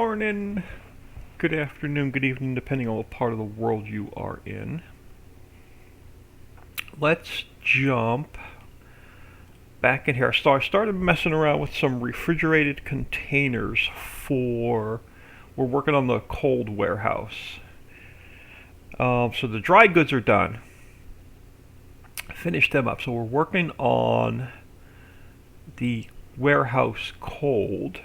morning, good afternoon, good evening, depending on what part of the world you are in. Let's jump back in here. I started messing around with some refrigerated containers we're working on the cold warehouse. So the dry goods are done. Finished them up. So we're working on the warehouse cold.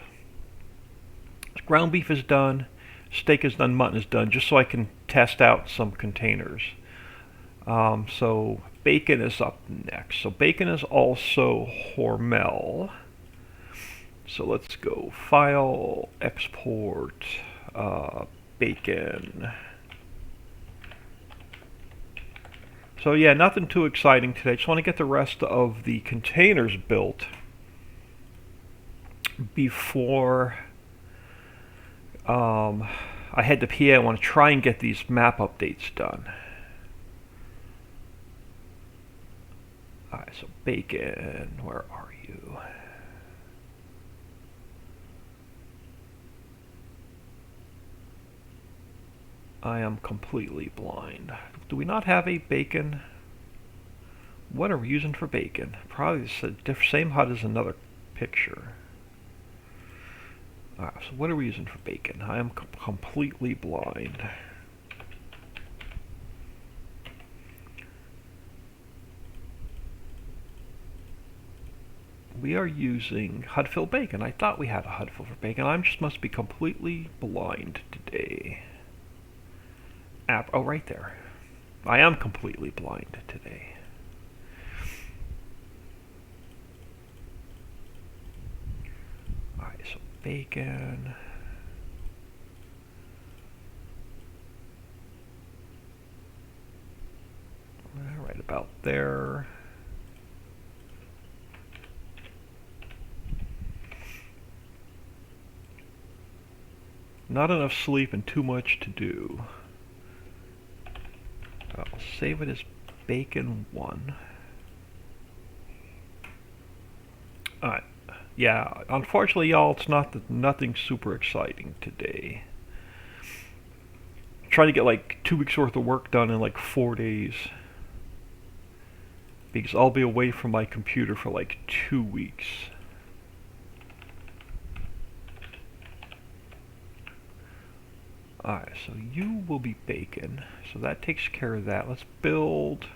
Ground beef is done, steak is done, mutton is done, just so I can test out some containers. So bacon is up next. So bacon is also Hormel. So let's go File, Export, Bacon. So yeah, nothing too exciting today. Just want to get the rest of the containers built before I head to PA. I want to try and get these map updates done. Alright, so bacon, where are you? I am completely blind. Do we not have a bacon? What are we using for bacon? Probably the same HUD as another picture. Alright, so what are we using for bacon? I am completely blind. We are using HUD fill bacon. I thought we had a HUD fill for bacon. I just must be completely blind today. Oh, right there. I am completely blind today. Alright, so bacon. Right about there. Not enough sleep and too much to do. I'll save it as bacon 1. Alright. Yeah, unfortunately, y'all, it's nothing super exciting today. I'm trying to get like 2 weeks worth of work done in like 4 days. Because I'll be away from my computer for like 2 weeks. Alright, so you will be bacon. So that takes care of that. Let's build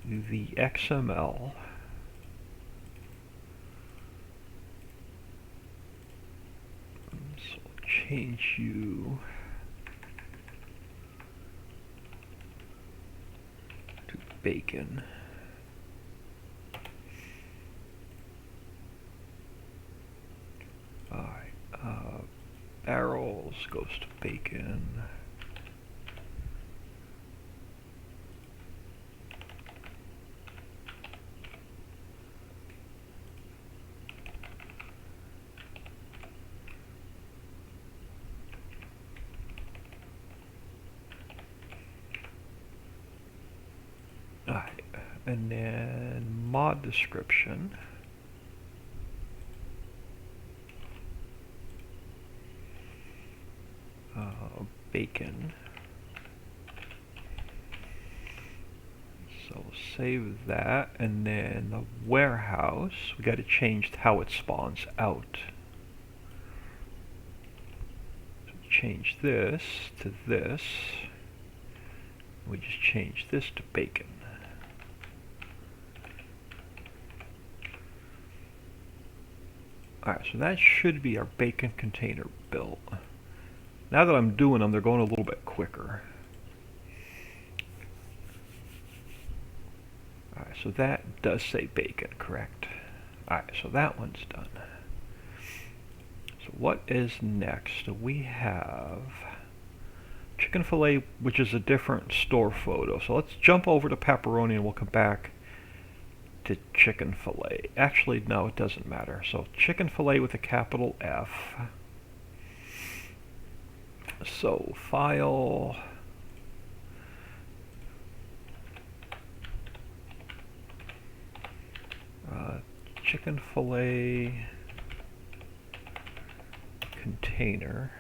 the XML. So I'll change you to bacon. Alright, barrels goes to bacon. Alright, and then mod description. Bacon. So save that, and then the warehouse, we got to change how it spawns out. So change this to this. We just change this to bacon. Alright, so that should be our bacon container built. Now that I'm doing them, they're going a little bit quicker. Alright, so that does say bacon, correct? Alright, so that one's done. So what is next? We have chicken fillet, which is a different store photo. So let's jump over to pepperoni and we'll come back to chicken fillet. Actually, no, it doesn't matter. So chicken fillet with a capital F. So file, chicken fillet container.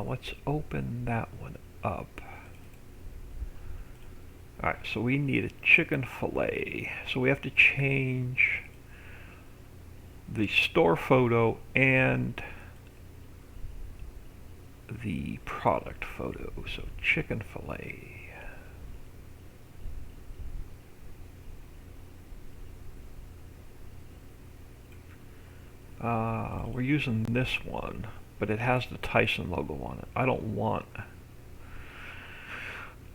Let's open that one up. Alright, so we need a chicken fillet. So we have to change the store photo and the product photo. So chicken fillet. We're using this one, but it has the Tyson logo on it. I don't want...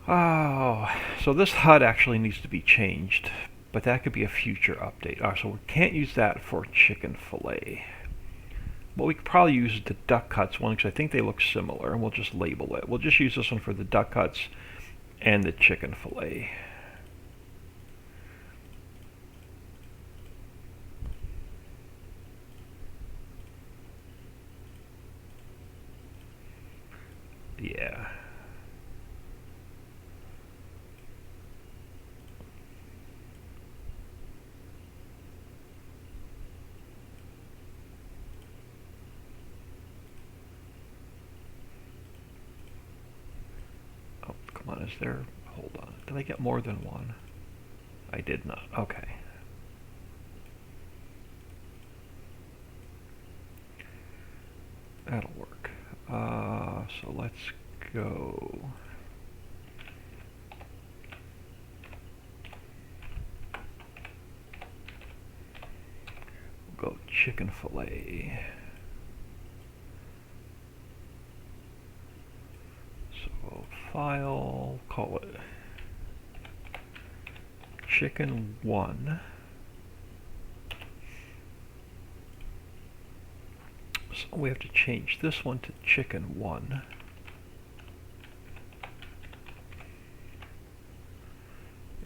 Oh, so this HUD actually needs to be changed, but that could be a future update. So we can't use that for chicken fillet. What we could probably use is the duck cuts one, because I think they look similar, and we'll just label it. We'll just use this one for the duck cuts and the chicken fillet. Yeah. Oh, come on, is there... Hold on. Did I get more than one? I did not. Okay. That'll work. So let's go. We'll go chicken fillet. So file, call it chicken 1. So we have to change this one to chicken 1.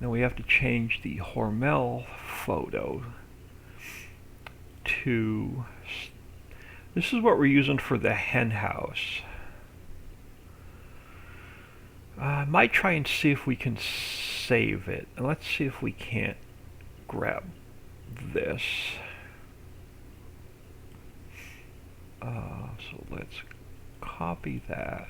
And we have to change the Hormel photo to... This is what we're using for the hen house. I might try and see if we can save it. And let's see if we can't grab this. So let's copy that.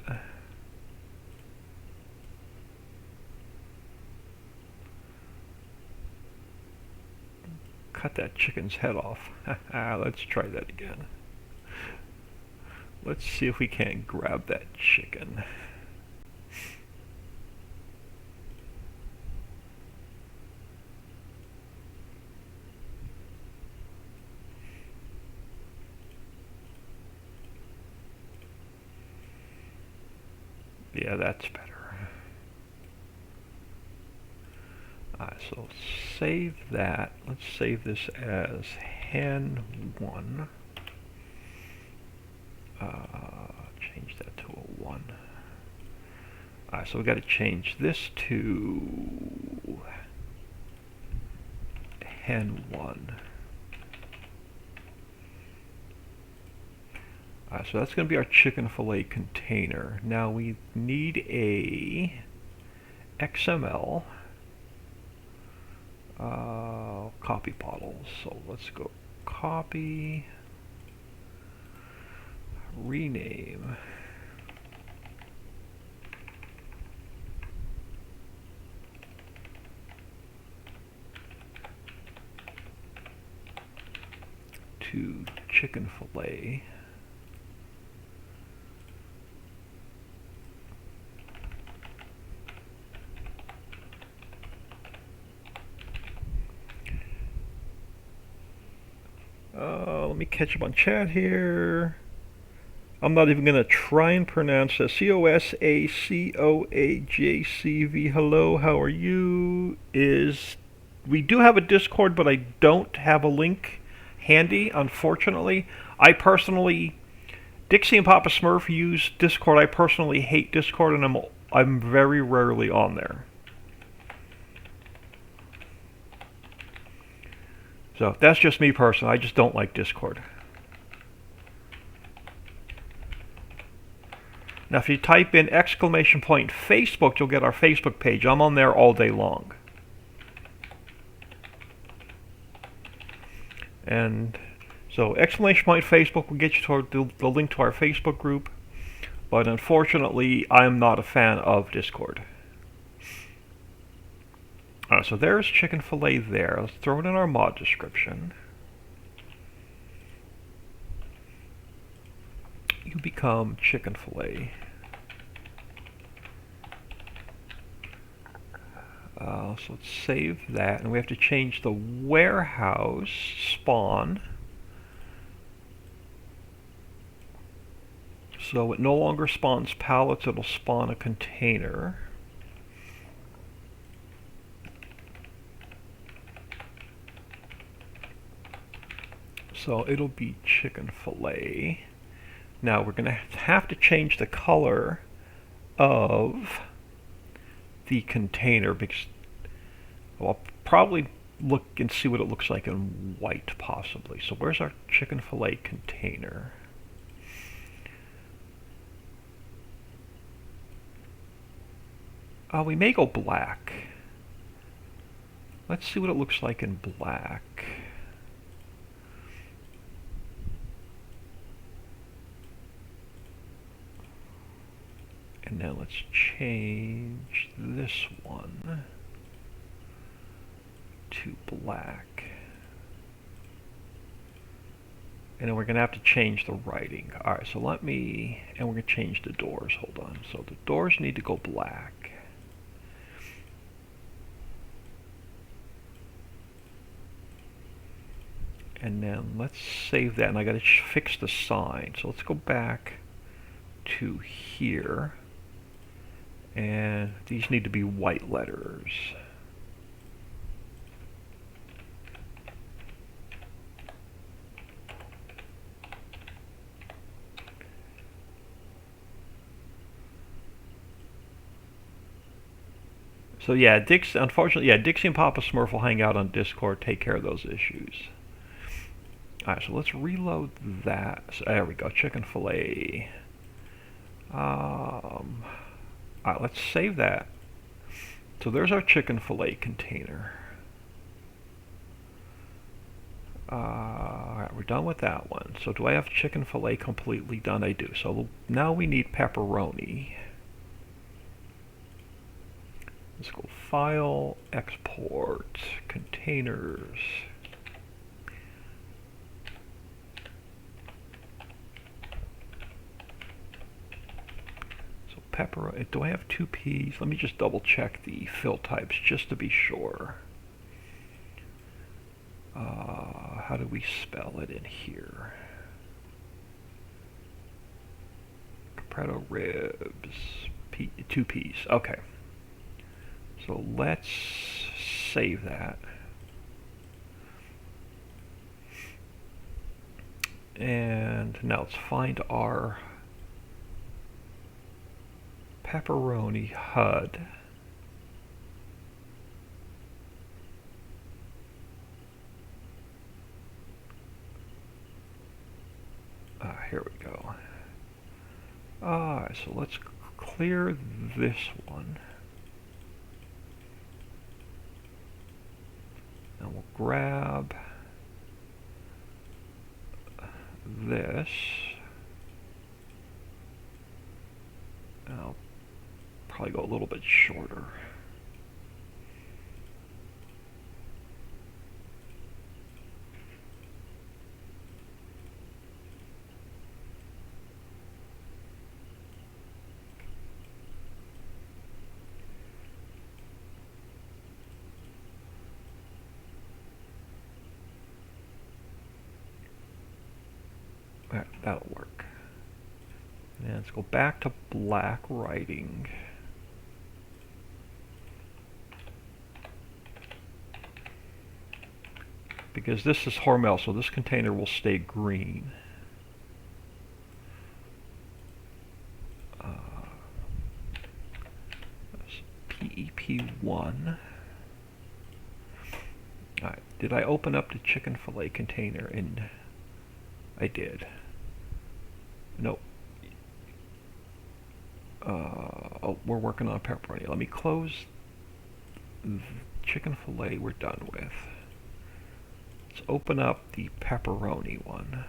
Cut that chicken's head off. Let's try that again. Let's see if we can't grab that chicken. Yeah, that's better. So save that. Let's save this as hen 1. Change that to a 1. So we got to change this to hen 1. So that's going to be our chicken fillet container. Now we need a XML copy bottles. So let's go copy, rename. To chicken fillet. Let me catch up on chat here. I'm not even going to try and pronounce that. COSACOAJCV. Hello, how are you? We do have a Discord, but I don't have a link handy, unfortunately. I personally, Dixie and Papa Smurf use Discord. I personally hate Discord, and I'm very rarely on there. So that's just me personally. I just don't like Discord. Now if you type in !Facebook, you'll get our Facebook page. I'm on there all day long. And so exclamation point Facebook will get you toward the link to our Facebook group, but unfortunately I'm not a fan of Discord. So there's chicken fillet there. Let's throw it in our mod description. You become chicken fillet. So let's save that, and we have to change the warehouse spawn so it no longer spawns pallets, it'll spawn a container. So it'll be chicken fillet. Now we're going to have to change the color of the container because I'll probably look and see what it looks like in white possibly. So where's our chicken fillet container? We may go black. Let's see what it looks like in black. And now let's change this one to black. And then we're going to have to change the writing. Alright, so and we're going to change the doors. Hold on. So the doors need to go black. And then let's save that. And I got to fix the sign. So let's go back to here. And these need to be white letters. So yeah, unfortunately, Dixie and Papa Smurf will hang out on Discord, take care of those issues. Alright, so let's reload that. So there we go, chicken fillet. Alright, let's save that. So there's our chicken fillet container. Alright, we're done with that one. So do I have chicken fillet completely done? I do. So now we need pepperoni. Let's go File, Export, Containers. So pepperoni. Do I have 2 P's? Let me just double check the fill types just to be sure. How do we spell it in here? Capretto ribs. 2 P's. Okay. So let's save that. And now let's find our pepperoni HUD. Here we go. Alright, so let's clear this one. And we'll grab this. And I'll probably go a little bit shorter. Alright, that'll work. And let's go back to black writing. Because this is Hormel, so this container will stay green. PEP1. Alright, did I open up the chicken fillet container? And I did. Nope. Oh, we're working on pepperoni. Let me close the chicken fillet we're done with. Let's open up the pepperoni one.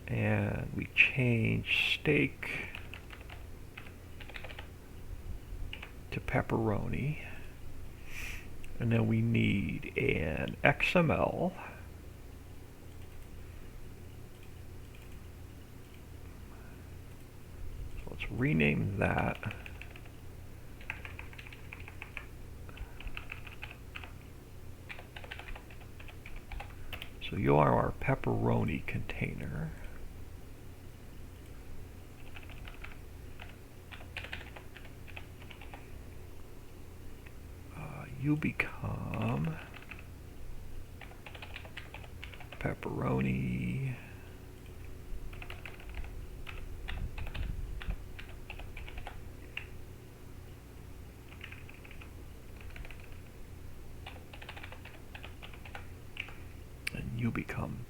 And we change steak to pepperoni. And then we need an XML. So let's rename that. So you are our pepperoni container. You become pepperoni. And you become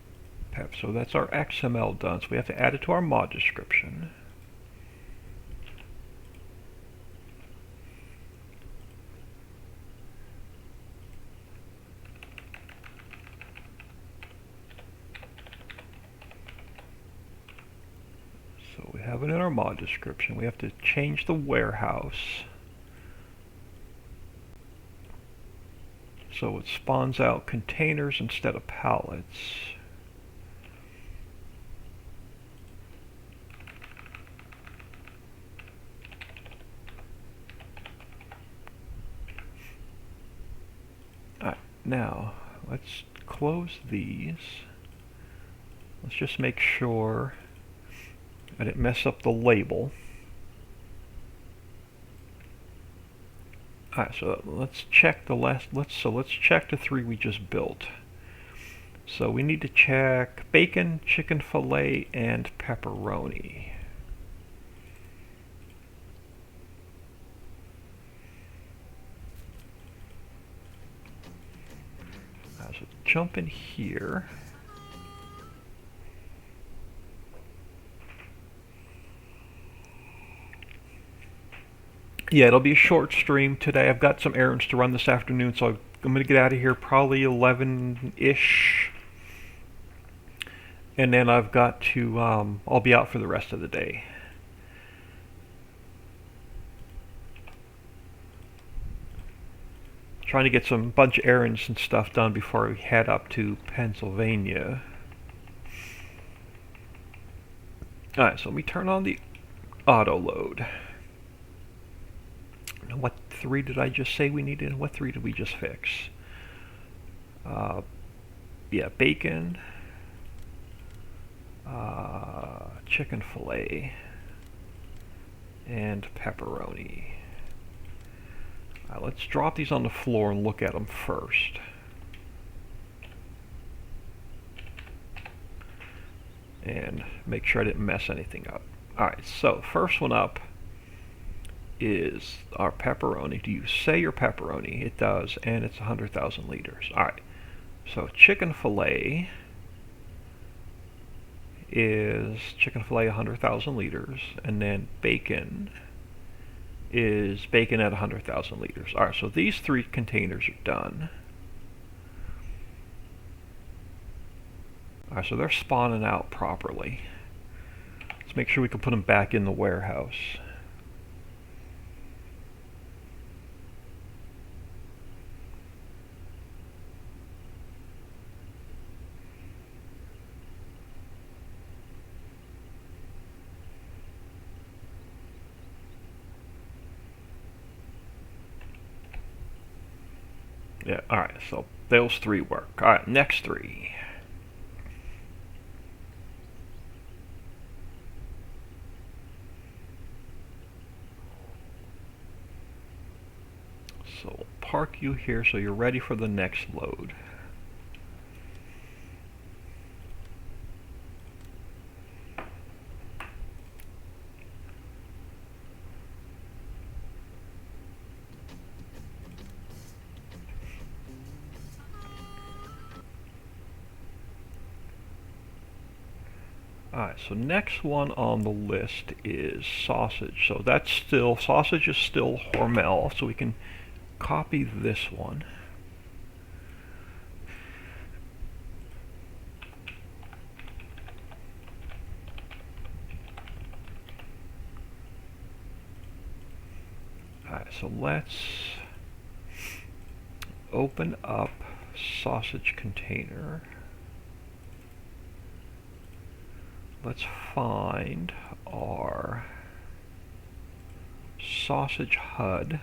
pep. So that's our XML done. So we have to add it to our mod description. So we have it in our mod description. We have to change the warehouse so it spawns out containers instead of pallets. Alright, now let's close these. Let's just make sure I didn't mess up the label. Alright, so let's check the last. Let's check the three we just built. So we need to check bacon, chicken fillet, and pepperoni. So jump in here. Yeah, it'll be a short stream today. I've got some errands to run this afternoon, so I'm going to get out of here probably 11-ish. And then I've got to, I'll be out for the rest of the day. Trying to get some bunch of errands and stuff done before we head up to Pennsylvania. Alright, so let me turn on the auto load. What 3 did I just say we needed? What 3 did we just fix? Yeah, bacon, chicken fillet, and pepperoni. Let's drop these on the floor and look at them first. And make sure I didn't mess anything up. Alright, so first one up is our pepperoni. Do you say your pepperoni? It does, and it's 100,000 liters. Alright, so chicken fillet is chicken fillet 100,000 liters, and then bacon is bacon at 100,000 liters. Alright, so these 3 containers are done. Alright, so they're spawning out properly. Let's make sure we can put them back in the warehouse. Yeah, alright, so those 3 work. Alright, next 3. So we'll park you here so you're ready for the next load. Alright, so next one on the list is sausage. So that's still, sausage is still Hormel, so we can copy this one. Alright, so let's open up sausage container. Let's find our sausage HUD.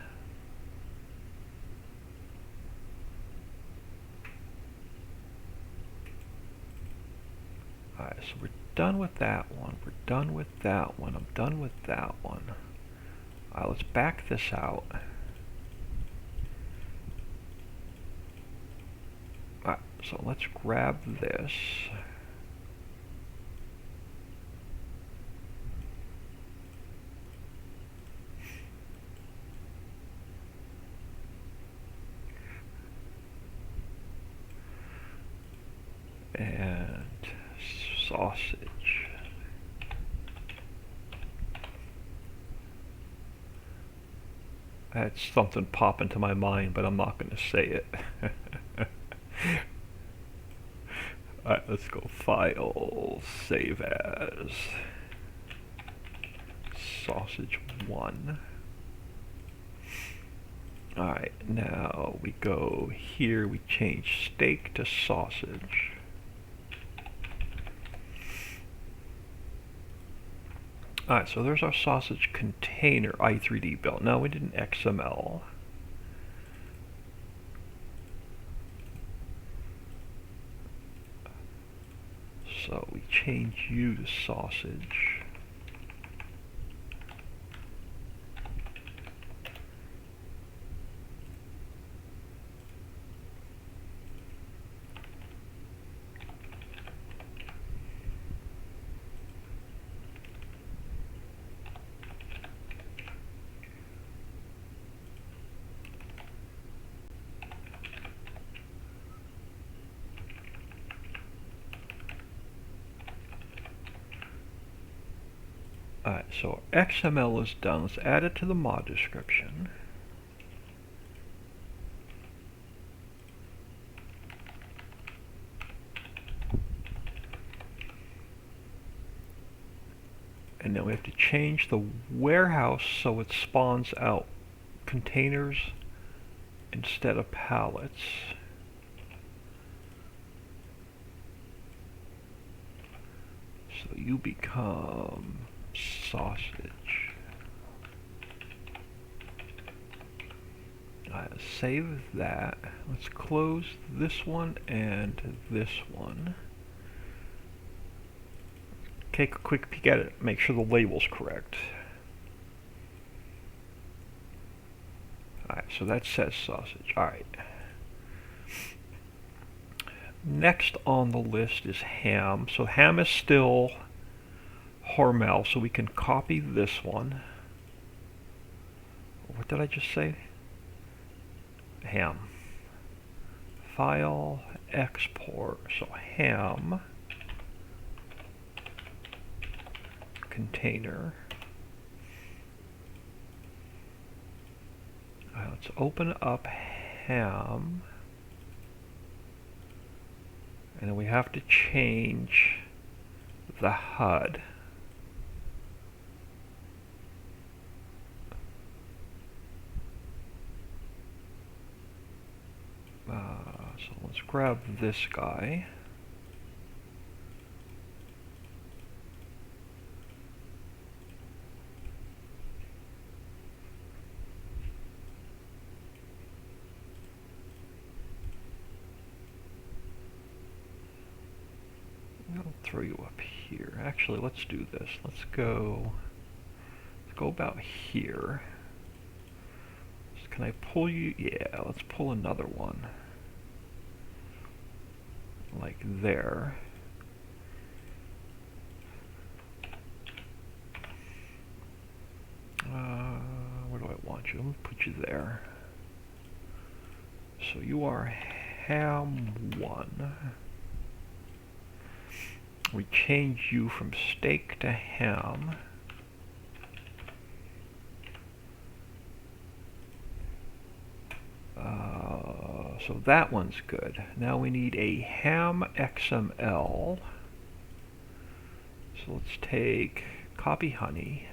Alright, so we're done with that one. We're done with that one. I'm done with that one. Alright, let's back this out. Alright, so let's grab this. And sausage. I had something pop into my mind, but I'm not going to say it. Alright, let's go File, Save As, Sausage 1. Alright, now we go here, we change steak to sausage. Alright, so there's our sausage container i3D built. Now we did an XML. So we change you to sausage. Alright, so XML is done. Let's add it to the mod description. And then we have to change the warehouse so it spawns out containers instead of pallets. So you become sausage. Save that. Let's close this one and this one. Take a quick peek at it, make sure the label's correct. Alright, so that says sausage. Alright. Next on the list is ham. So ham is still Hormel, so we can copy this one. What did I just say? Ham. File, export. So ham container. Let's open up ham. And then we have to change the HUD. So let's grab this guy. I'll throw you up here. Actually, let's do this. Let's go about here. So can I pull you? Yeah, let's pull another one. Like there. Where do I want you? Let me put you there. So you are ham 1. We change you from steak to ham. So that one's good. Now we need a ham XML. So let's take copy honey.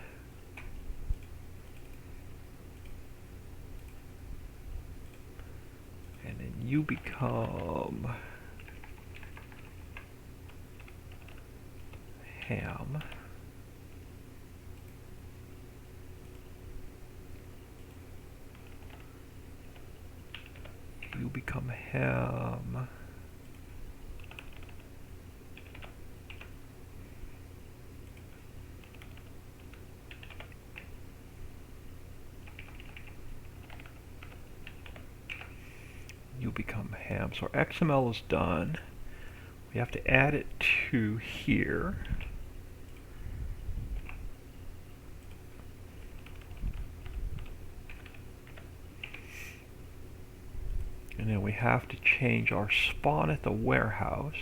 And then you become ham. You become ham. You become ham. So our XML is done. We have to add it to here. And then we have to change our spawn at the warehouse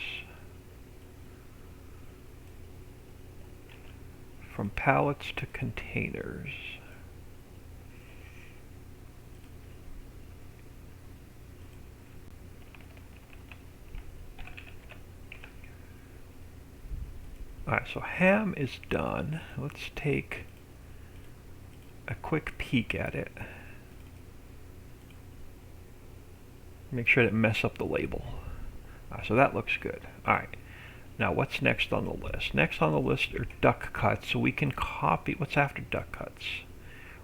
from pallets to containers. Alright, so ham is done. Let's take a quick peek at it. Make sure to mess up the label. So that looks good. Alright, now what's next on the list? Next on the list are duck cuts, so we can copy. What's after duck cuts?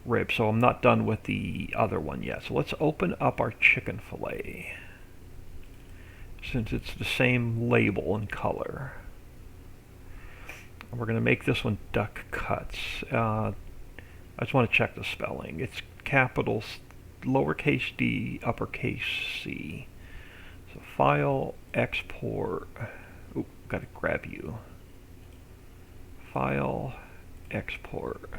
Rib. So I'm not done with the other one yet. So let's open up our chicken fillet, since it's the same label and color. We're going to make this one duck cuts. I just want to check the spelling. It's capital lowercase d, uppercase c. So file, export. Oop, got to grab you. File, export.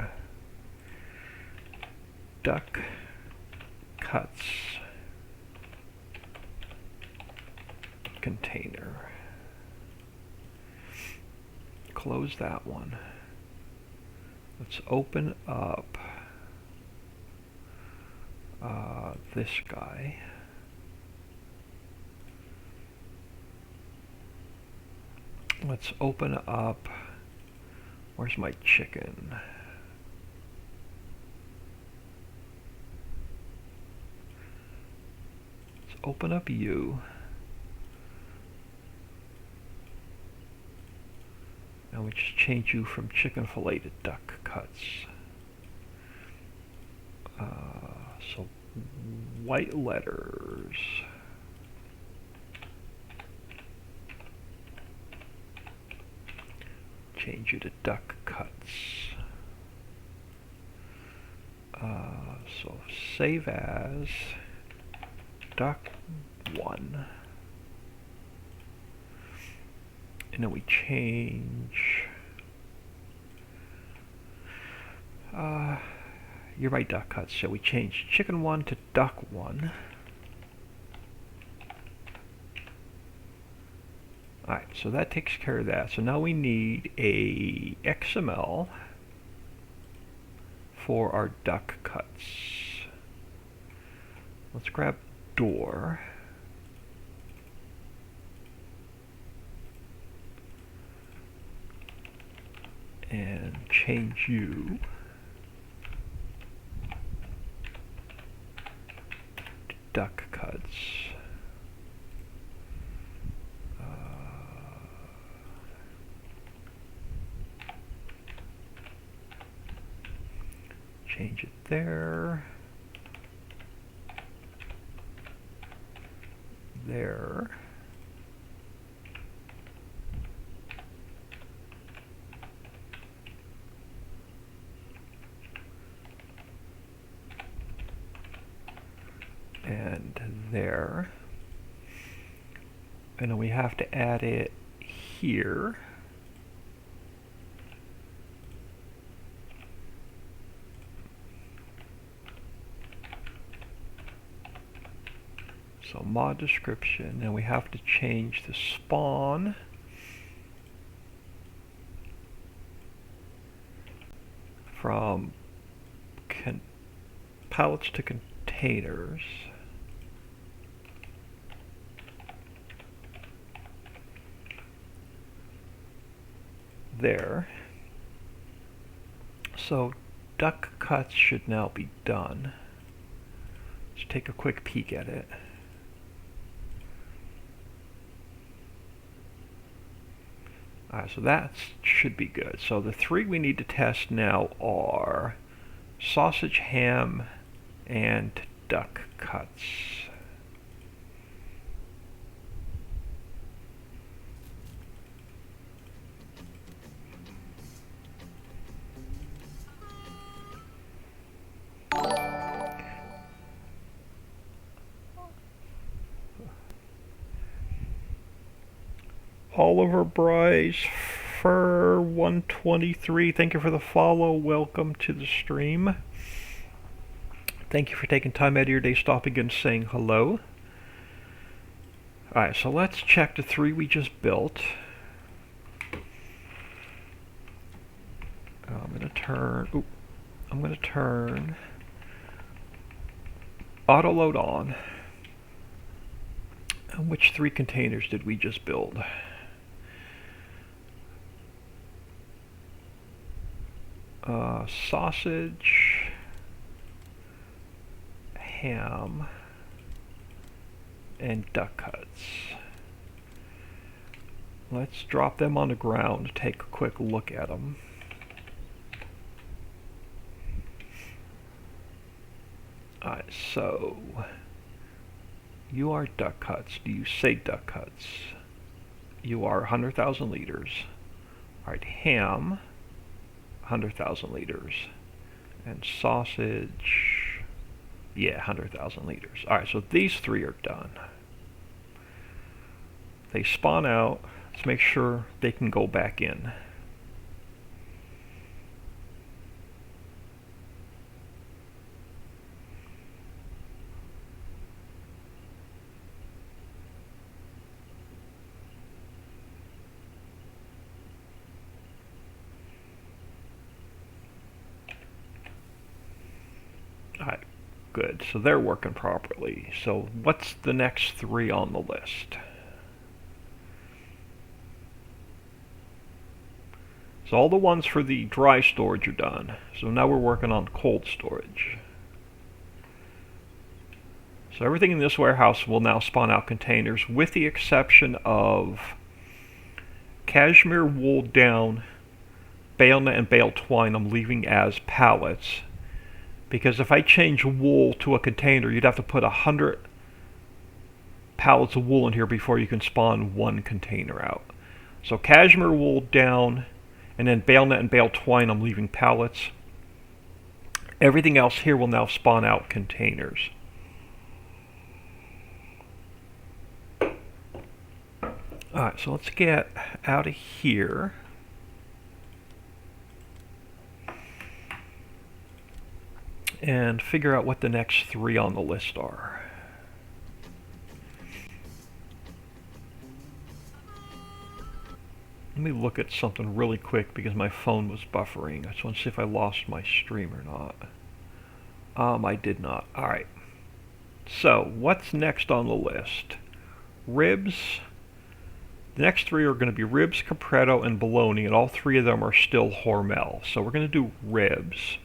Duck cuts container. Close that one. Let's open up this guy. Let's open up, where's my chicken? Let's open up you. And we just change you from chicken fillet to duck cuts. So white letters. Change you to duck cuts. So save as duck 1. And then we change, you're right, duck cuts. So we change chicken 1 to duck 1. Alright, so that takes care of that. So now we need a XML for our duck cuts. Let's grab door. And change you to duck cuts. Change it there. There. And there. And then we have to add it here. So mod description, and we have to change the spawn from pallets to containers. there. So duck cuts should now be done. Let's take a quick peek at it. Alright, so that should be good. So the three we need to test now are sausage, ham, and duck cuts. Oliver Bryce for 123. Thank you for the follow. Welcome to the stream. Thank you for taking time out of your day, stopping and saying hello. Alright, so let's check the three we just built. I'm going to turn auto load on. And which three containers did we just build? Sausage, ham, and duck cuts. Let's drop them on the ground, take a quick look at them. Alright, so you are duck cuts. Do you say duck cuts? You are 100,000 liters. Alright, ham, 100,000 liters. And sausage, yeah, 100,000 liters. Alright, so these three are done. They spawn out. Let's make sure they can go back in. Alright, good. So they're working properly. So what's the next three on the list? So all the ones for the dry storage are done. So now we're working on cold storage. So everything in this warehouse will now spawn out containers with the exception of cashmere wool down, bayonet, and bale twine I'm leaving as pallets. Because if I change wool to a container, you'd have to put 100 pallets of wool in here before you can spawn one container out. So cashmere wool down, and then bayonet and bale twine I'm leaving pallets. Everything else here will now spawn out containers. Alright, so let's get out of here. And figure out what the next three on the list are. Let me look at something really quick because my phone was buffering. I just want to see if I lost my stream or not. I did not. Alright. So, what's next on the list? Ribs. The next three are going to be ribs, compretto, and bologna, and all three of them are still Hormel. So we're going to do ribs.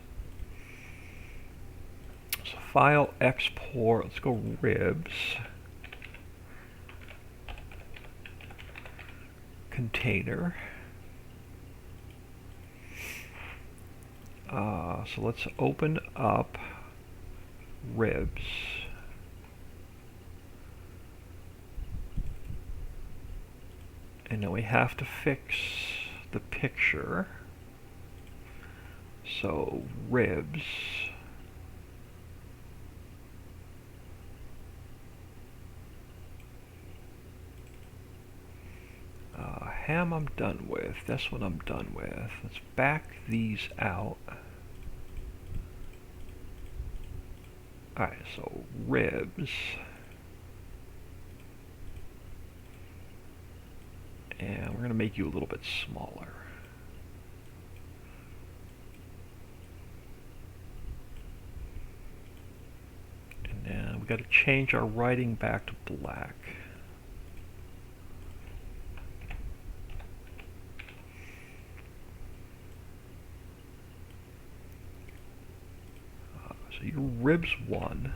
So file, export, let's go ribs. Container. So let's open up ribs. And now we have to fix the picture. So ribs. Ham I'm done with. That's what I'm done with. Let's back these out. Alright, so ribs. And we're going to make you a little bit smaller. And then we got to change our writing back to black. So your ribs 1.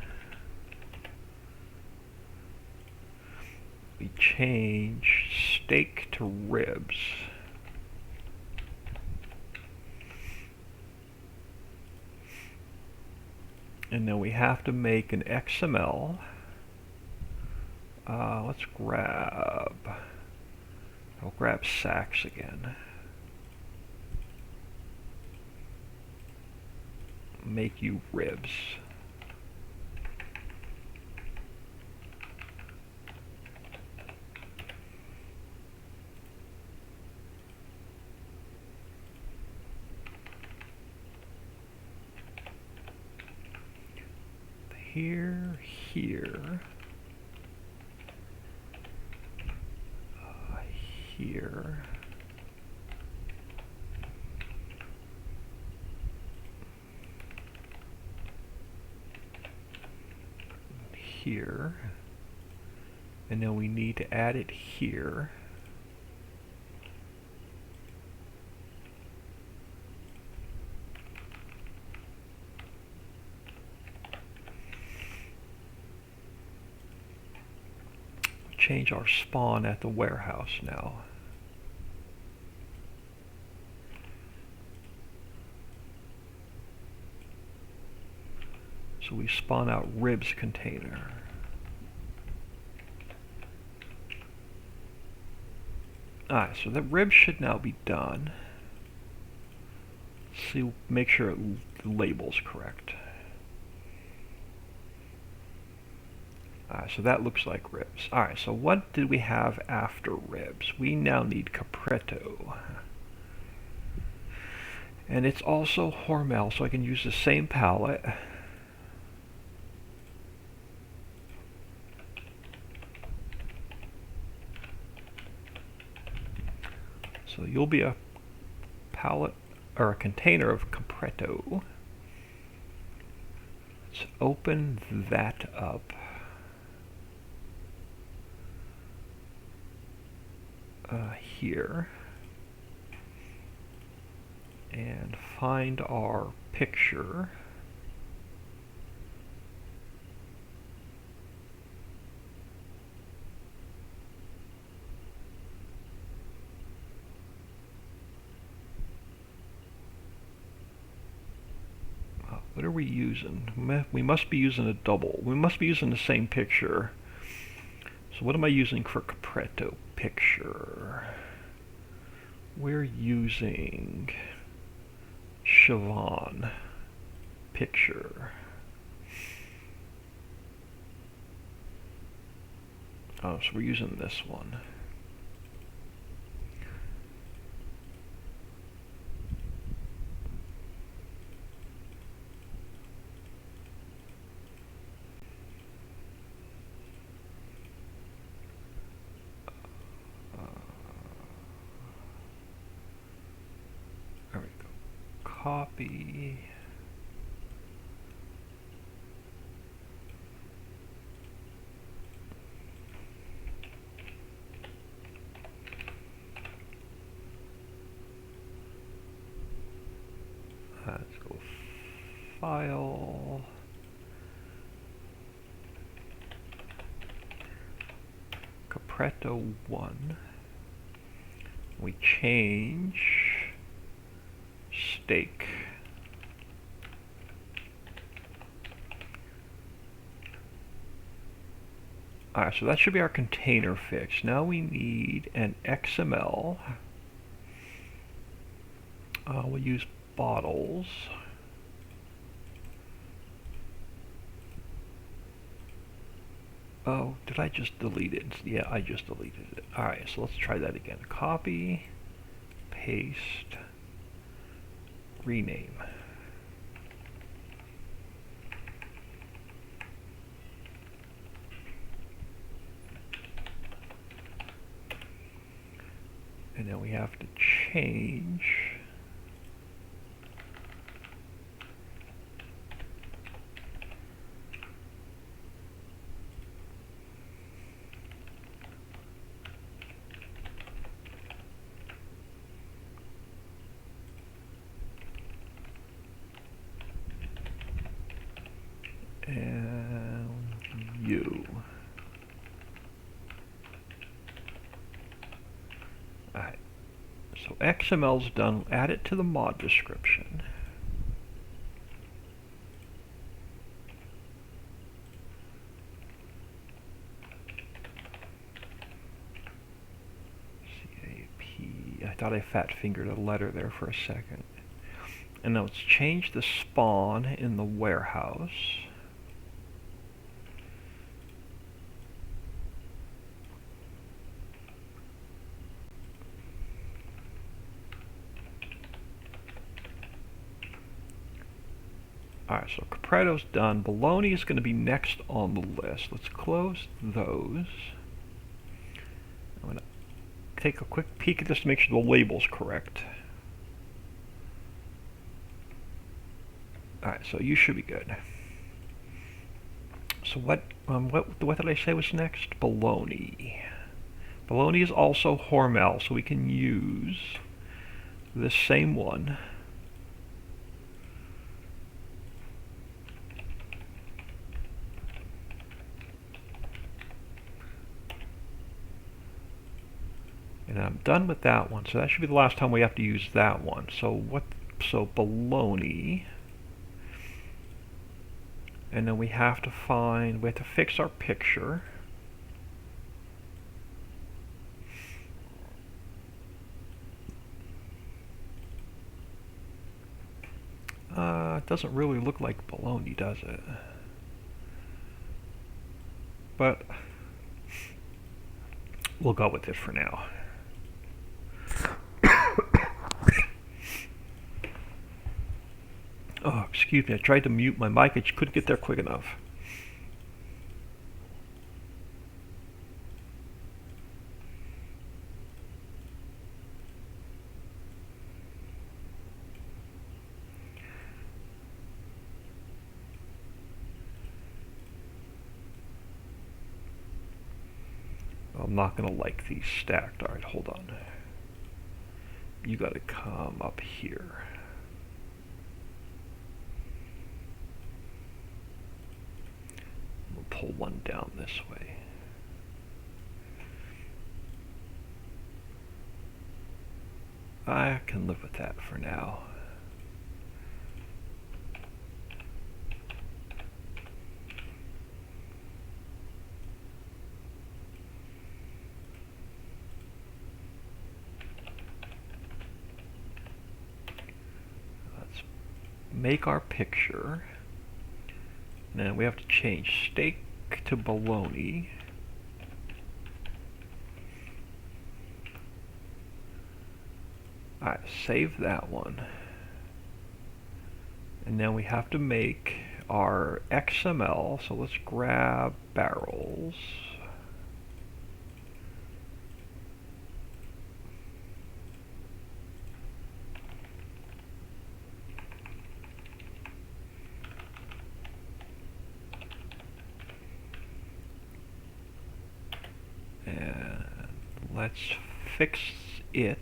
We change steak to ribs. And then we have to make an XML. Let's grab, I'll grab Sachs again. Make you ribs. Here, here, here, here, and then we need to add it here. Change our spawn at the warehouse now. So we spawn out ribs container. Alright, so the ribs should now be done. Let's see, make sure the label's correct. Alright, so that looks like ribs. Alright, so what did we have after ribs? We now need Capretto. And it's also Hormel, so I can use the same palette. So you'll be a palette or a container of Capretto. Let's open that up. Here. And find our picture. What are we using? We must be using a double. We must be using the same picture. So what am I using for Capretto picture? We're using Siobhan picture. Oh, so we're using this one. There we go. Copy. Let's go file. Capretto 1. We change steak. Alright, so that should be our container fixed. Now we need an XML. We'll use bottles. Oh, did I just delete it? Yeah, I just deleted it. Alright, so let's try that again. Copy, paste, rename. And then we have to change XML's done. Add it to the mod description. CAP. I thought I fat fingered a letter there for a second. And now let's change the spawn in the warehouse. Alright, so Capretto's done. Bologna is going to be next on the list. Let's close those. I'm going to take a quick peek at this to make sure the label's correct. Alright, so you should be good. So what did I say was next? Bologna. Bologna is also Hormel, so we can use this same one. And I'm done with that one, so that should be the last time we have to use that one. So Bologna. And then we have to fix our picture. It doesn't really look like bologna, does it? But we'll go with it for now. Oh, excuse me, I tried to mute my mic, I just couldn't get there quick enough. I'm not going to like these stacked. Alright, hold on. You got to come up here. We'll pull one down this way. I can live with that for now. Make our picture, and then we have to change steak to bologna. Alright, save that one. And then we have to make our XML, so let's grab barrels. Let's fix it.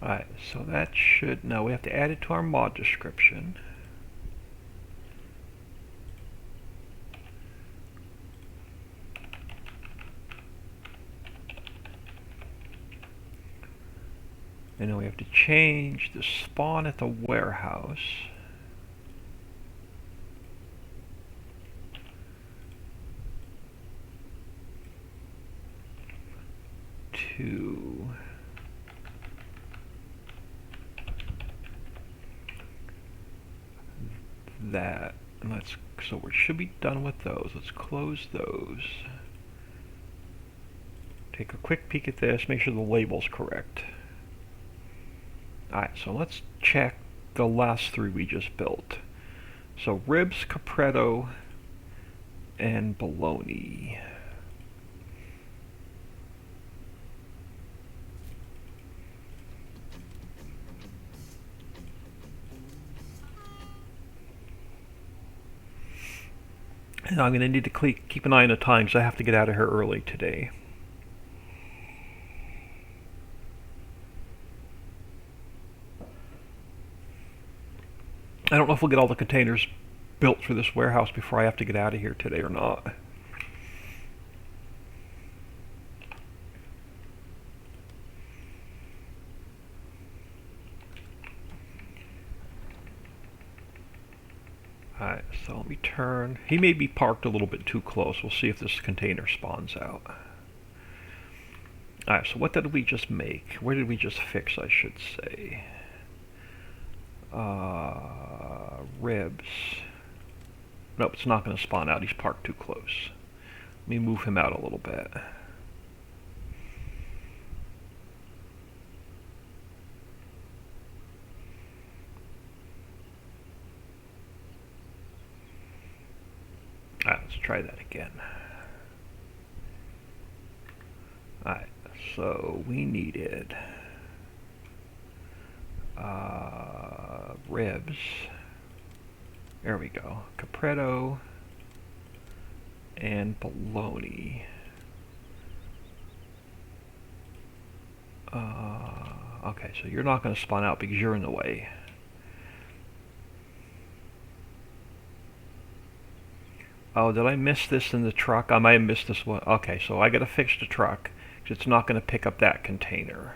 Alright, so that should, now we have to add it to our mod description. And then we have to change the spawn at the warehouse to that. And so we should be done with those. Let's close those. Take a quick peek at this, make sure the label's correct. Alright, so let's check the last three we just built. So ribs, capretto, and bologna. And I'm going to need to keep an eye on the time because I have to get out of here early today. I don't know if we'll get all the containers built for this warehouse before I have to get out of here today or not. Alright, so let me turn. He may be parked a little bit too close. We'll see if this container spawns out. Alright, so what did we just make? Where did we just fix, I should say? Ribs. Nope, it's not going to spawn out. He's parked too close. Let me move him out a little bit. Alright, let's try that again. Alright, so we needed ribs. There we go. Capretto and bologna. Okay, so you're not going to spawn out because you're in the way. Oh, did I miss this in the truck? I might have missed this one. Okay, so I got to fix the truck because it's not going to pick up that container.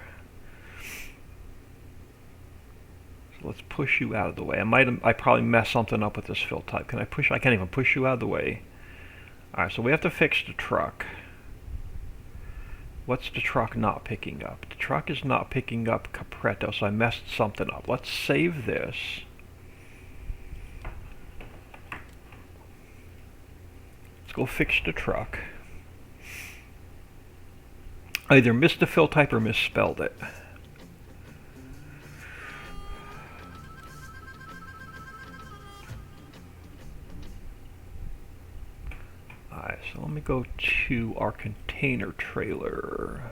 So let's push you out of the way. I probably messed something up with this fill type. Can I push? I can't even push you out of the way. All right, so we have to fix the truck. What's the truck not picking up? The truck is not picking up Capretto, so I messed something up. Let's save this. Let's go fix the truck. I either missed the fill type or misspelled it. Alright, so let me go to our container trailer.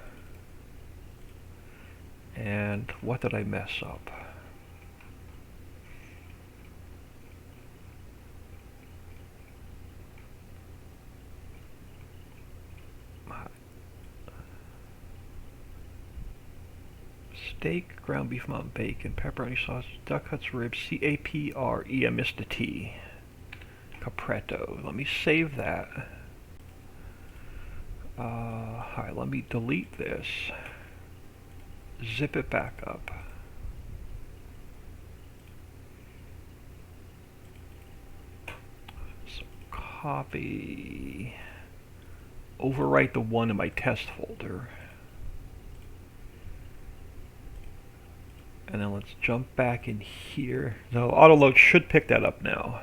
And what did I mess up? Steak, ground beef, mountain bacon, pepperoni sauce, duck cuts, ribs, C-A-P-R-E, I missed a T. Capretto. Let me save that. Alright, let me delete this. Zip it back up. So copy. Overwrite the one in my test folder. And then let's jump back in here. No, autoload should pick that up now.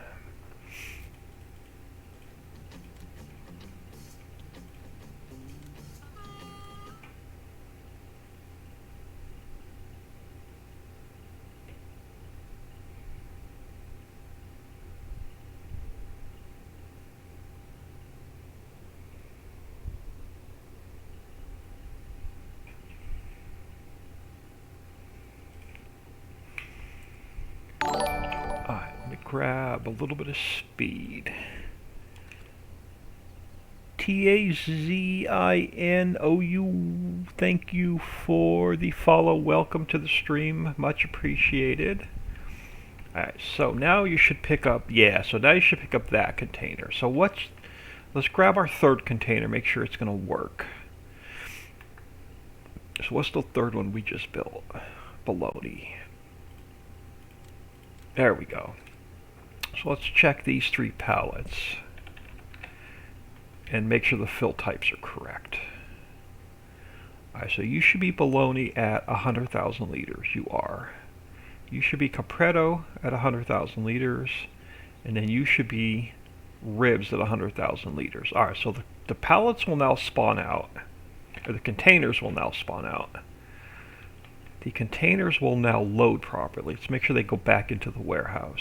Grab a little bit of speed. T-A-Z-I-N-O-U, thank you for the follow. Welcome to the stream. Much appreciated. Alright, so now you should pick up, so now you should pick up that container. So let's grab our third container, make sure it's going to work. So what's the third one we just built? Bologna. There we go. So let's check these 3 pallets and make sure the fill types are correct. Alright, so you should be bologna at 100,000 liters. You are. You should be Capretto at 100,000 liters, and then you should be ribs at 100,000 liters. Alright, so the pallets will now spawn out, or the containers will now spawn out. The containers will now load properly. Let's make sure they go back into the warehouse.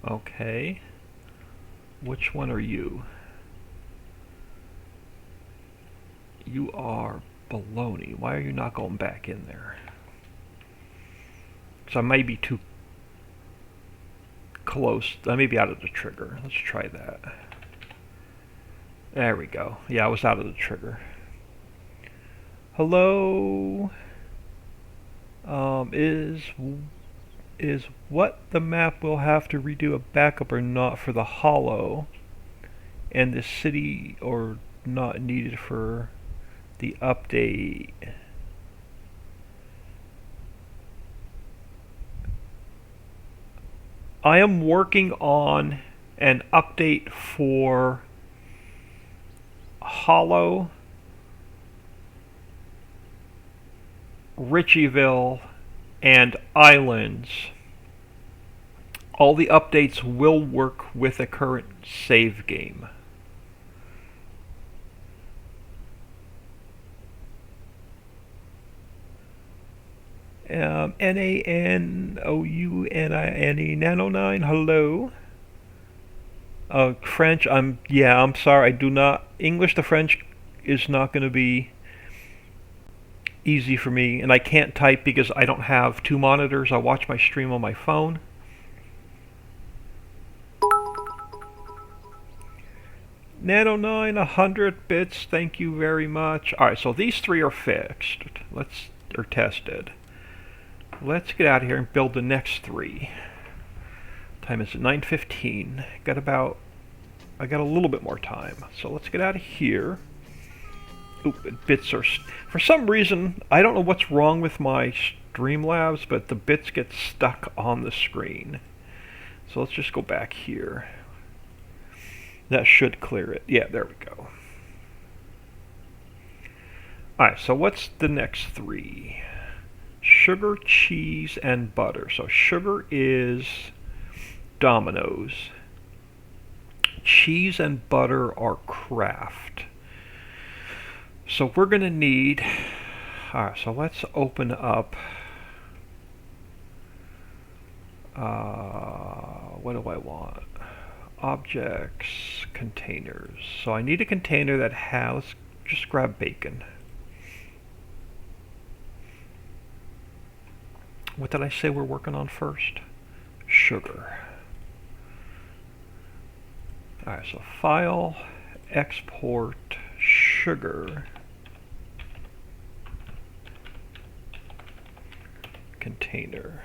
Okay. Which one are you? You are baloney. Why are you not going back in there? So I may be too close. I may be out of the trigger. Let's try that. There we go. Yeah, I was out of the trigger. Hello? Is what the map will have to redo a backup or not for the hollow, and the city or not needed for the update? I am working on an update for Hollow, Ritchieville, and Islands. All the updates will work with a current save game. Nanounine, Nano9, hello. French, I'm sorry, I do not, English to French is not going to be easy for me, and I can't type because I don't have two monitors. I watch my stream on my phone. Nano9, 100 bits, thank you very much. Alright, so these three are fixed. Or tested. Let's get out of here and build the next three. Time is 9:15. I got a little bit more time. So let's get out of here. Oop, bits are... For some reason, I don't know what's wrong with my Streamlabs, but the bits get stuck on the screen. So let's just go back here. That should clear it. Yeah, there we go. Alright, so what's the next three? Sugar, cheese, and butter. So sugar is Domino's. Cheese and butter are Kraft. So we're going to need... Alright, so let's open up... what do I want? Objects, containers. So I need a container that has... Let's just grab bacon. What did I say we're working on first? Sugar. Alright, so file, export, sugar, container.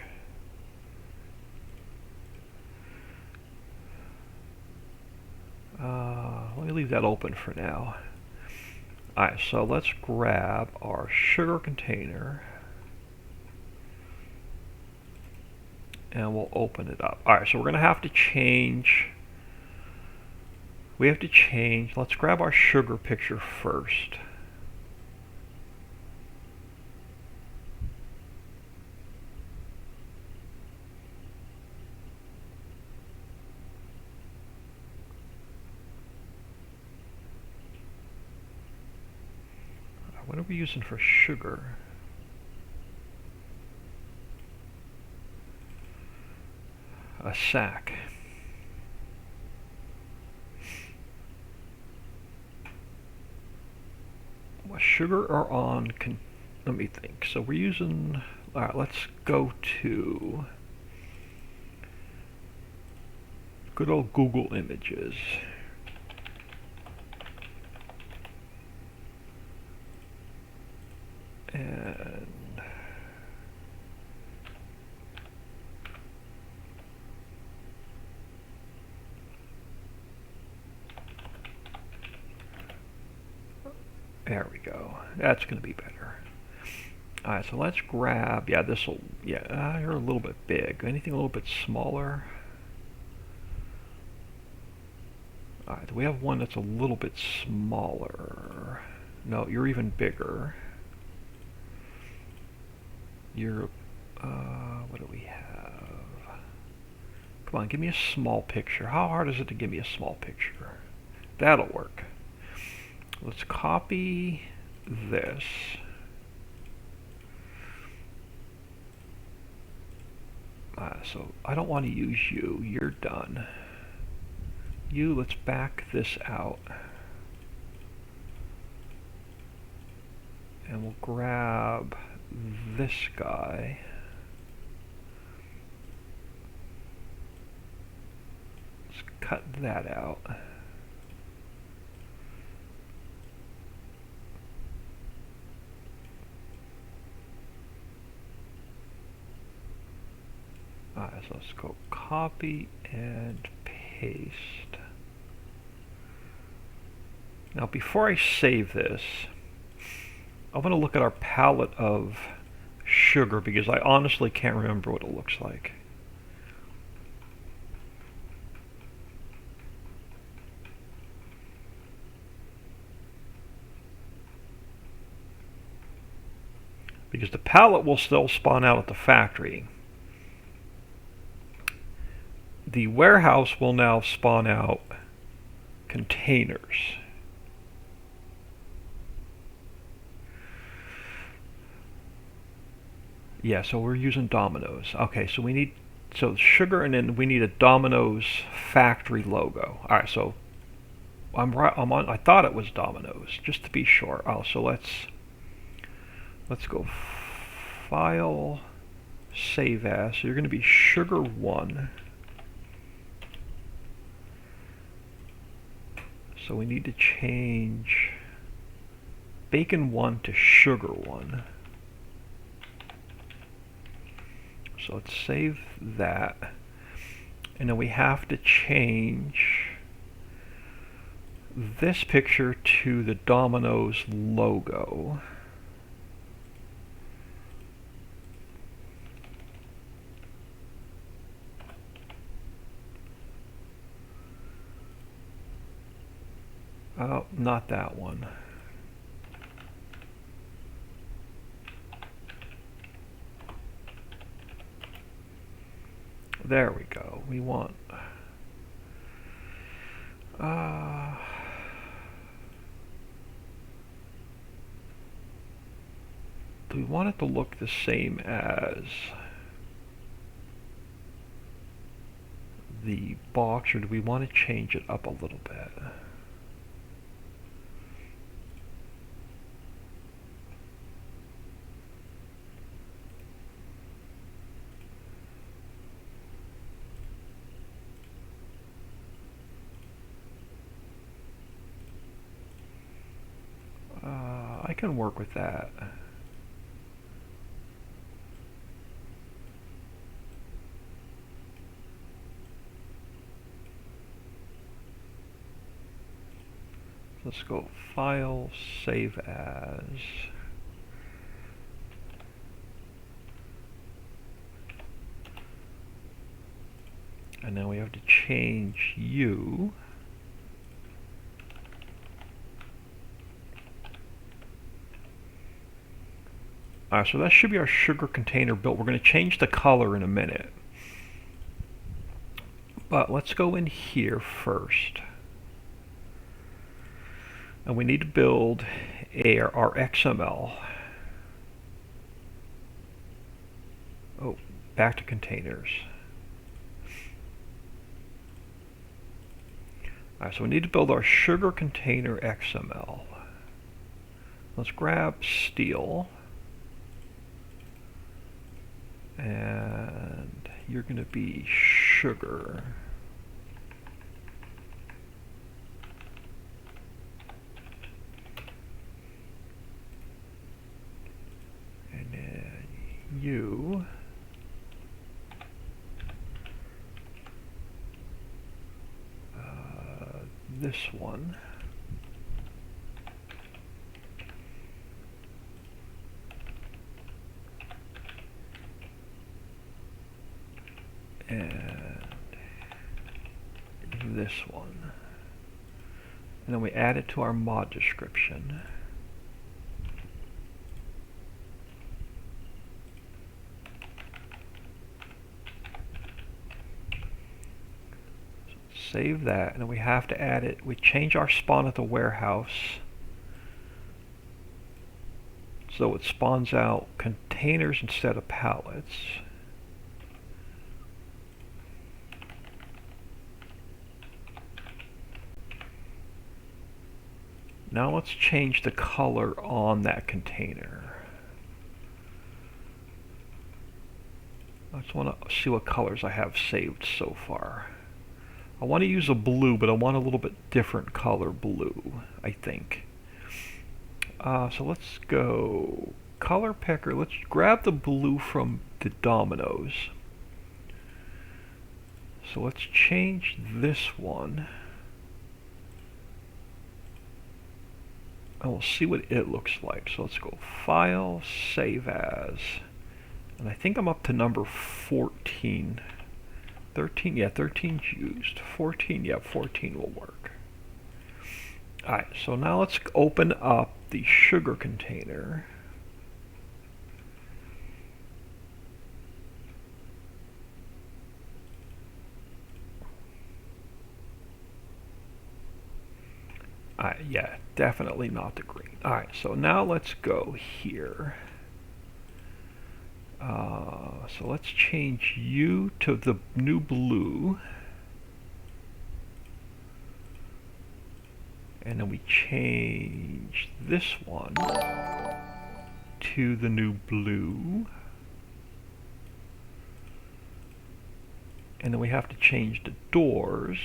Let me leave that open for now. Alright, so let's grab our sugar container and we'll open it up. Alright, so we're going to have to change... Let's grab our sugar picture first. What are we using for sugar? A sack. What sugar are on? Let me think. So we're using... Alright, let's go to... good old Google Images. And... there we go. That's going to be better. Alright, so let's grab... Yeah, this'll... Yeah, you're a little bit big. Anything a little bit smaller? Alright, do we have one that's a little bit smaller? No, you're even bigger. You're... what do we have? Come on, give me a small picture. How hard is it to give me a small picture? That'll work. Let's copy this. So I don't want to use you. You're done. You, let's back this out. And we'll grab this guy. Let's cut that out. So let's go copy and paste. Now before I save this, I want to look at our palette of sugar because I honestly can't remember what it looks like. Because the palette will still spawn out at the factory. The warehouse will now spawn out containers. Yeah, so we're using Domino's. Okay, so we need sugar, and then we need a Domino's factory logo. All right, so I'm right. I thought it was Domino's, just to be sure. Oh, so let's go file, save as. So you're going to be sugar 1. So we need to change bacon 1 to sugar 1. So let's save that. And then we have to change this picture to the Domino's logo. Oh, not that one. There we go. We want do we want it to look the same as the box, or do we want to change it up a little bit? I can work with that. Let's go file, save as. And now we have to change you. Alright, so that should be our sugar container built. We're going to change the color in a minute. But let's go in here first. And we need to build our XML. Oh, back to containers. Alright, so we need to build our sugar container XML. Let's grab steel. And you're going to be sugar. And then you. This one. And this one. And then we add it to our mod description. So save that, and then we have to add it. We change our spawn at the warehouse so it spawns out containers instead of pallets. Now let's change the color on that container. I just want to see what colors I have saved so far. I want to use a blue, but I want a little bit different color blue, I think. So let's go color picker. Let's grab the blue from the dominoes. So let's change this one. And we'll see what it looks like. So let's go File, Save As. And I think I'm up to number 14. 13, yeah, 13's used. 14, yeah, 14 will work. Alright, so now let's open up the sugar container. Yeah, definitely not the green. Alright, so now let's go here. So let's change you to the new blue. And then we change this one to the new blue. And then we have to change the doors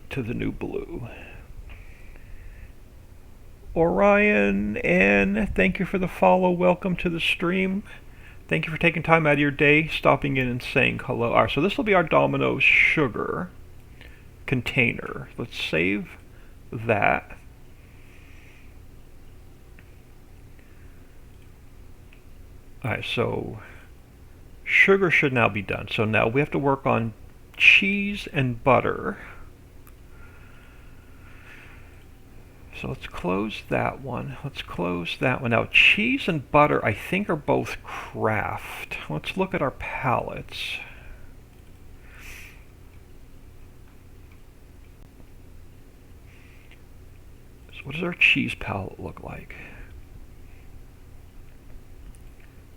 to the new blue. Orion N, thank you for the follow. Welcome to the stream. Thank you for taking time out of your day, stopping in and saying hello. Alright, so this will be our Domino's sugar container. Let's save that. Alright, so sugar should now be done. So now we have to work on cheese and butter. So let's close that one. Let's close that one. Now cheese and butter I think are both Kraft. Let's look at our palettes. So what does our cheese palette look like?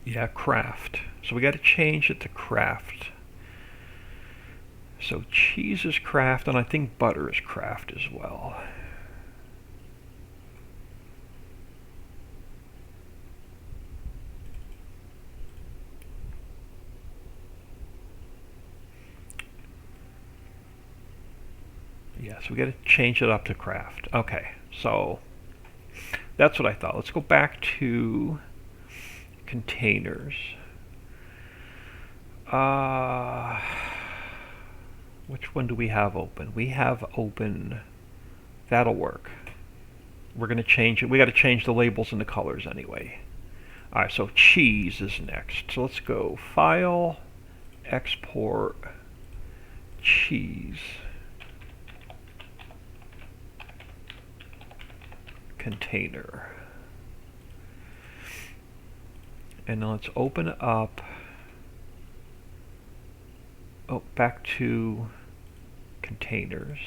Yeah, Kraft. So we got to change it to Kraft. So cheese is Kraft, and I think butter is Kraft as well. Yeah, so we got to change it up to Kraft. Okay, so that's what I thought. Let's go back to containers. Which one do we have open? We have open, that'll work. We're going to change it. We got to change the labels and the colors anyway. Alright, so cheese is next. So let's go File, Export, Cheese, Container. And now let's open up, back to containers,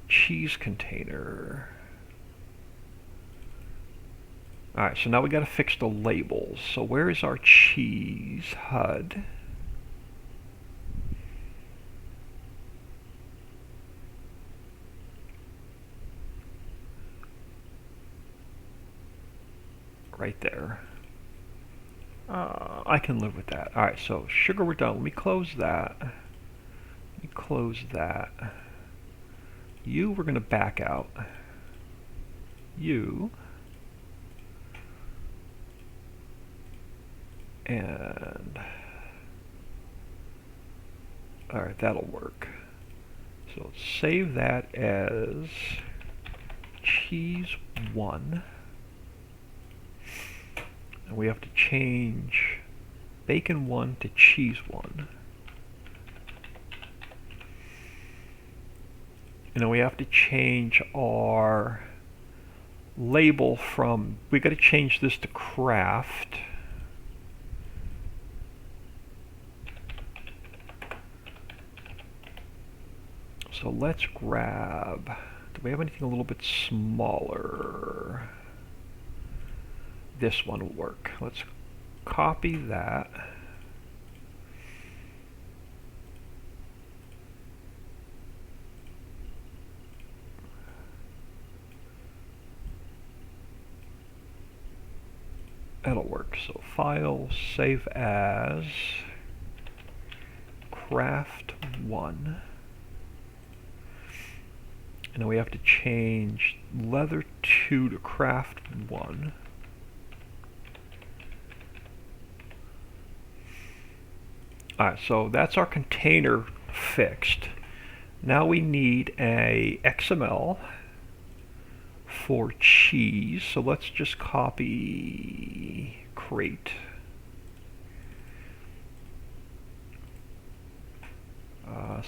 cheese container. Alright, so now we got to fix the labels. So where is our cheese HUD? Right there. I can live with that. Alright, so sugar we're done. Let me close that. Let me close that. You, we're going to back out. You. And alright, that'll work. So let's save that as cheese 1. And we have to change bacon 1 to cheese 1. And then we have to change our label from, we got to change this to Kraft. So let's grab, do we have anything a little bit smaller? This one will work. Let's copy that. That'll work. So file, save as craft 1. And then we have to change leather 2 to craft 1. Alright, so that's our container fixed. Now we need a XML for cheese. So let's just copy crate.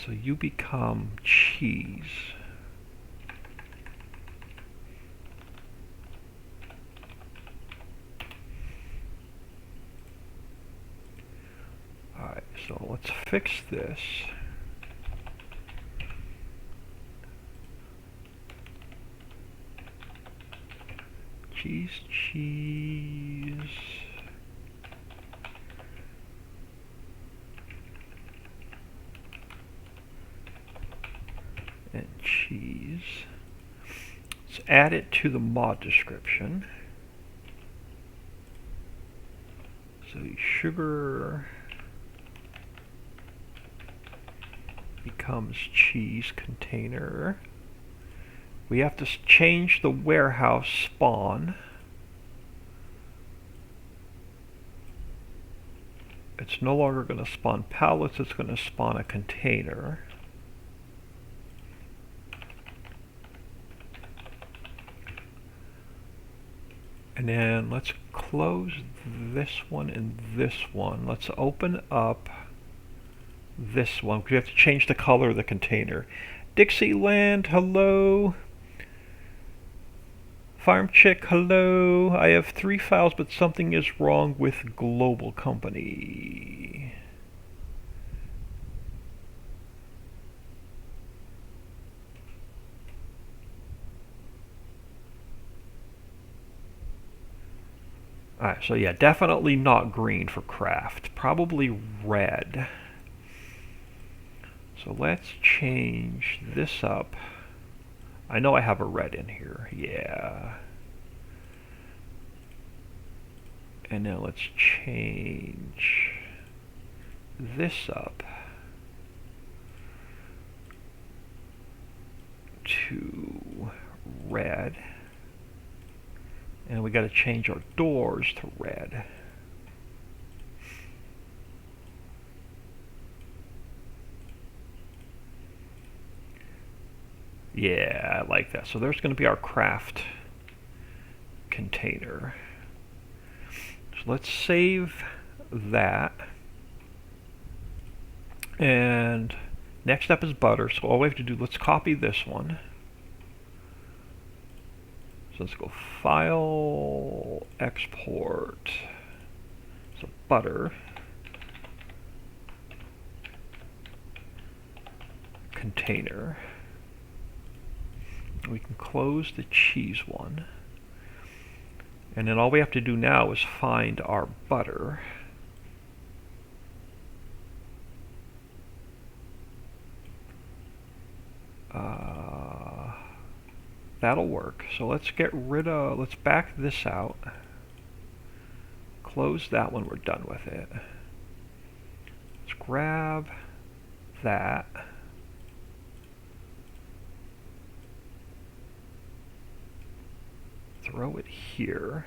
So you become cheese. Alright, so let's fix this. Cheese. And cheese. Let's add it to the mod description. So sugar becomes cheese container. We have to change the warehouse spawn. It's no longer going to spawn pallets, it's going to spawn a container. And then let's close this one and this one. Let's open up this one. We have to change the color of the container. Dixieland, hello. Farm Chick, hello. I have 3 files, but something is wrong with global company. Alright, so yeah, definitely not green for craft. Probably red. So let's change this up. I know I have a red in here. Yeah. And now let's change this up to red. And we got to change our doors to red. Yeah, I like that. So there's going to be our craft container. So let's save that. And next up is butter. So all we have to do, let's copy this one. So let's go File, Export. So butter. Container. We can close the cheese one. And then all we have to do now is find our butter. That'll work. So let's let's back this out. Close that when we're done with it. Let's grab that. Throw it here.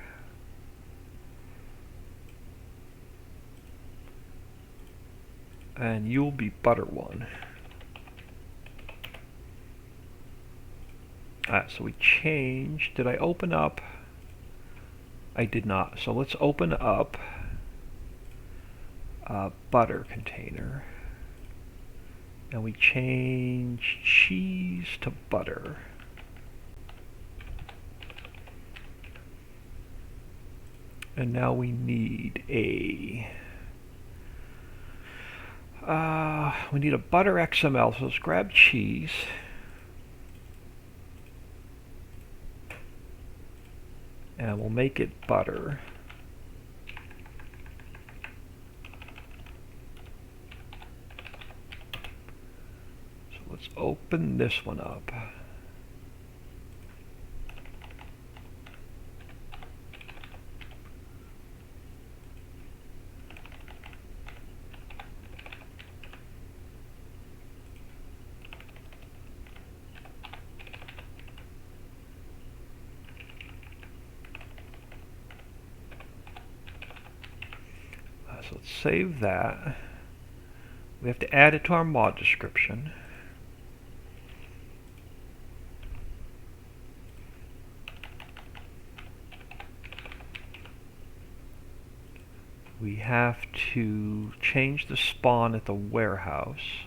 And you'll be butter one. So we changed. Did I open up? I did not. So let's open up a butter container. And we change cheese to butter. And now we need a butter XML. So let's grab cheese. And we'll make it butter. So let's open this one up. So let's save that. We have to add it to our mod description. We have to change the spawn at the warehouse.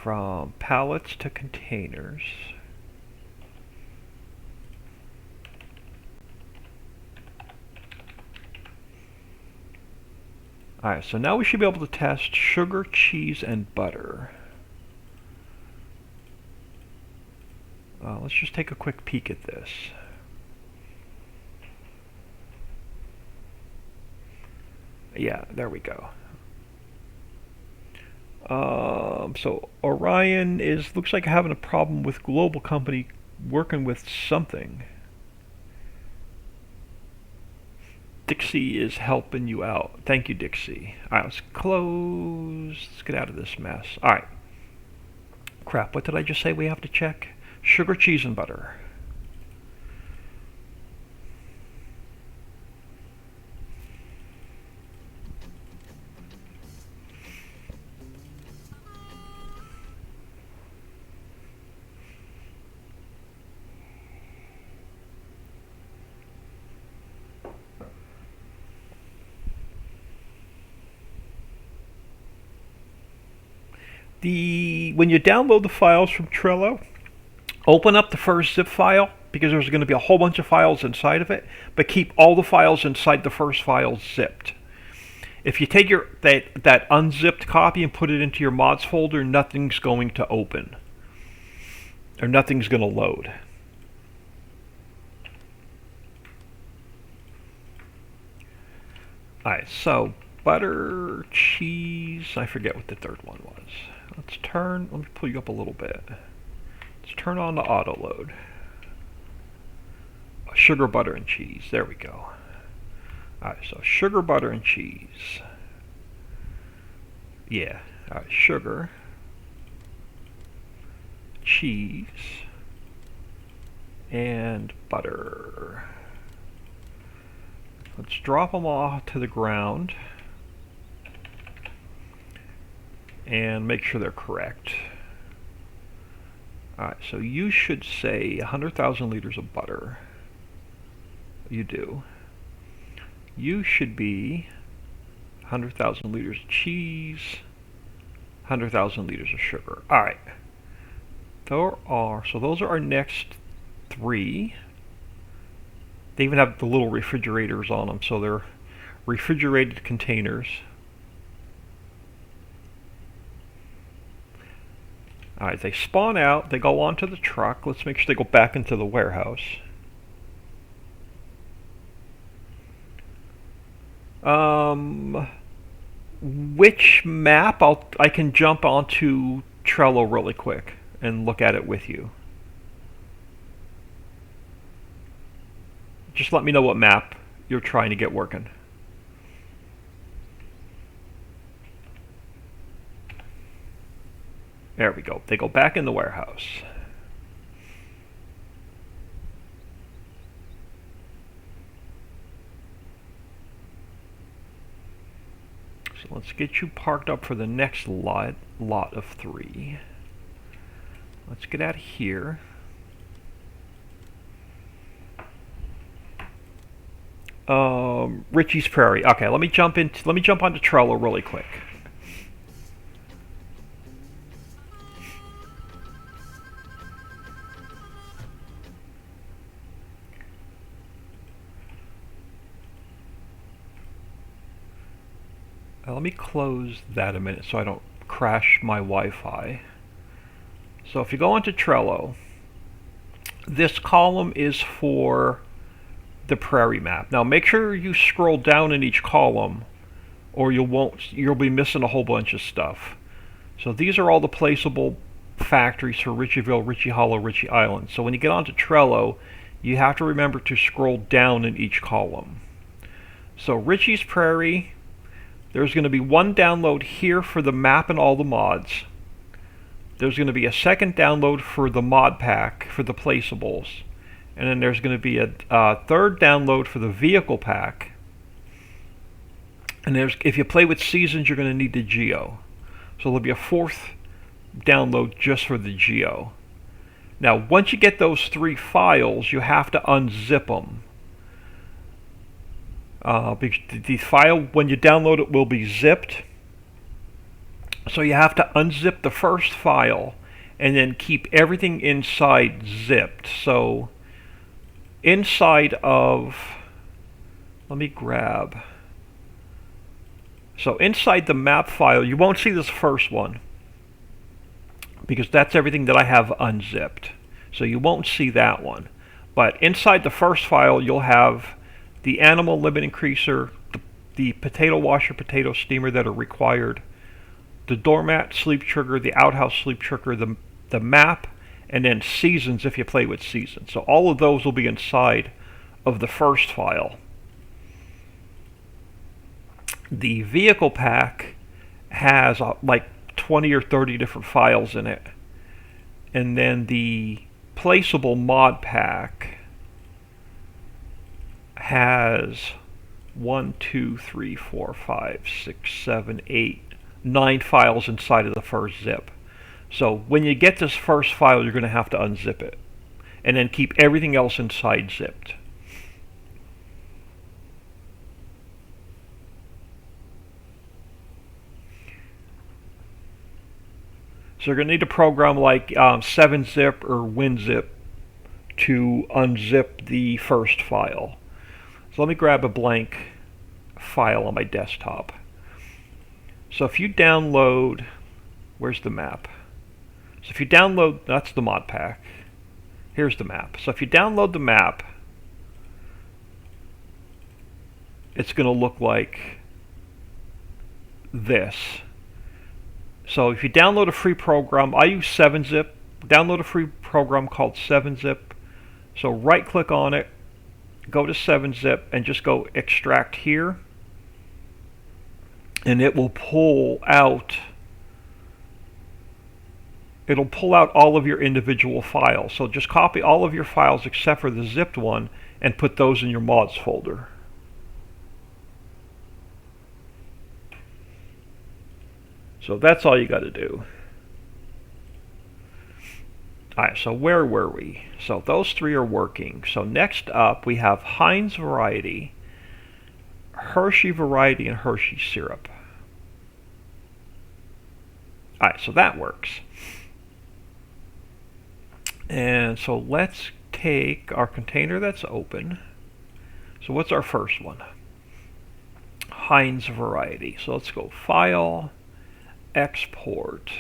From pallets to containers. Alright, so now we should be able to test sugar, cheese, and butter. Let's just take a quick peek at this. Yeah, there we go. So Orion looks like having a problem with Global Company working with something. Dixie is helping you out. Thank you, Dixie. Alright, let's close. Let's get out of this mess. Alright. Crap, what did I just say we have to check? Sugar, cheese, and butter. When you download the files from Trello, open up the first zip file because there's going to be a whole bunch of files inside of it, but keep all the files inside the first file zipped. If you take that unzipped copy and put it into your mods folder, nothing's going to open or nothing's going to load. Alright, so butter, cheese, I forget what the third one was. Let me pull you up a little bit. Let's turn on the auto load. Sugar, butter, and cheese. There we go. Alright, so sugar, butter, and cheese. Yeah. Alright, sugar, cheese, and butter. Let's drop them all to the ground and make sure they're correct. Alright, so you should say 100,000 liters of butter. You do. You should be 100,000 liters of cheese, 100,000 liters of sugar. Alright. So those are our next three. They even have the little refrigerators on them, so they're refrigerated containers. Alright, they spawn out, they go onto the truck. Let's make sure they go back into the warehouse. Which map? I can jump onto Trello really quick and look at it with you. Just let me know what map you're trying to get working. There we go. They go back in the warehouse. So let's get you parked up for the next lot of 3. Let's get out of here. Richie's Prairie. Okay, let me jump onto Trello really quick. Let me close that a minute so I don't crash my Wi-Fi. So if you go onto Trello, this column is for the prairie map. Now make sure you scroll down in each column or you'll be missing a whole bunch of stuff. So these are all the placeable factories for Ritchieville, Ritchie Hollow, Ritchie Island. So when you get onto Trello, you have to remember to scroll down in each column. So Ritchie's Prairie, there's going to be one download here for the map and all the mods. There's going to be a second download for the mod pack for the placeables. And then there's going to be a third download for the vehicle pack. And if you play with seasons, you're going to need the geo. So there'll be a fourth download just for the geo. Now, once you get those 3 files, you have to unzip them. Because the file, when you download it, will be zipped. So you have to unzip the first file and then keep everything inside zipped. So inside of, let me grab. So inside the map file, you won't see this first one because that's everything that I have unzipped. So you won't see that one. But inside the first file, you'll have the animal limit increaser, the potato washer, potato steamer that are required, the doormat sleep trigger, the outhouse sleep trigger, the map, and then seasons if you play with seasons. So all of those will be inside of the first file. The vehicle pack has like 20 or 30 different files in it. And then the placeable mod pack has 1, 2, 3, 4, 5, 6, 7, 8, 9 files inside of the first zip. So when you get this first file, you're going to have to unzip it and then keep everything else inside zipped. So you're going to need a program like 7-zip or WinZip to unzip the first file. So let me grab a blank file on my desktop. So if you download, where's the map? So if you download, that's the mod pack. Here's the map. So if you download the map, it's going to look like this. So if you download a free program, I use 7-zip. Download a free program called 7-zip. So right click on it, go to 7-zip, and just go extract here. And it will pull out, all of your individual files. So just copy all of your files except for the zipped one and put those in your mods folder. So that's all you got to do. Alright, so where were we? So those 3 are working. So next up we have Heinz Variety, Hershey Variety, and Hershey Syrup. Alright, so that works. And so let's take our container that's open. So what's our first one? Heinz Variety. So let's go File, Export,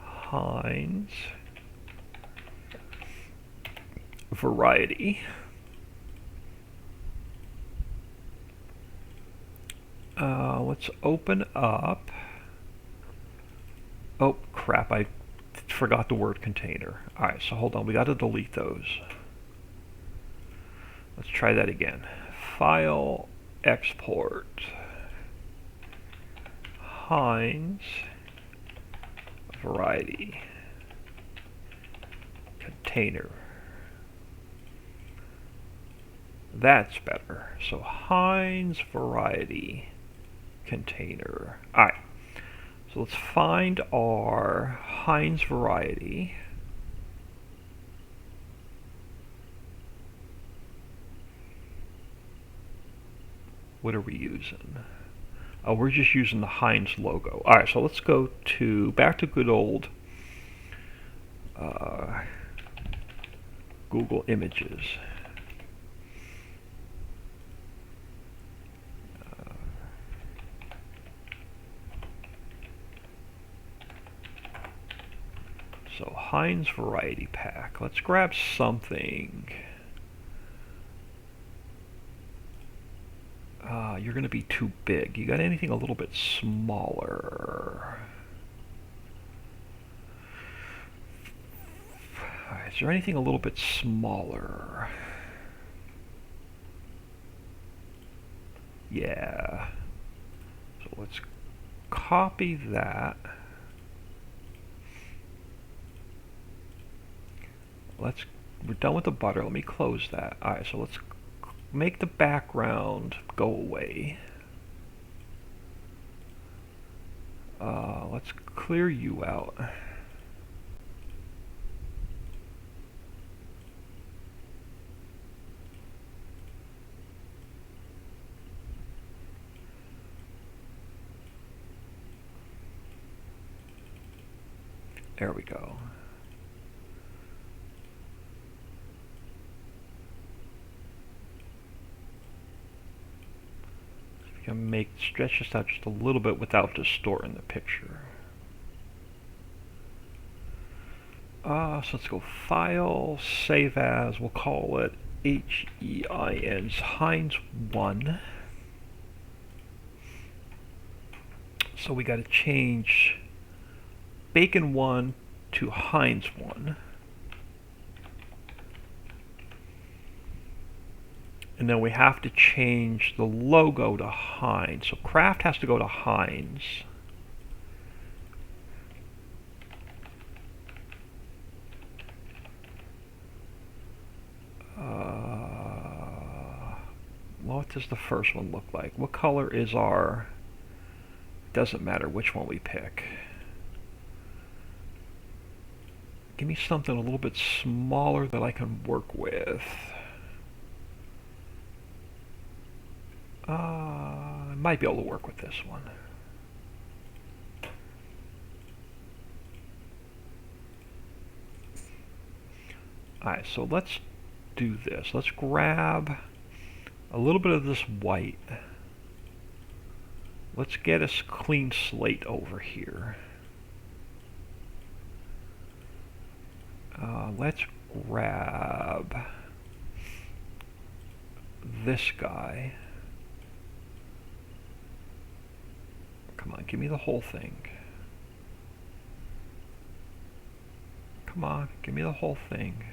Heinz Variety. Let's open up. Oh crap, I forgot the word container. Alright, so hold on, we got to delete those. Let's try that again. File, Export, Heinz Variety Container. That's better. So Heinz Variety Container. Alright, so let's find our Heinz Variety. What are we using? Oh, we're just using the Heinz logo. Alright, so let's go back to good old Google Images. So Heinz Variety Pack. Let's grab something. You're going to be too big. You got anything a little bit smaller? Is there anything a little bit smaller? Yeah. So let's copy that. We're done with the butter. Let me close that. Alright, so let's make the background go away. Let's clear you out. There we go. We can stretch this out just a little bit without distorting the picture. So let's go File, Save As. We'll call it Heinz 1. So we got to change Bacon 1 to Heinz 1. And then we have to change the logo to Heinz. So Kraft has to go to Heinz. What does the first one look like? What color is our... Doesn't matter which one we pick. Give me something a little bit smaller that I can work with. I might be able to work with this one. Alright, so let's do this. Let's grab a little bit of this white. Let's get a clean slate over here. Let's grab this guy. Come on, give me the whole thing. Come on, give me the whole thing.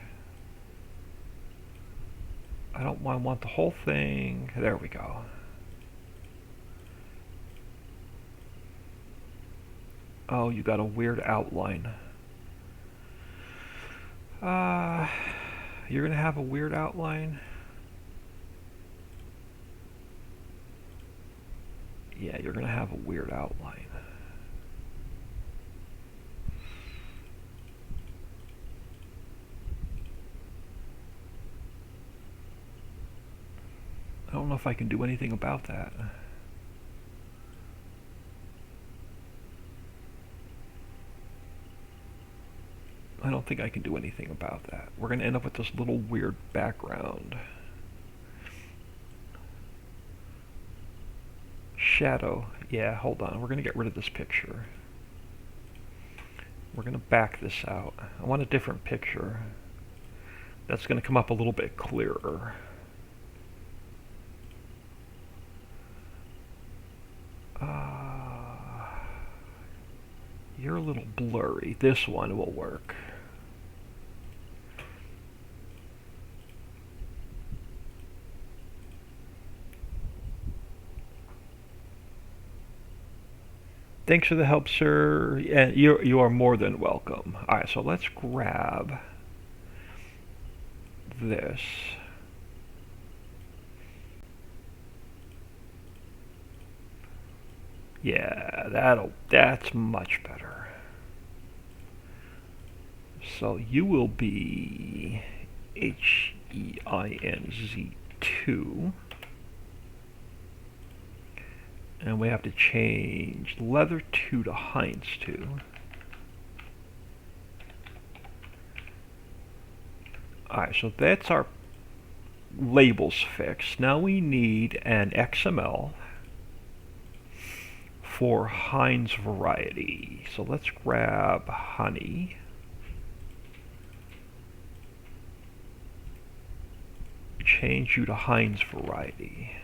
I want the whole thing. There we go. Oh, you got a weird outline. You're gonna have a weird outline? Yeah, you're gonna have a weird outline. I don't know if I can do anything about that. I don't think I can do anything about that. We're going to end up with this little weird background. Shadow. Yeah, hold on. We're going to get rid of this picture. We're going to back this out. I want a different picture. That's going to come up a little bit clearer. You're a little blurry. This one will work. Thanks for the help, sir. And you are more than welcome. Alright, so let's grab this. Yeah, that's much better. So you will be HEINZ2. And we have to change leather 2 to Heinz 2. Alright, so that's our labels fixed. Now we need an XML for Heinz variety. So let's grab honey. Change you to Heinz variety.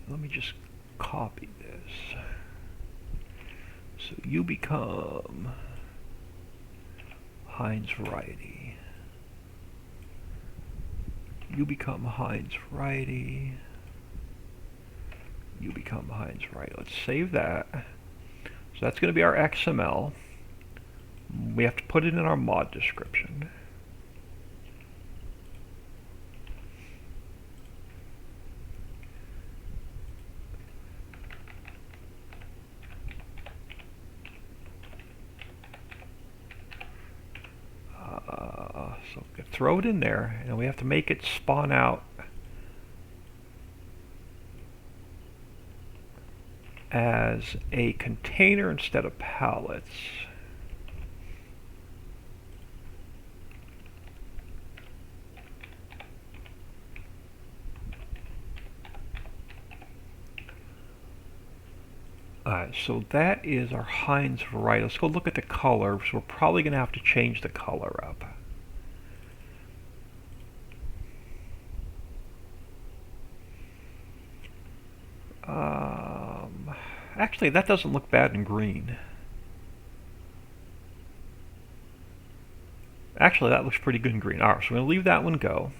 Let me just copy this. So you become Heinz variety. You become Heinz variety. You become Heinz variety. Let's save that. So that's going to be our XML. We have to put it in our mod description. So throw it in there, and we have to make it spawn out as a container instead of pallets. Alright, so that is our Heinz variety. Let's go look at the color. So we're probably going to have to change the color up. Actually, that doesn't look bad in green. Actually, that looks pretty good in green. Alright, so we're going to leave that one go.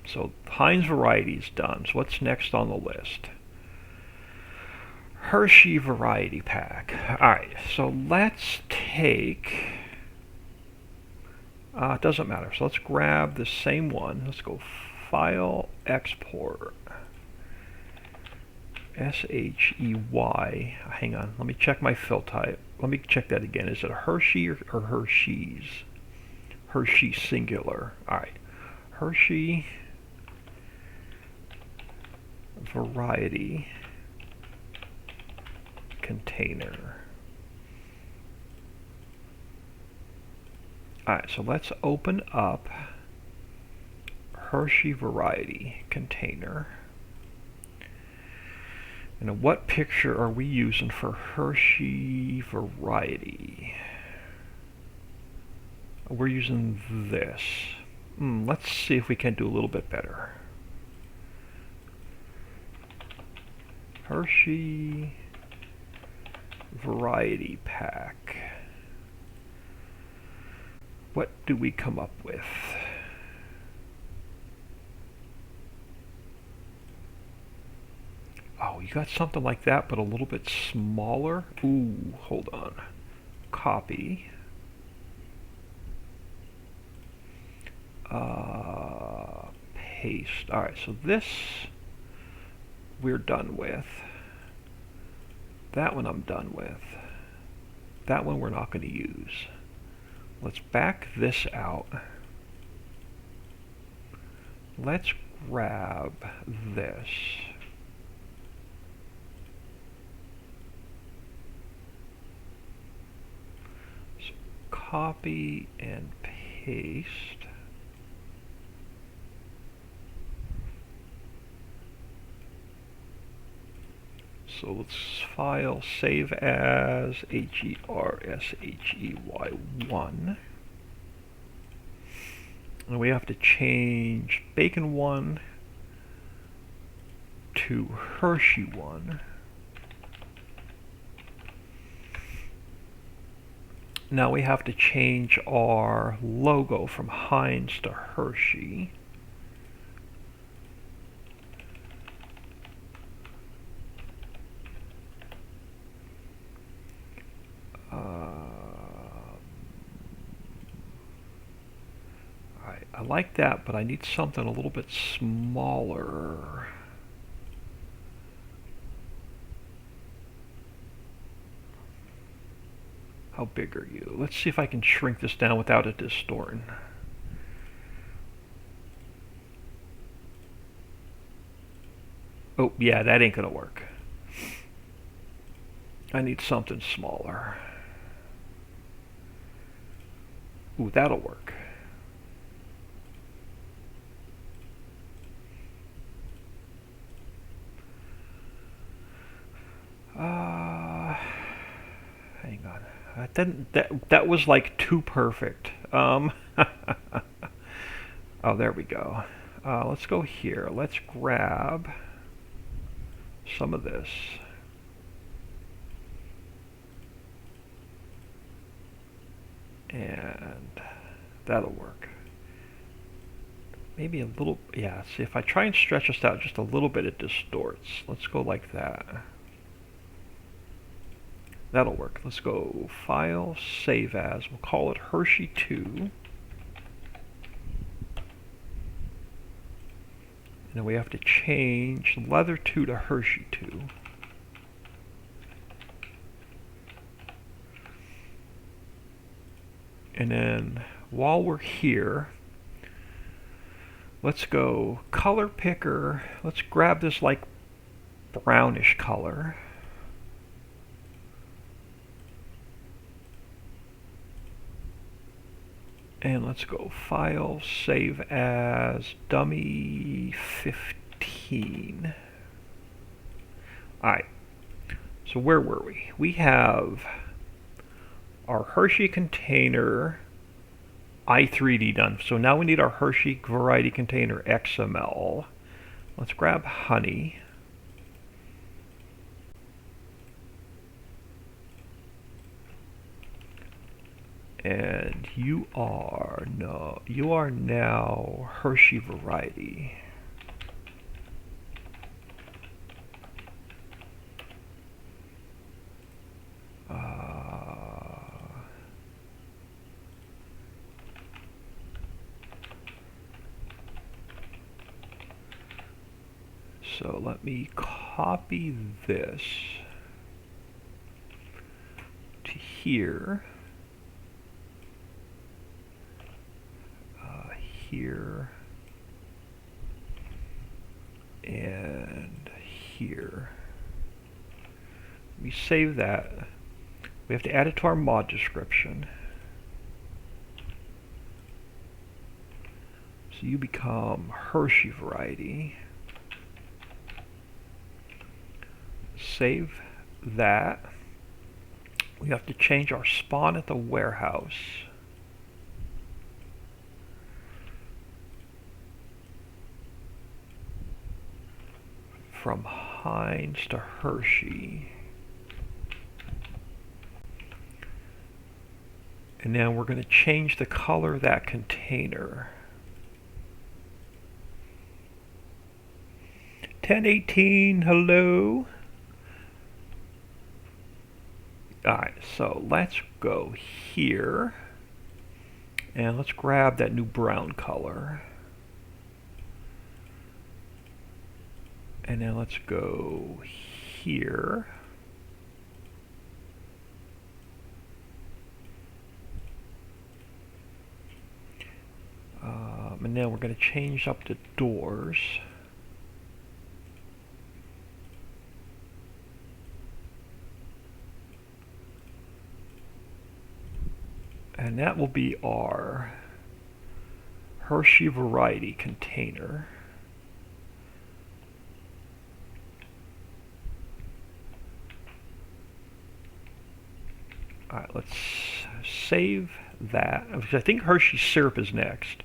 So Heinz variety is done. So what's next on the list? Hershey variety pack. Alright, so let's take... it doesn't matter. So let's grab the same one. Let's go File, Export. S-H-E-Y. Hang on, let me check my fill type. Let me check that again. Is it Hershey or Hershey's? Hershey singular. Alright. Hershey variety container. Alright, so let's open up Hershey variety container. And what picture are we using for Hershey variety? We're using this. Let's see if we can do a little bit better. Hershey variety pack. What do we come up with? Oh, you got something like that, but a little bit smaller. Ooh, hold on. Copy. Paste. Alright, so this we're done with. That one I'm done with. That one we're not going to use. Let's back this out. Let's grab this. So copy and paste. So let's file save as HERSHEY1. And we have to change Bacon 1 to Hershey 1. Now we have to change our logo from Heinz to Hershey. I like that, but I need something a little bit smaller. How big are you? Let's see if I can shrink this down without it distorting. Oh, yeah, that ain't gonna work. I need something smaller. Ooh, that'll work. Hang on. That was like too perfect. Oh, there we go. Let's go here. Let's grab some of this. And that'll work. Maybe a little, yeah, see if I try and stretch this out just a little bit, it distorts. Let's go like that. That'll work. Let's go File, Save As. We'll call it Hershey 2. And then we have to change Leather 2 to Hershey 2. And then while we're here, let's go Color Picker. Let's grab this like brownish color. And let's go File, Save As, Dummy 15. Alright, so where were we? We have our Hershey container i3D done. So now we need our Hershey variety container XML. Let's grab honey. And you are now Hershey variety. So let me copy this to here. Here and here. We save that. We have to add it to our mod description. So you become Hershey variety. Save that. We have to change our spawn at the warehouse. From Heinz to Hershey. And now we're going to change the color of that container. 1018, hello. Alright, so let's go here. And let's grab that new brown color. And now let's go here. And now we're going to change up the doors. And that will be our Hershey variety container. Alright, let's save that. I think Hershey syrup is next.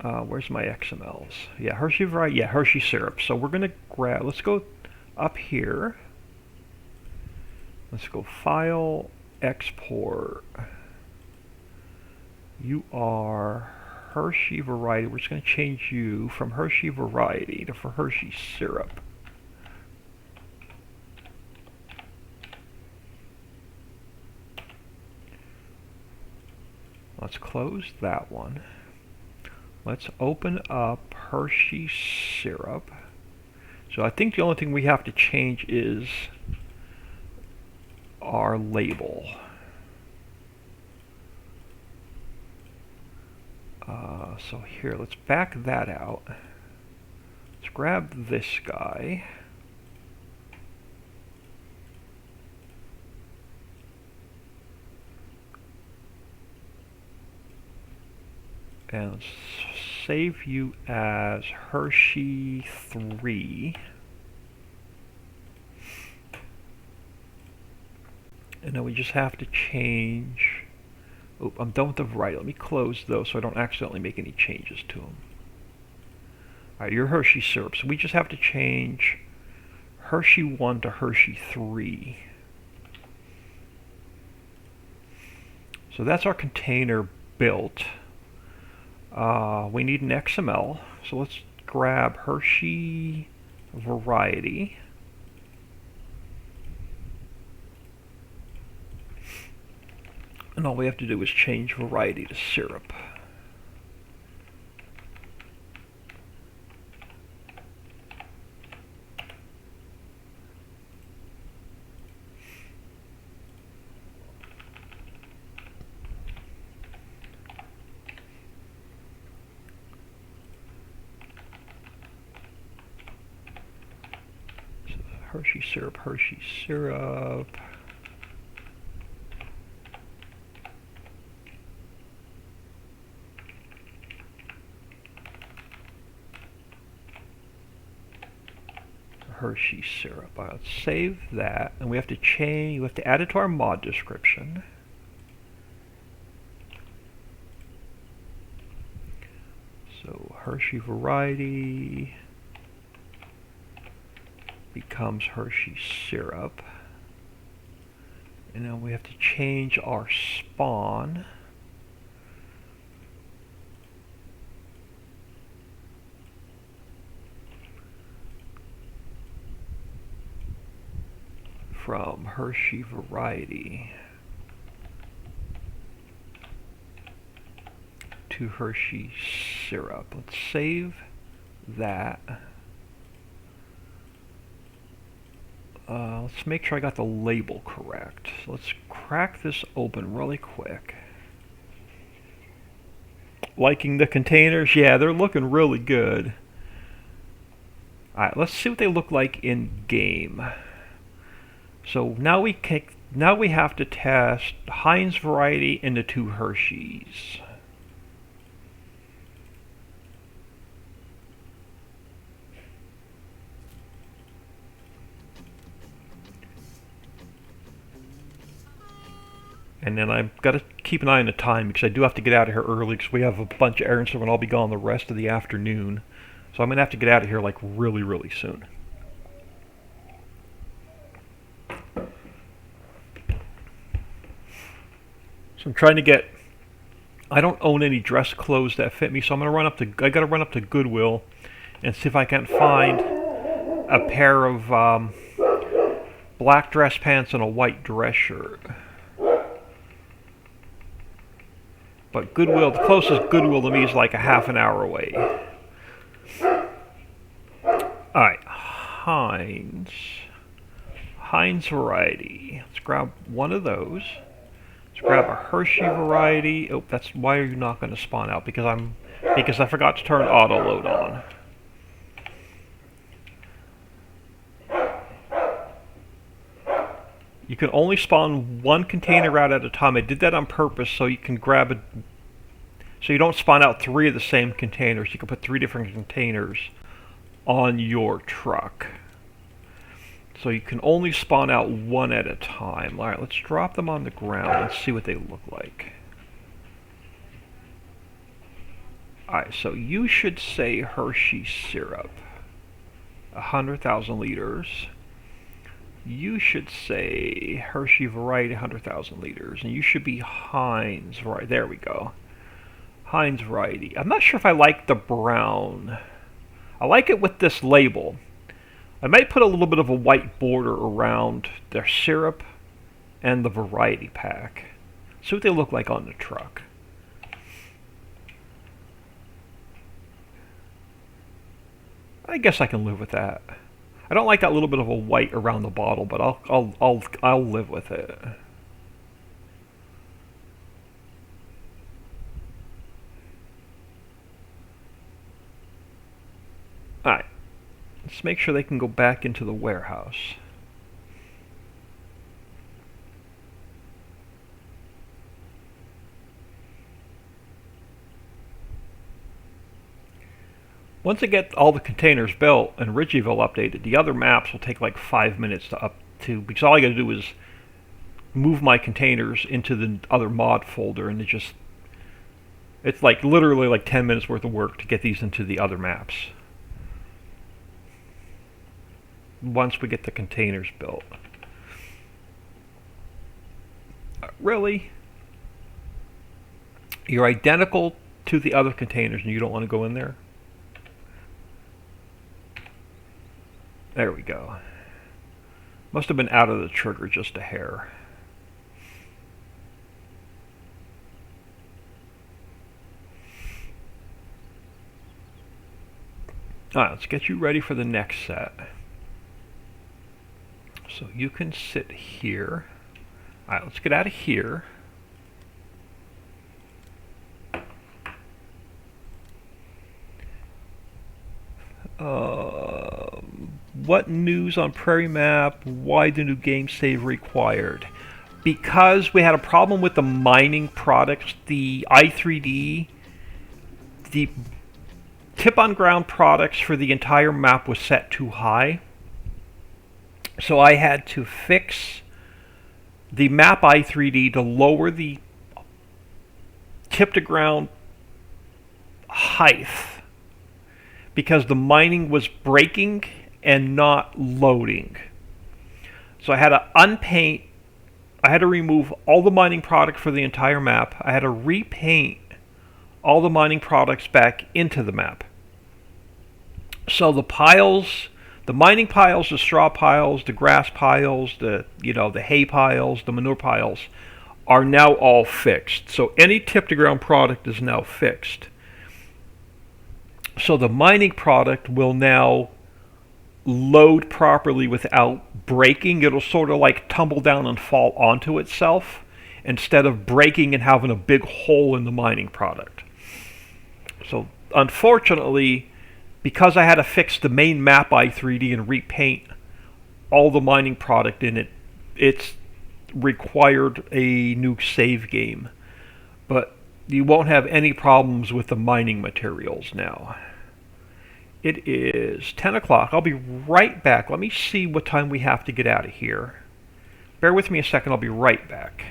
Where's my XMLs? Yeah, Hershey variety. Yeah, Hershey syrup. So we're gonna grab. Let's go up here. Let's go File, Export. You are Hershey variety. We're just gonna change you from Hershey variety to for Hershey syrup. Let's close that one. Let's open up Hershey syrup. So I think the only thing we have to change is our label. So here, let's back that out. Let's grab this guy. And let's save you as Hershey 3. And then we just have to change. Oh, I'm done with the variety. Let me close those so I don't accidentally make any changes to them. Alright, you're Hershey syrup. So we just have to change Hershey 1 to Hershey 3. So that's our container built. We need an XML, so let's grab Hershey variety. And all we have to do is change variety to syrup. So Hershey syrup, Hershey syrup. Hershey syrup. Let's save that, and we have to change. We have to add it to our mod description. So Hershey variety becomes Hershey syrup, and now we have to change our spawn. From Hershey variety to Hershey syrup. Let's save that. Let's make sure I got the label correct. So let's crack this open really quick. Liking the containers? Yeah, they're looking really good. Alright, let's see what they look like in game. So now we have to test Heinz variety into 2 Hershey's. And then I've got to keep an eye on the time because I do have to get out of here early because we have a bunch of errands, so I'll be gone the rest of the afternoon. So I'm going to have to get out of here like really, really soon. So I'm trying to get, I don't own any dress clothes that fit me, so I'm going to I got to run up to Goodwill and see if I can find a pair of black dress pants and a white dress shirt. But Goodwill, the closest Goodwill to me is like a half an hour away. Alright, Heinz variety. Let's grab one of those. Let's grab a Hershey variety. Oh, that's why are you not going to spawn out? Because I forgot to turn auto load on. You can only spawn one container out at a time. I did that on purpose so you can grab it, so you don't spawn out 3 of the same containers. You can put 3 different containers on your truck. So you can only spawn out 1 at a time. Alright, let's drop them on the ground and see what they look like. Alright, so you should say Hershey syrup. 100,000 liters. You should say Hershey variety, 100,000 liters. And you should be Heinz variety. There we go. Heinz variety. I'm not sure if I like the brown. I like it with this label. I might put a little bit of a white border around their syrup and the variety pack. See what they look like on the truck. I guess I can live with that. I don't like that little bit of a white around the bottle, but I'll live with it. Alright. Let's make sure they can go back into the warehouse. Once I get all the containers built and Ridgeville updated, the other maps will take like 5 minutes because all I gotta do is move my containers into the other mod folder, and it's like literally like 10 minutes worth of work to get these into the other maps. Once we get the containers built. Really? You're identical to the other containers and you don't want to go in there? There we go. Must have been out of the trigger just a hair. Alright, let's get you ready for the next set. So you can sit here. Alright, let's get out of here. What news on Prairie Map? Why the new game save required? Because we had a problem with the mining products, the i3D, the tip on ground products for the entire map was set too high. So I had to fix the map i3D to lower the tip to ground height because the mining was breaking and not loading. So I had to unpaint, I had to remove all the mining product for the entire map. I had to repaint all the mining products back into the map. So the piles, the mining piles, the straw piles, the grass piles, the hay piles, the manure piles are now all fixed. So any tip to ground product is now fixed. So the mining product will now load properly without breaking. It'll sort of like tumble down and fall onto itself instead of breaking and having a big hole in the mining product. So unfortunately, because I had to fix the main map i3D and repaint all the mining product in it, it's required a new save game. But you won't have any problems with the mining materials now. It is 10 o'clock. I'll be right back. Let me see what time we have to get out of here. Bear with me a second. I'll be right back.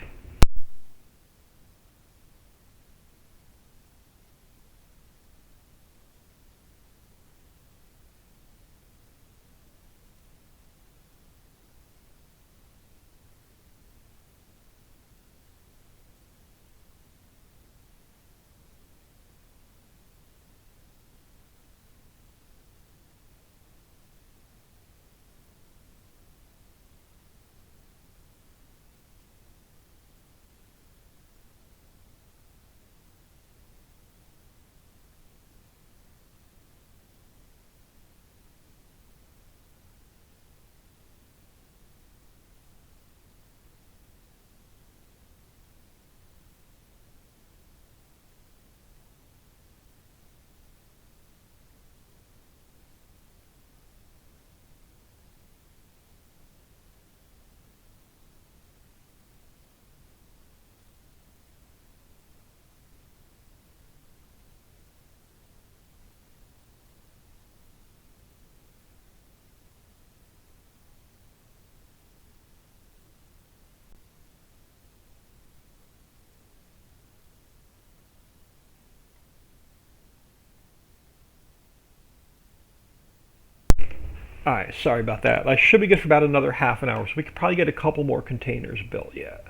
Alright, sorry about that. I should be good for about another half an hour, so we could probably get a couple more containers built yet.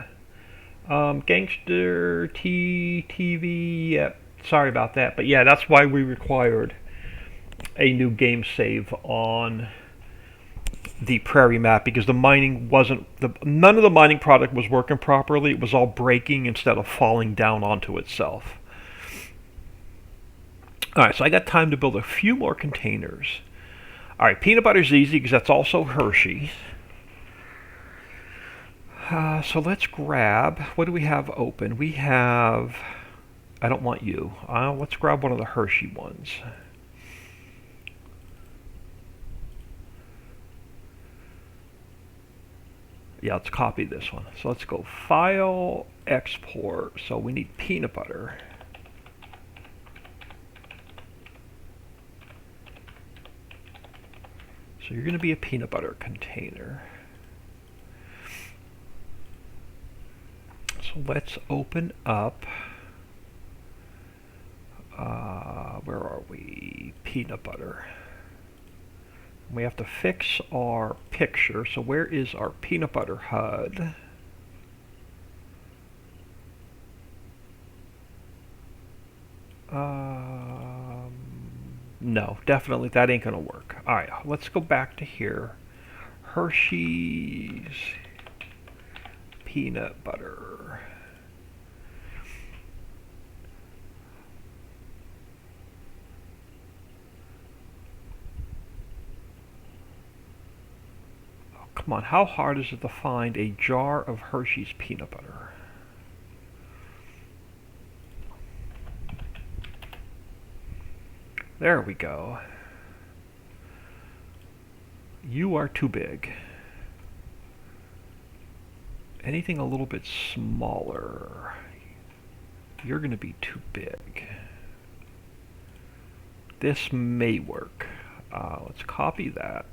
Gangster TV, yep, sorry about that. But yeah, that's why we required a new game save on the Prairie Map, because the mining wasn't, none of the mining product was working properly. It was all breaking instead of falling down onto itself. Alright, so I got time to build a few more containers. Alright, peanut butter's easy because that's also Hershey's. So let's grab, what do we have open? We have, I don't want you. Let's grab one of the Hershey ones. Yeah, let's copy this one. So let's go File, Export. So we need peanut butter. So you're going to be a peanut butter container. So let's open up, where are we? Peanut butter. We have to fix our picture. So where is our peanut butter HUD? No, definitely that ain't gonna work. All right, let's go back to here. Hershey's peanut butter. Oh, come on, how hard is it to find a jar of Hershey's peanut butter? There we go. You are too big. Anything a little bit smaller, you're going to be too big. This may work. Let's copy that.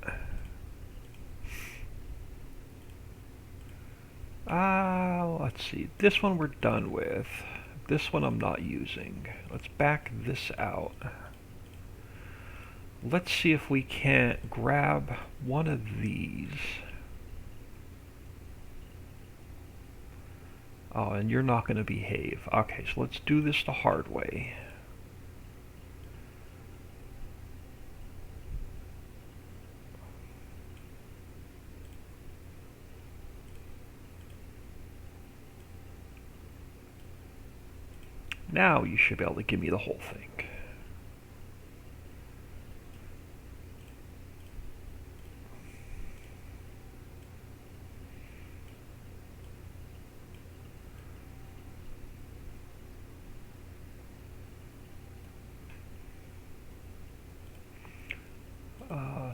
Let's see. This one we're done with. This one I'm not using. Let's back this out. Let's see if we can't grab one of these. Oh, and you're not going to behave. Okay, so let's do this the hard way. Now you should be able to give me the whole thing.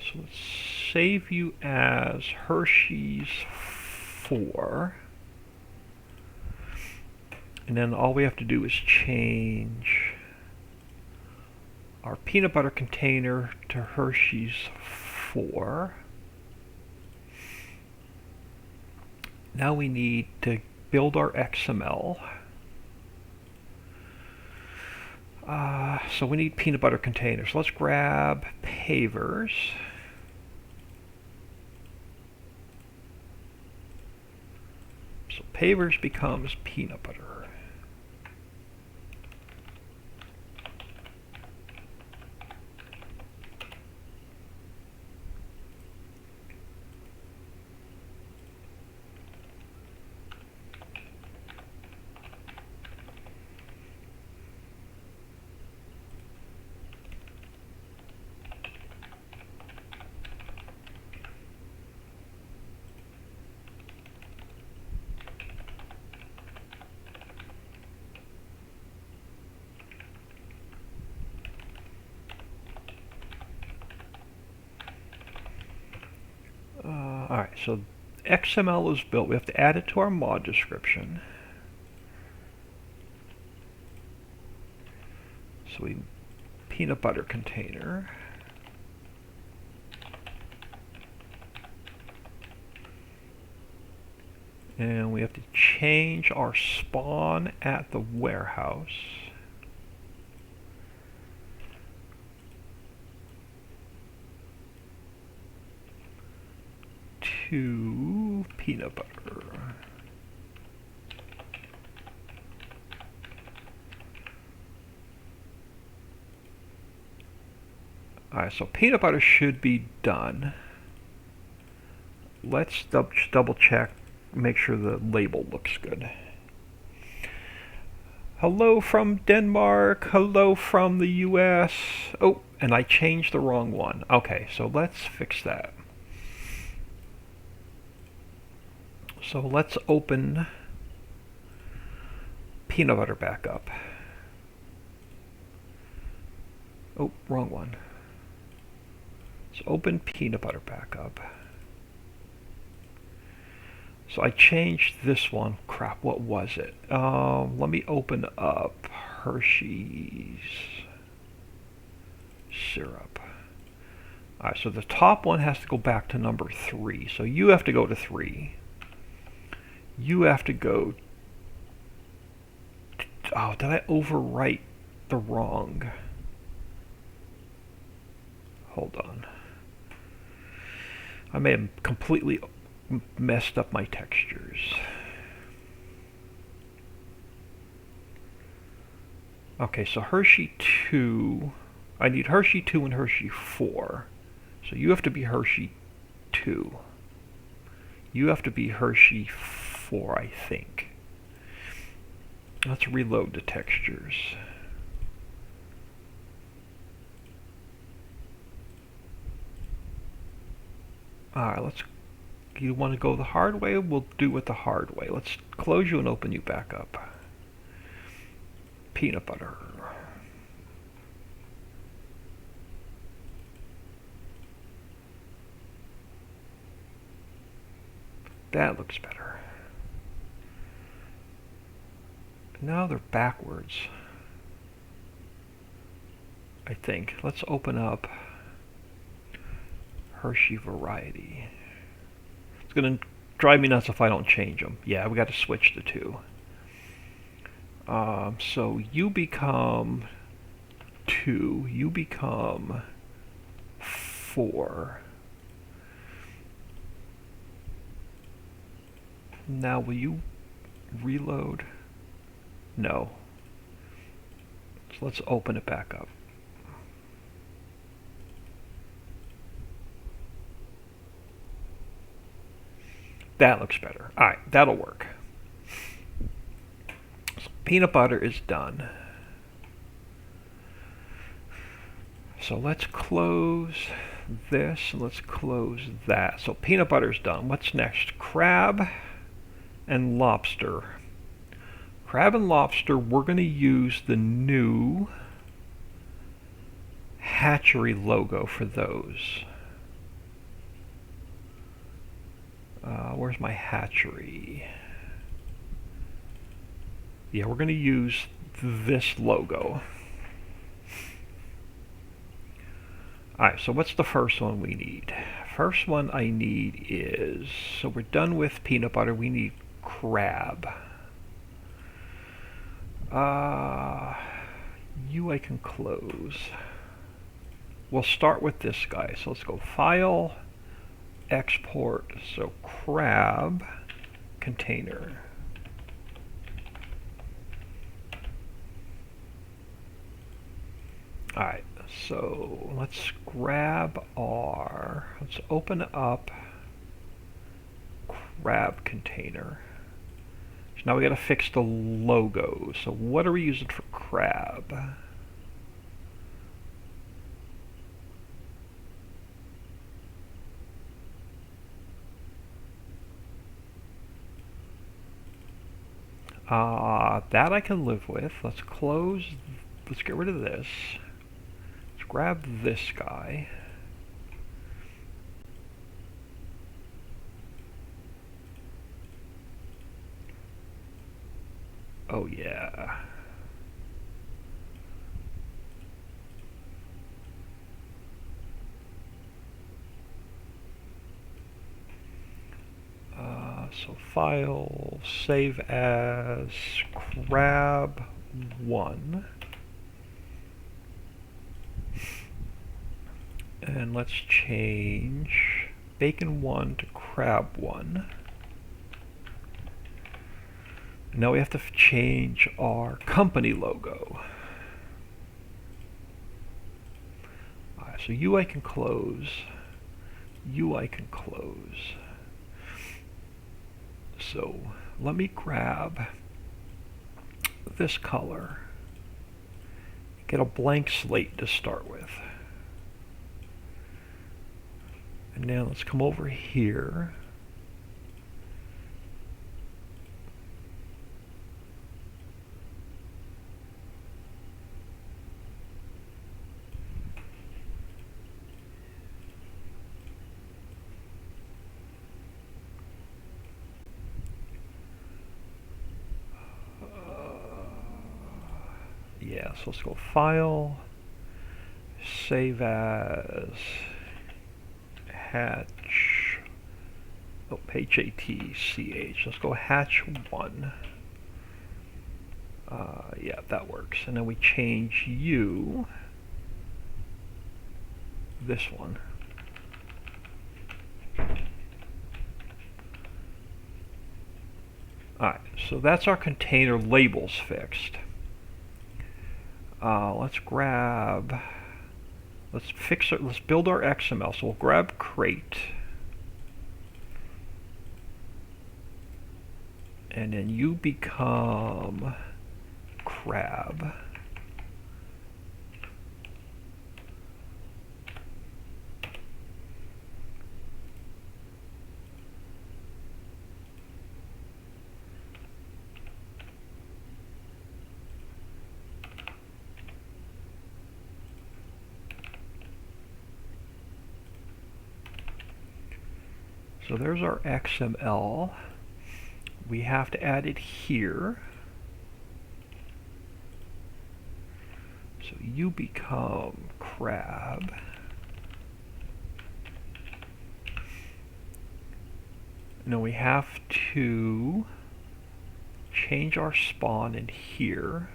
So let's save you as Hershey's 4. And then all we have to do is change our peanut butter container to Hershey's 4. Now we need to build our XML. So we need peanut butter containers. Let's grab pavers. So pavers becomes peanut butter. Alright, so XML is built. We have to add it to our mod description. So we peanut butter container. And we have to change our spawn at the warehouse to peanut butter. Alright, so peanut butter should be done. Let's double check, make sure the label looks good. Hello from Denmark, hello from the US. Oh, and I changed the wrong one. Okay, so let's fix that. So let's open peanut butter back up. Oh, wrong one. So open peanut butter back up. So I changed this one. Crap, what was it? Let me open up Hershey's syrup. Alright, so the top one has to go back to number 3. So you have to go to 3. You have to go... Oh, did I overwrite the wrong... Hold on. I may have completely messed up my textures. Okay, so Hershey 2, I need Hershey 2 and Hershey 4. So you have to be Hershey 2. You have to be Hershey 4, I think. Let's reload the textures. Alright, you want to go the hard way? We'll do it the hard way. Let's close you and open you back up. Peanut butter. That looks better. Now they're backwards, I think. Let's open up Hershey Variety. It's going to drive me nuts if I don't change them. Yeah, we got to switch the two. So you become 2. You become 4. Now will you reload? No. So let's open it back up. That looks better. Alright, that'll work. So peanut butter is done. So let's close this and let's close that. So peanut butter's done. What's next? Crab and lobster. Crab and lobster, we're going to use the new hatchery logo for those. Where's my hatchery? Yeah, we're going to use this logo. Alright, so what's the first one we need? First one I need is, so we're done with peanut butter, we need crab. You I can close. We'll start with this guy. So let's go File, Export, so crab, container. Alright, so let's open up crab container. So now we got to fix the logo. So what are we using for crab? That I can live with. Let's close. Let's get rid of this. Let's grab this guy. Oh yeah. So file, save as crab1. And let's change bacon1 to crab1. Now we have to change our company logo. So you I can close. You I can close. So let me grab this color. Get a blank slate to start with. And now let's come over here. Yeah, so let's go File, Save As, Hatch, oh, H-A-T-C-H, let's go Hatch1. Yeah, that works. And then we change you, this one. Alright, so that's our container labels fixed. Let's grab, let's fix it, let's build our XML. So we'll grab crate. And then you become crab. So there's our XML. We have to add it here. So you become crab. Now we have to change our spawn in here.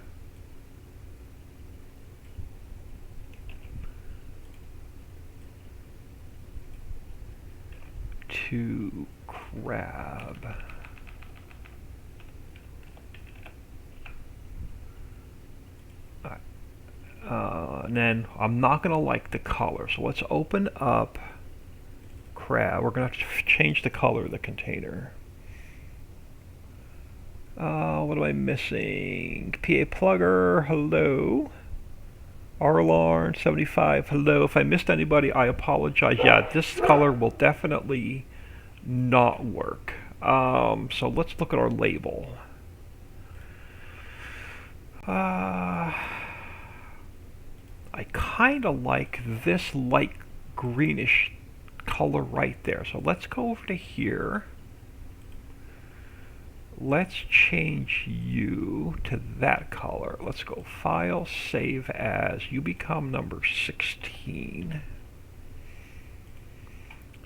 To crab. And then I'm not going to like the color, so let's open up crab. We're going to have to change the color of the container. What am I missing? PA Plugger, hello. Arlarn 75, hello. If I missed anybody, I apologize. Yeah, this color will definitely not work. So let's look at our label. I kind of like this light greenish color right there. So let's go over to here. Let's change you to that color. Let's go File, Save As. You become number 16.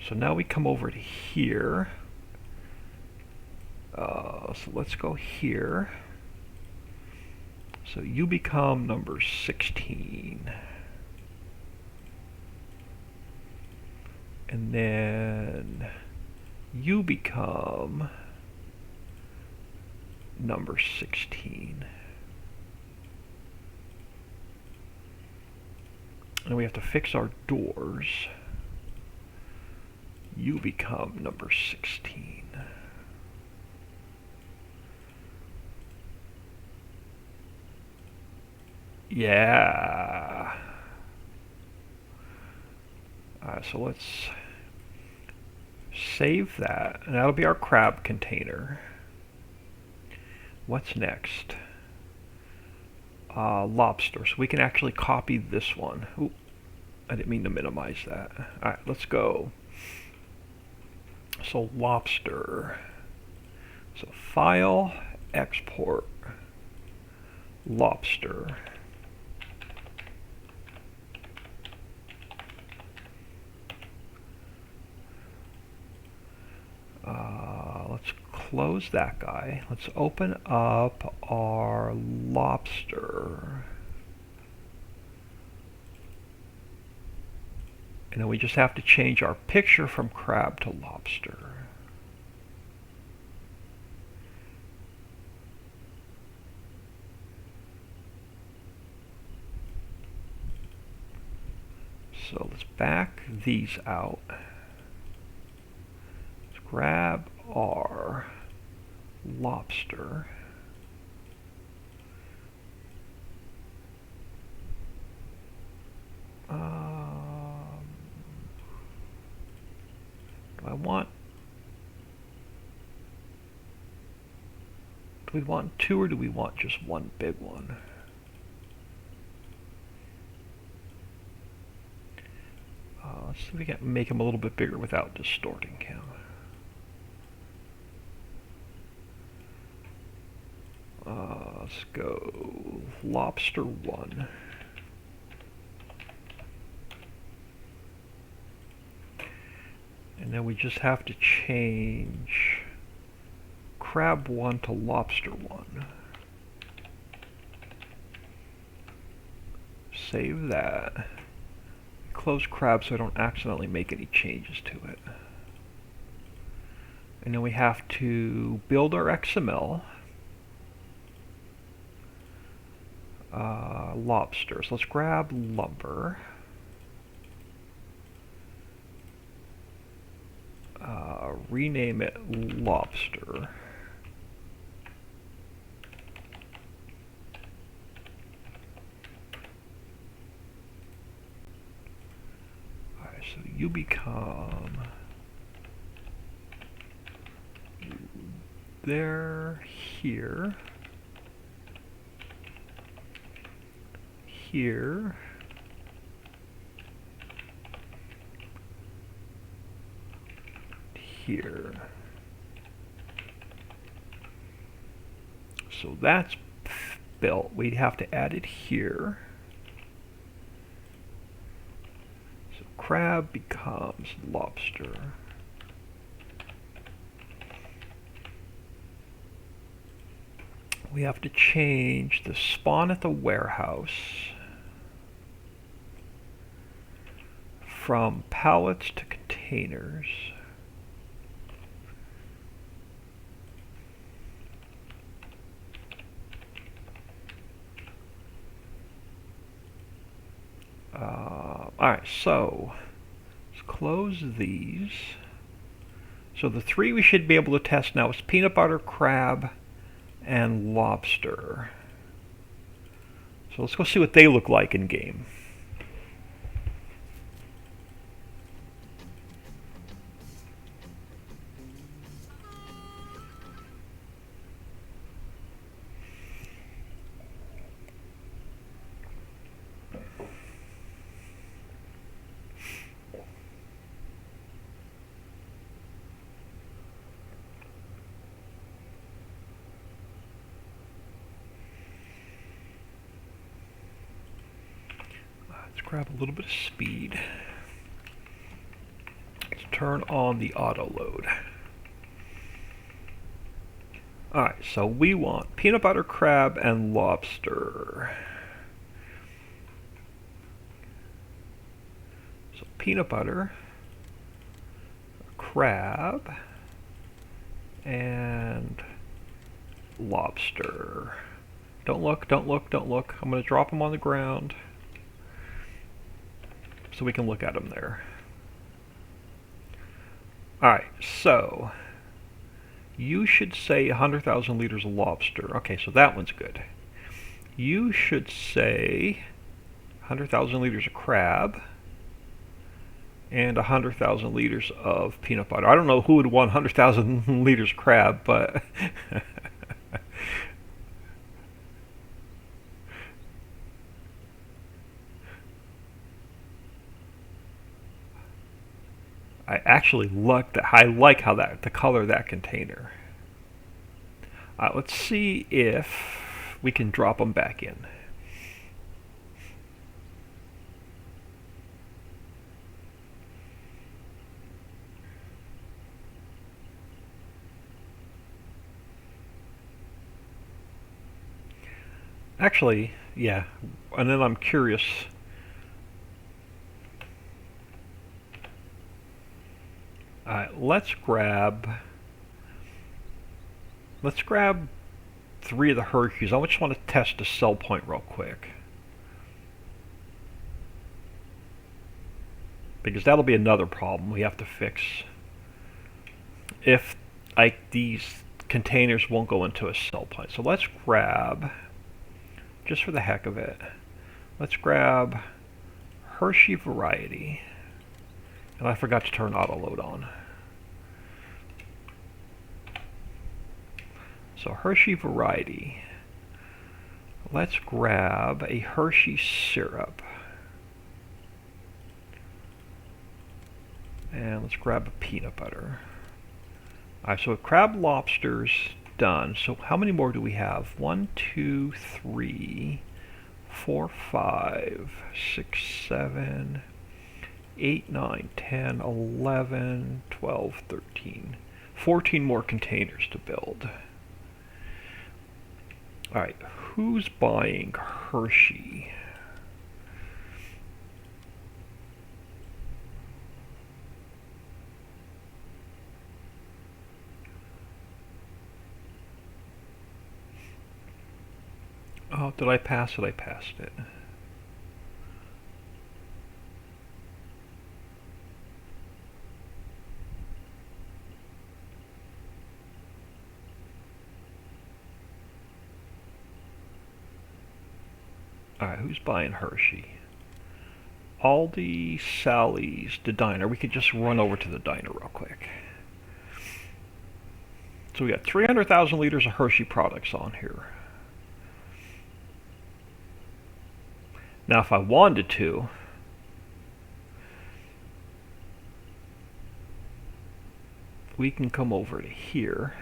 So now we come over to here. So let's go here. So you become number 16. And then you become number 16. And we have to fix our doors. You become number 16. Yeah. So let's save that, and that'll be our crab container. What's next? Lobster. So we can actually copy this one. Ooh, I didn't mean to minimize that. Alright, let's go. So lobster. So File, Export, Lobster. Let's close that guy. Let's open up our lobster. And then we just have to change our picture from crab to lobster. So let's back these out. Let's grab our lobster. Do we want two, or do we want just one big one? Let's see if we can make him a little bit bigger without distorting him. Let's go lobster 1. And then we just have to change crab 1 to lobster 1. Save that. Close crab so I don't accidentally make any changes to it. And then we have to build our XML. Lobsters. Let's grab lumber. Rename it lobster. Alright, so you become there, here, here, here. So that's built. We'd have to add it here. So crab becomes lobster. We have to change the spawn at the warehouse from pallets to containers. Alright, so let's close these. So the three we should be able to test now is peanut butter, crab, and lobster. So let's go see what they look like in game. Let's grab a little bit of speed. Let's turn on the auto load. Alright, so we want peanut butter, crab, and lobster. So peanut butter, crab, and lobster. Don't look, don't look, don't look. I'm going to drop them on the ground so we can look at them there. Alright, so you should say 100,000 liters of lobster. Okay, so that one's good. You should say 100,000 liters of crab and 100,000 liters of peanut butter. I don't know who would want 100,000 liters of crab, but I actually like that. I like how the color of that container. Let's see if we can drop them back in. Actually, yeah, and then I'm curious. Let's grab 3 of the Hershey's. I just want to test the sell point real quick, because that'll be another problem we have to fix if these containers won't go into a sell point. So let's grab, just for the heck of it, let's grab Hershey Variety. And I forgot to turn auto load on. So Hershey Variety. Let's grab a Hershey syrup. And let's grab a peanut butter. Alright, so crab lobster's done. So how many more do we have? 1, 2, 3, 4, 5, 6, 7, 8, 9, 10, 11, 12, 13. 14 more containers to build. Alright, who's buying Hershey? Oh, did I pass it? I passed it. Alright, who's buying Hershey? Aldi, Sally's, the diner. We could just run over to the diner real quick. So we got 300,000 liters of Hershey products on here. Now if I wanted to, we can come over to here.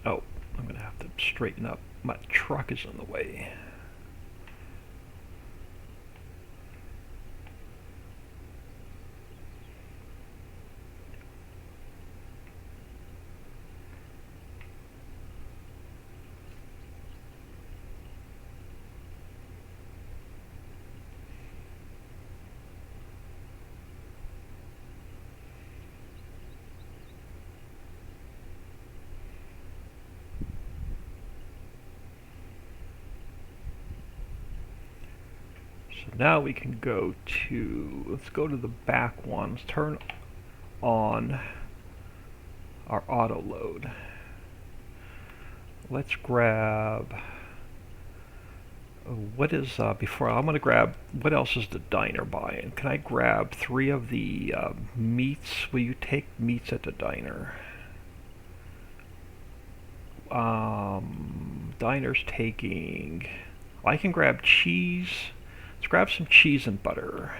Oh, I'm going to have to straighten up. My truck is in the way. So now we can go to, let's go to the back one. Let's turn on our auto load. Let's grab, what is, before, I'm going to grab, what else is the diner buying? Can I grab 3 of the meats? Will you take meats at the diner? Diner's taking, I can grab cheese. Let's grab some cheese and butter.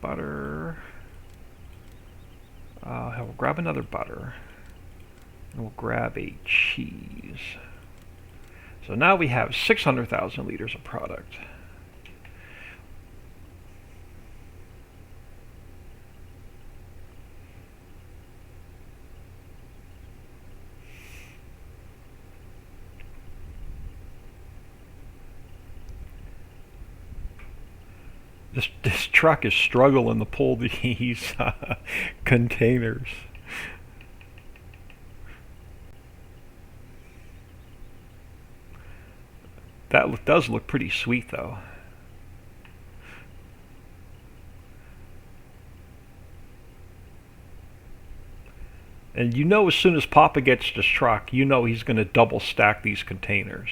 Butter. We'll grab another butter. And we'll grab a cheese. So now we have 600,000 liters of product. This truck is struggling to pull these containers. That does look pretty sweet, though. And you know, as soon as Papa gets this truck, you know he's going to double stack these containers.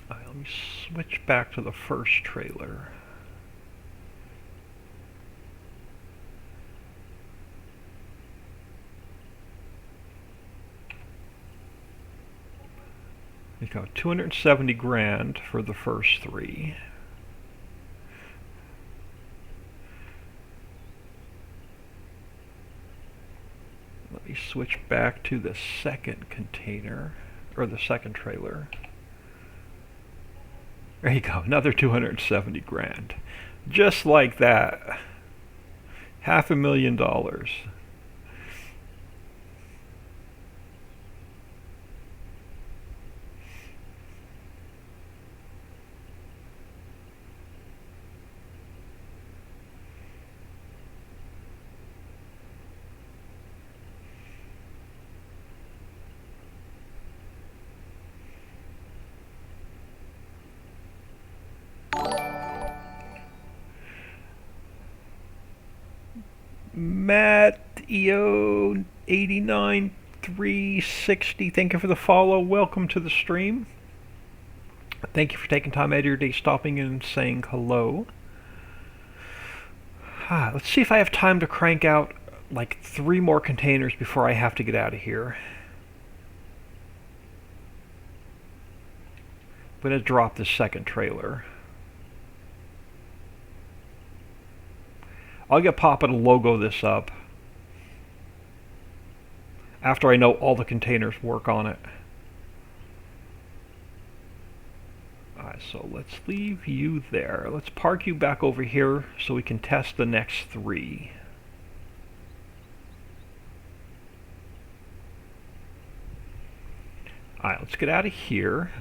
Let me switch back to the first trailer. We go 270 grand for the first 3. Let me switch back to the second container, or the second trailer. There you go, another 270 grand. Just like that. $500,000. Matt EO 89 360, thank you for the follow. Welcome to the stream. Thank you for taking time out of your day, stopping in and saying hello. Let's see if I have time to crank out like 3 more containers before I have to get out of here. I'm going to drop the second trailer. I'll get Papa to logo this up after I know all the containers work on it. Alright, so let's leave you there. Let's park you back over here so we can test the next 3. Alright, let's get out of here.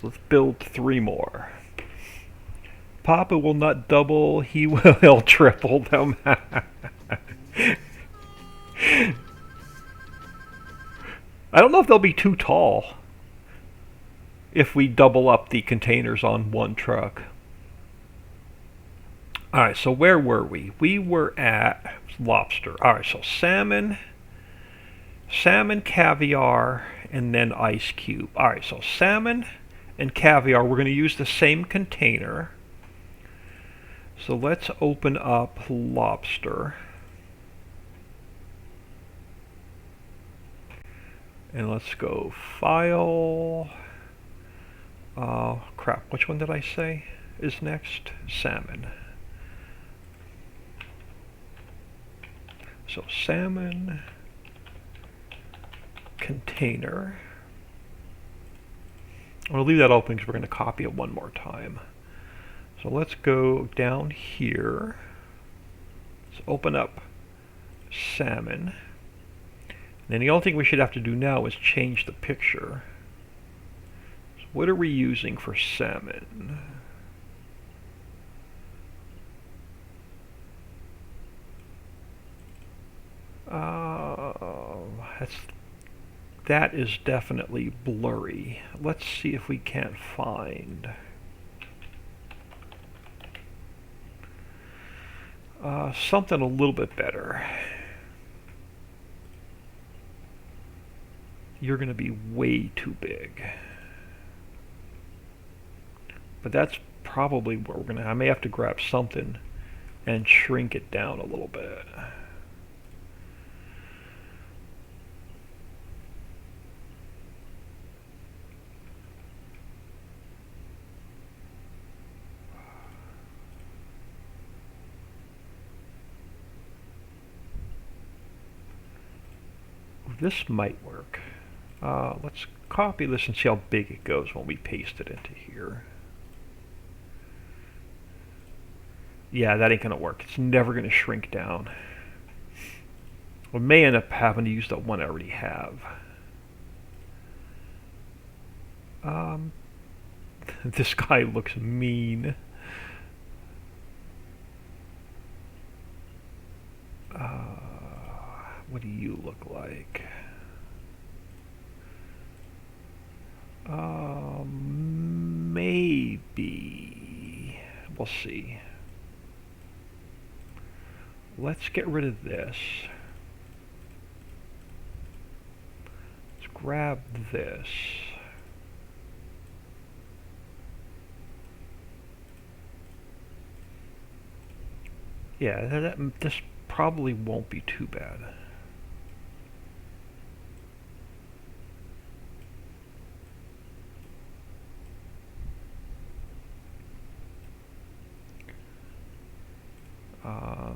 Let's build 3 more. Papa will not double, he will triple them. I don't know if they'll be too tall if we double up the containers on one truck. Alright, so where were we? We were at lobster. Alright, so salmon, caviar, and then ice cube. Alright, so salmon and caviar, we're going to use the same container. So let's open up lobster. And let's go file. Crap, which one did I say is next? Salmon. So salmon container. I'm going to leave that open because we're going to copy it one more time. So let's go down here. Let's open up salmon. And then the only thing we should have to do now is change the picture. So what are we using for salmon? That is definitely blurry. Let's see if we can't find something a little bit better. You're going to be way too big. But that's probably where we're going to... I may have to grab something and shrink it down a little bit. This might work. Let's copy this and see how big it goes when we paste it into here. Yeah, that ain't gonna work. It's never gonna shrink down. We may end up having to use the one I already have. This guy looks mean. What do you look like? Maybe. We'll see. Let's get rid of this. Let's grab this. Yeah, this probably won't be too bad.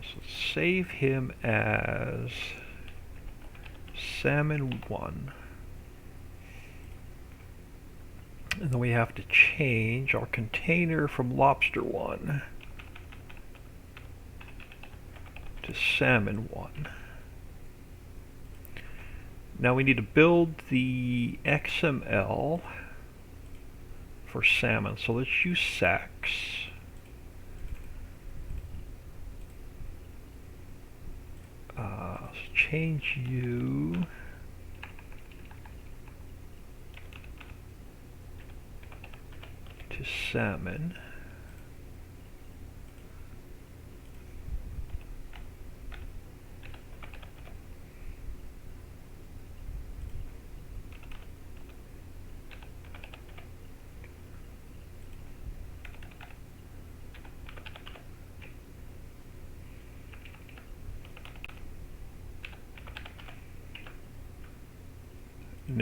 So save him as salmon 1. And then we have to change our container from lobster 1 to salmon 1. Now we need to build the XML for salmon. So let's use Sax. Let's change you to salmon.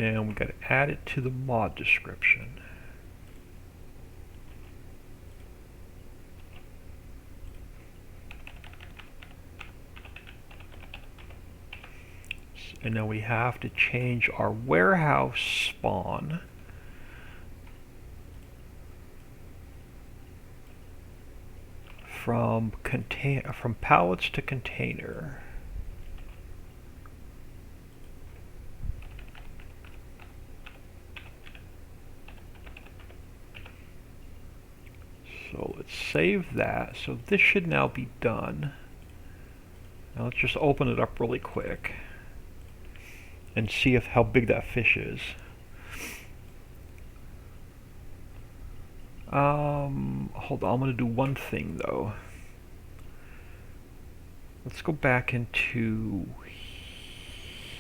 and we got to add it to the mod description. And then we have to change our warehouse spawn from pallets to container. So let's save that. So this should now be done. Now let's just open it up really quick and see how big that fish is. Hold on, I'm gonna do one thing though. Let's go back into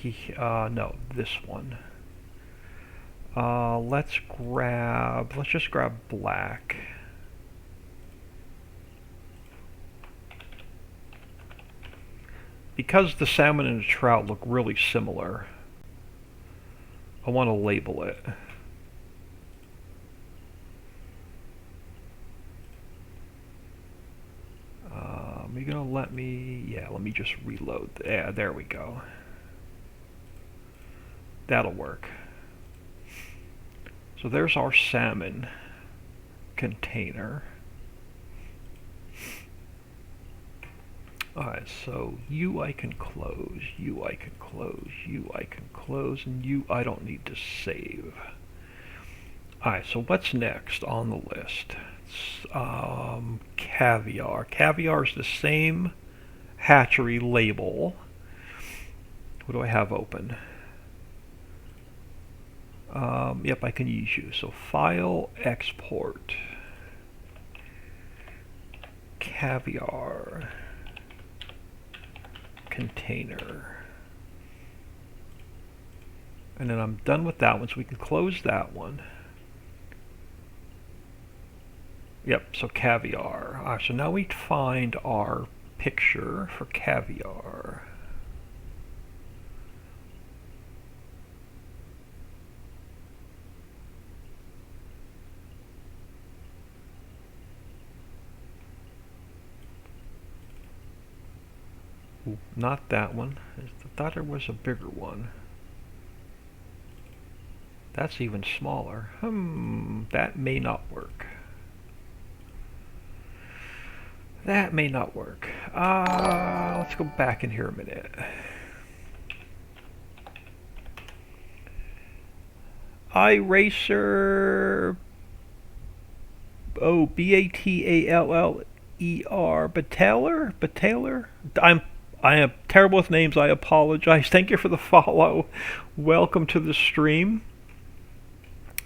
no, this one. Let's just grab black. Because the salmon and the trout look really similar, I want to label it. Are you gonna let me? Yeah, let me just reload. Yeah, there we go. That'll work. So there's our salmon container. Alright, so you I can close, you I can close, you I can close, and you I don't need to save. Alright, so what's next on the list? Caviar. Caviar is the same hatchery label. What do I have open? Yep, I can use you. So file, export, caviar, container. And then I'm done with that one, so we can close that one. Yep, so caviar. Alright, so now we find our picture for caviar. Ooh, not that one. I thought there was a bigger one. That's even smaller. That may not work. That may not work. Let's go back in here a minute. iRacer. Oh, Bataller. Bataller. I am terrible with names. I apologize. Thank you for the follow. Welcome to the stream.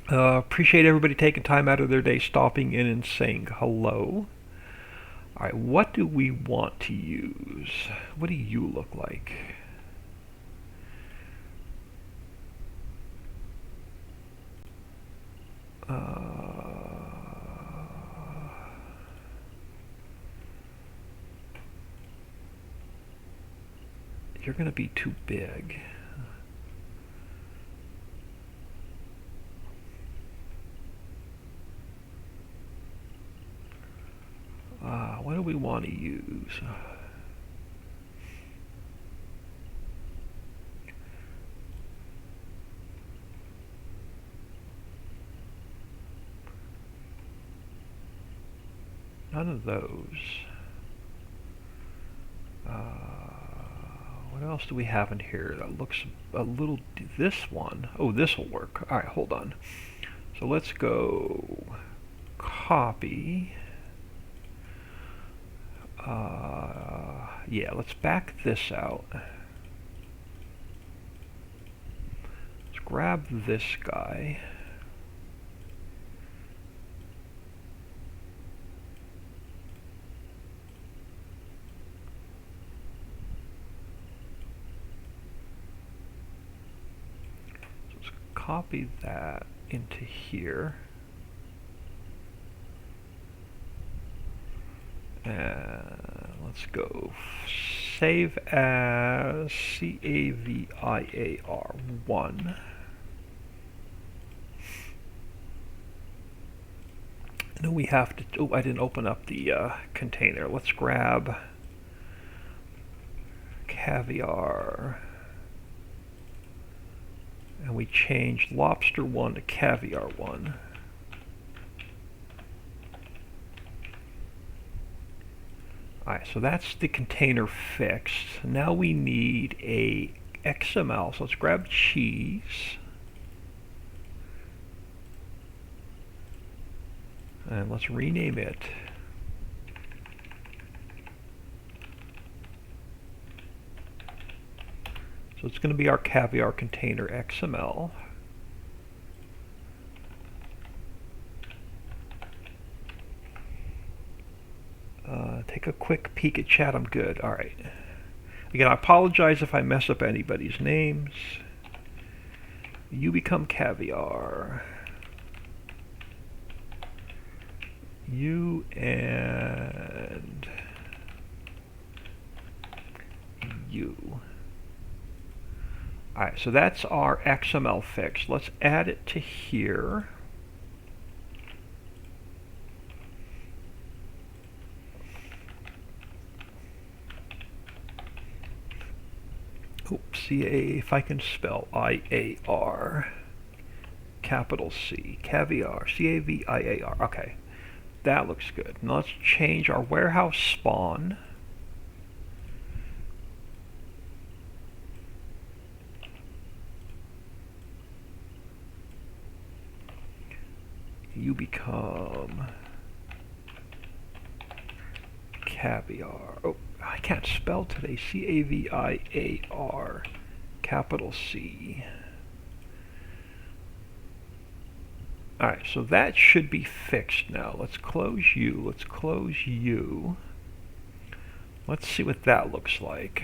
Appreciate everybody taking time out of their day, stopping in and saying hello. Alright, what do we want to use? What do you look like? You're going to be too big. What do we want to use? None of those. What else do we have in here that looks a little... This one. Oh, this will work. Alright, hold on. So let's go copy. Yeah, let's back this out. Let's grab this guy. So let's copy that into here. Let's go save as CAVIAR1. No, we have to. Oh, I didn't open up the container. Let's grab caviar. And we change lobster 1 to caviar 1. Alright, so that's the container fixed. Now we need a XML. So let's grab cheese. And let's rename it. So it's going to be our caviar container XML. Take a quick peek at chat. I'm good. All right. Again, I apologize if I mess up anybody's names. You become caviar. You and you. Alright, so that's our XML fix. Let's add it to here. Oops, C-A, if I can spell I-A-R, capital C, caviar, C-A-V-I-A-R. Okay, that looks good. Now let's change our warehouse spawn. You become caviar. Oh, I can't spell today. C-A-V-I-A-R, capital C. Alright, so that should be fixed now. Let's close you. Let's close you. Let's see what that looks like.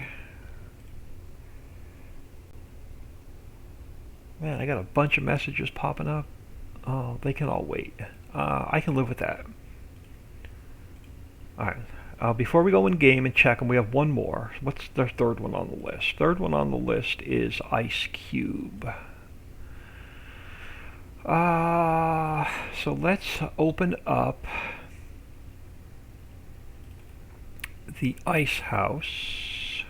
Man, I got a bunch of messages popping up. Oh, they can all wait. I can live with that. Alright. Before we go in game and check them, we have one more. What's the third one on the list? Third one on the list is Ice Cube. So let's open up the Ice House.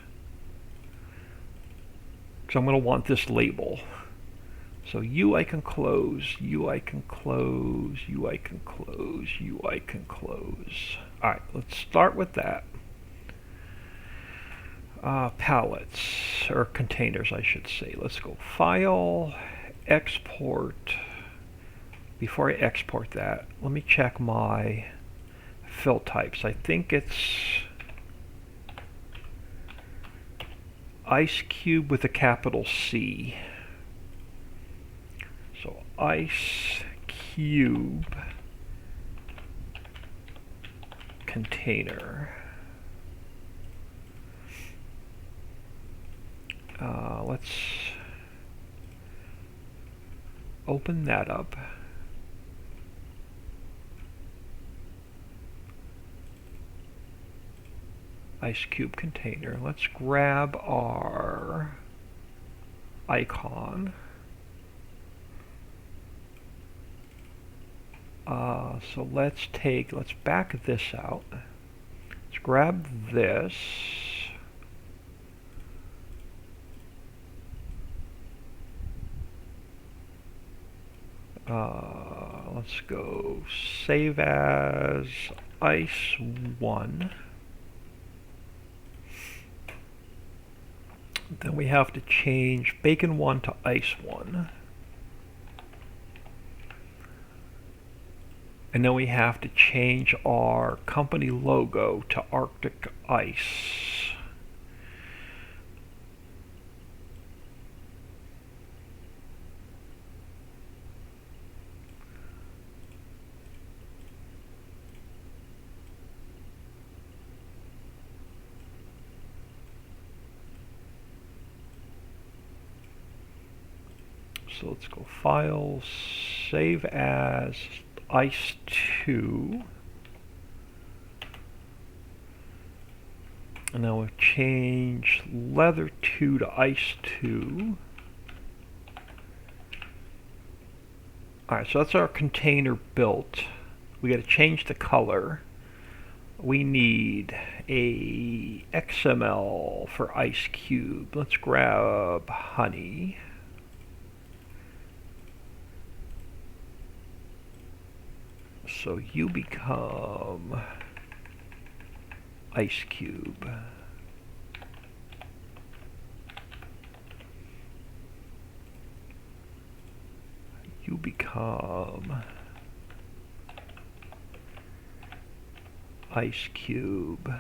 Because I'm going to want this label. So you I can close, you I can close, you I can close, you I can close. Alright, let's start with that. Palettes, or containers I should say. Let's go File, Export. Before I export that, let me check my fill types. I think it's Ice Cube with a capital C. So Ice Cube container. Let's open that up. Ice Cube container. Let's grab our icon. So let's back this out. Let's grab this. Let's go save as Ice1. Then we have to change Bacon1 to Ice1. And then we have to change our company logo to Arctic Ice. So let's go File, Save As Ice2. And now we'll change Leather2 to Ice2. Alright, so that's our container built. We got to change the color. We need a XML for ice cube. Let's grab honey. So you become ice cube. You become ice cube.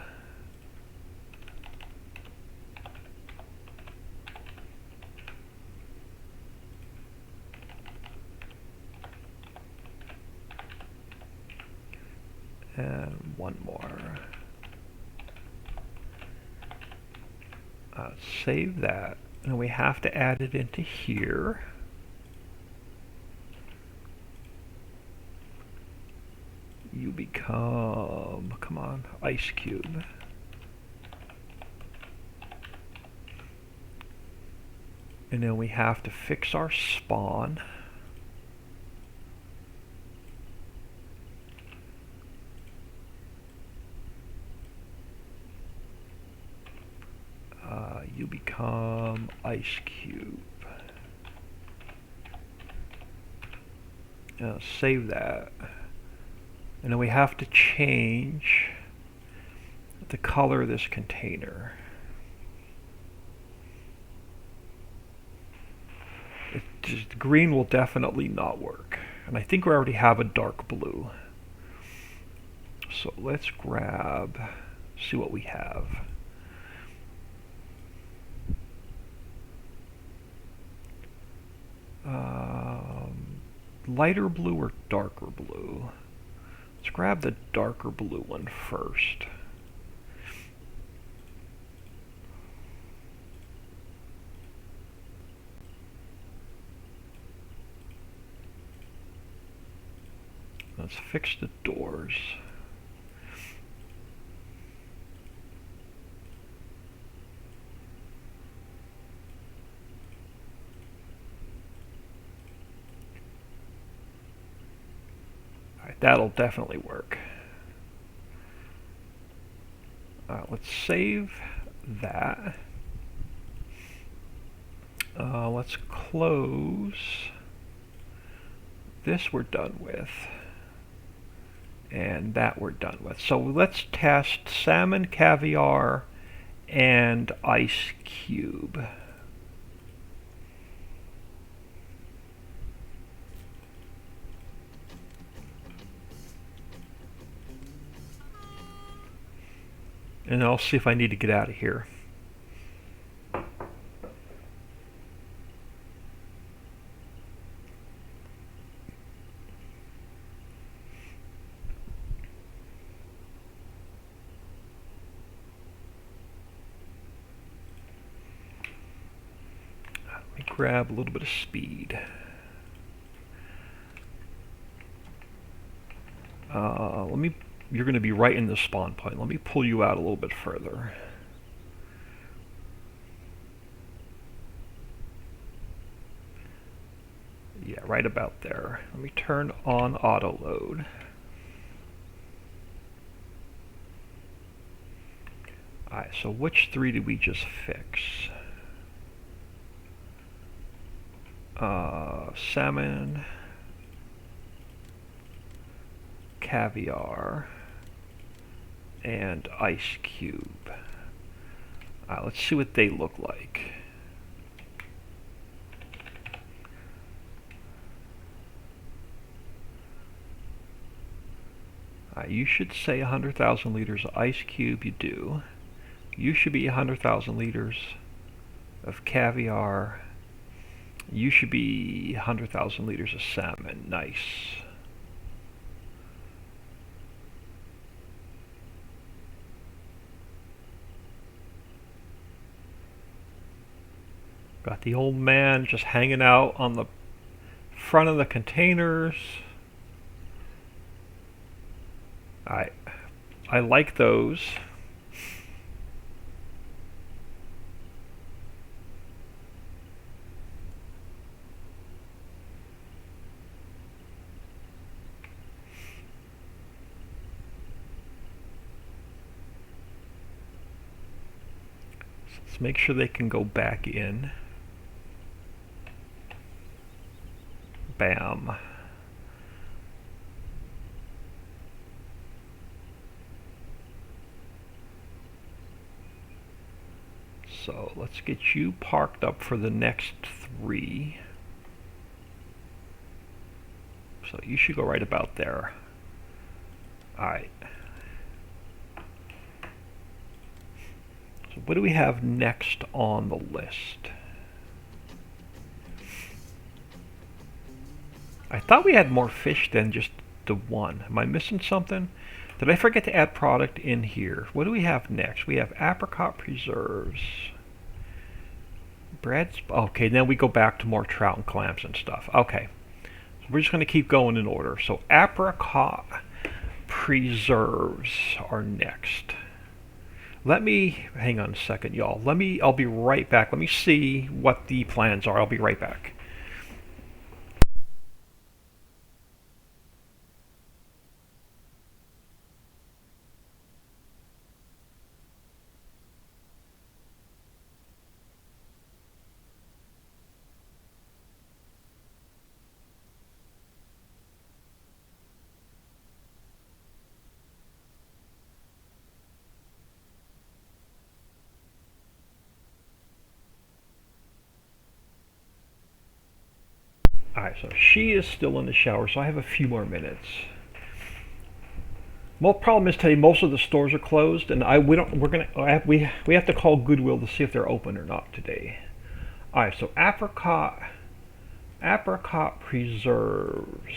And one more. Save that. And we have to add it into here. You become, come on, ice cube. And then we have to fix our spawn. You become ice cube. Save that. And then we have to change the color of this container. The green will definitely not work. And I think we already have a dark blue. So let's grab, see what we have. Lighter blue or darker blue? Let's grab the darker blue one first. Let's fix the doors. That'll definitely work. Let's save that. Let's close. This we're done with. And that we're done with. So let's test salmon, caviar, and ice cube. And I'll see if I need to get out of here. Let me grab a little bit of speed. You're going to be right in the spawn point. Let me pull you out a little bit further. Yeah, right about there. Let me turn on auto load. Alright, so which three did we just fix? Salmon, caviar, and ice cube. Let's see what they look like. You should say 100,000 liters of ice cube. You do. You should be 100,000 liters of caviar. You should be 100,000 liters of salmon. Nice. Got the old man just hanging out on the front of the containers. I like those. Let's make sure they can go back in. Bam. So let's get you parked up for the next 3. So you should go right about there. Alright. So what do we have next on the list? I thought we had more fish than just the one. Am I missing something? Did I forget to add product in here? What do we have next? We have apricot preserves. Okay, then we go back to more trout and clams and stuff. Okay. So we're just going to keep going in order. So apricot preserves are next. Let me, hang on a second, y'all. I'll be right back. Let me see what the plans are. I'll be right back. Alright, so she is still in the shower, so I have a few more minutes. Well, problem is today most of the stores are closed, and we have to call Goodwill to see if they're open or not today. All right, so apricot preserves.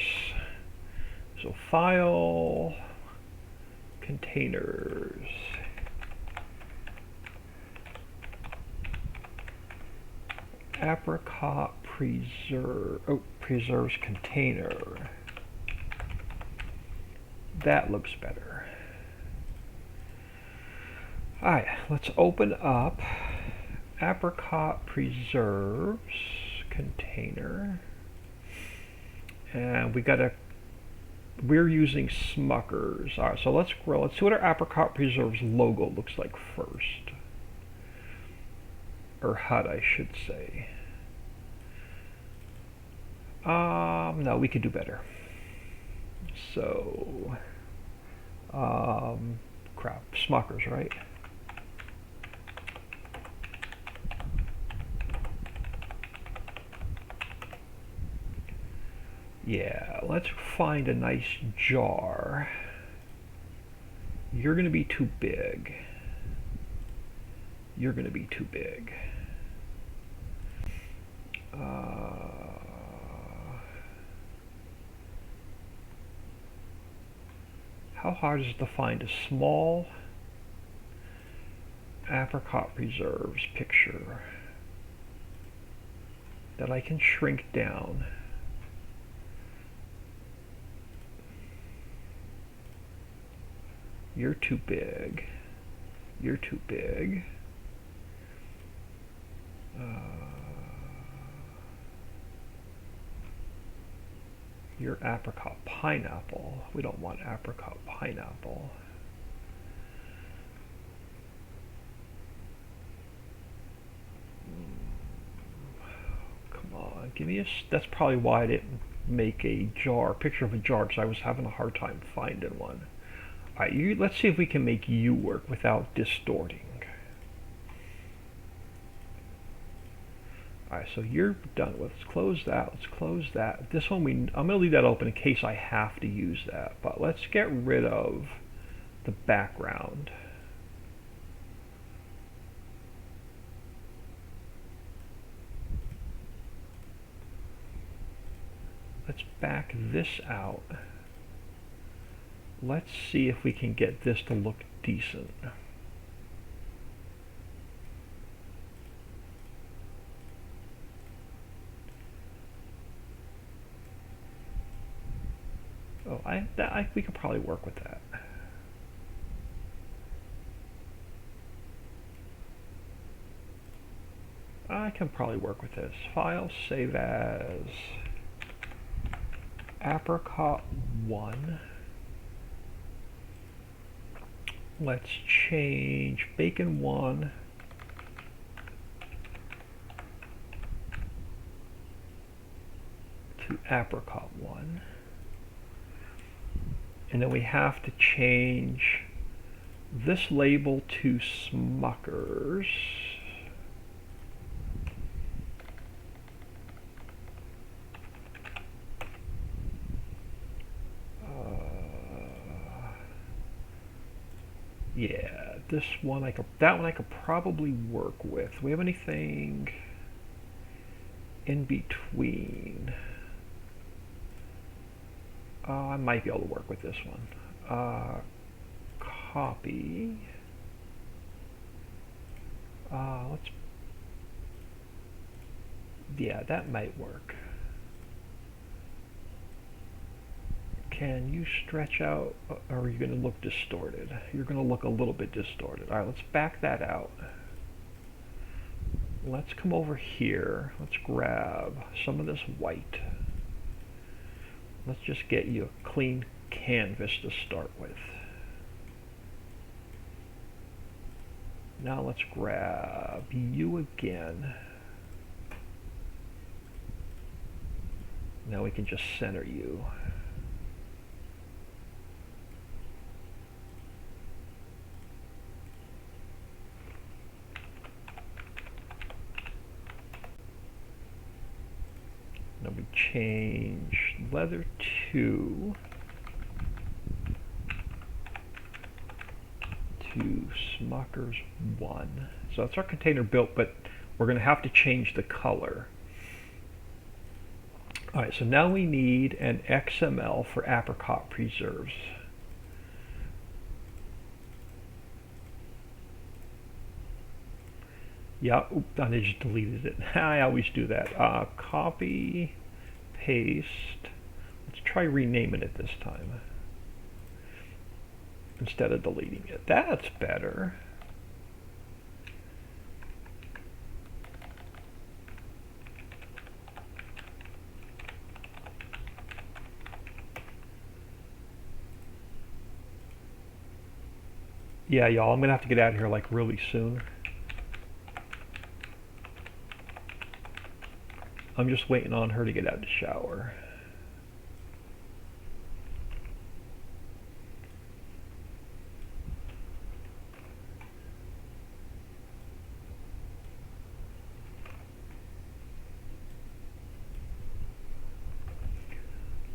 So file, containers. Apricot preserves container. That looks better. Alright, let's open up apricot preserves container. And we're using Smuckers. Alright, so let's see what our apricot preserves logo looks like first. Or HUD, I should say. No, we could do better. So, crap, Smuckers, right? Yeah, let's find a nice jar. You're going to be too big. You're going to be too big. How hard is it to find a small apricot preserves picture that I can shrink down? You're too big. You're too big. You're apricot pineapple. We don't want apricot pineapple. Come on, give me that's probably why I didn't make a picture of a jar, because I was having a hard time finding one. Alright, let's see if we can make you work without distorting. Alright, so you're done with. Let's close that. Let's close that. This one, I'm going to leave that open in case I have to use that. But let's get rid of the background. Let's back this out. Let's see if we can get this to look decent. Oh, we could probably work with that. I can probably work with this. File, save as apricot 1. Let's change bacon 1 apricot one. And then we have to change this label to Smuckers. Yeah, this one that one I could probably work with. Do we have anything in between? I might be able to work with this one. Copy. Yeah, that might work. Can you stretch out, or are you going to look distorted? You're going to look a little bit distorted. All right, let's back that out. Let's come over here. Let's grab some of this white. Let's just get you a clean canvas to start with. Now let's grab you again. Now we can just center you. Now we change leather 2 to Smuckers 1. So that's our container built, but we're going to have to change the color. Alright, so now we need an XML for apricot preserves. Yeah, oops, I just deleted it. I always do that. Copy, paste. Let's try renaming it this time instead of deleting it. That's better. Yeah, y'all, I'm gonna have to get out of here like really soon. I'm just waiting on her to get out of the shower.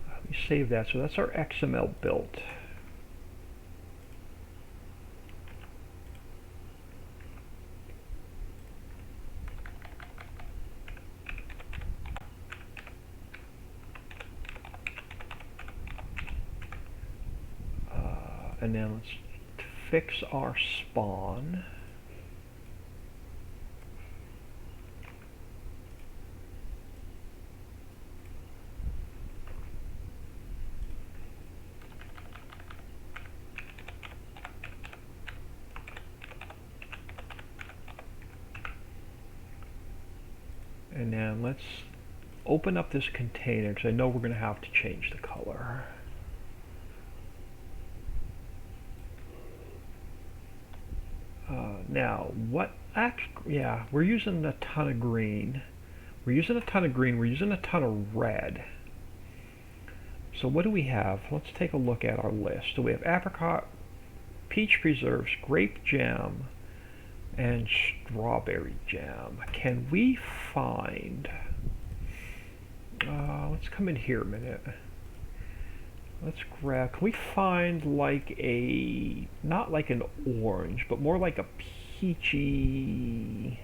Let me save that. So that's our XML built. And then let's fix our spawn. And then let's open up this container because I know we're going to have to change the color. Now, yeah, we're using a ton of green. We're using a ton of green. We're using a ton of red. So what do we have? Let's take a look at our list. So we have apricot, peach preserves, grape jam, and strawberry jam. Can we find... let's come in here a minute. Let's grab, can we find like a, not like an orange, but more like a peachy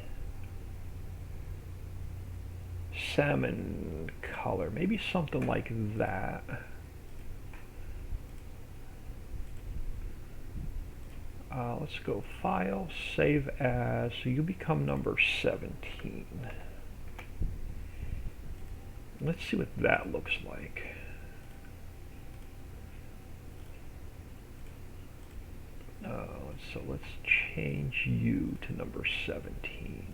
salmon color, maybe something like that. Let's go file, save as, so you become number 17. Let's see what that looks like. So let's change you to number 17.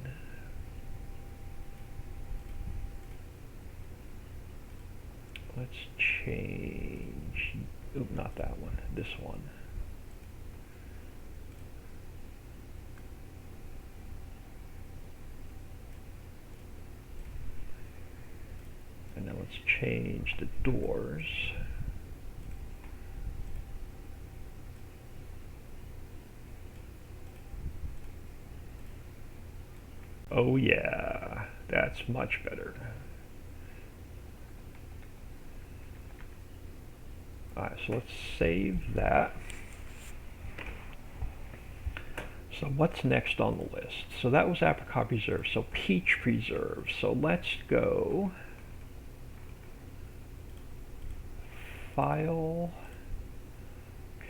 Let's change, oop, not that one, this one. And then let's change the doors. Oh yeah, that's much better. Alright, so let's save that. So what's next on the list? So that was apricot preserve. So peach preserve. So let's go File,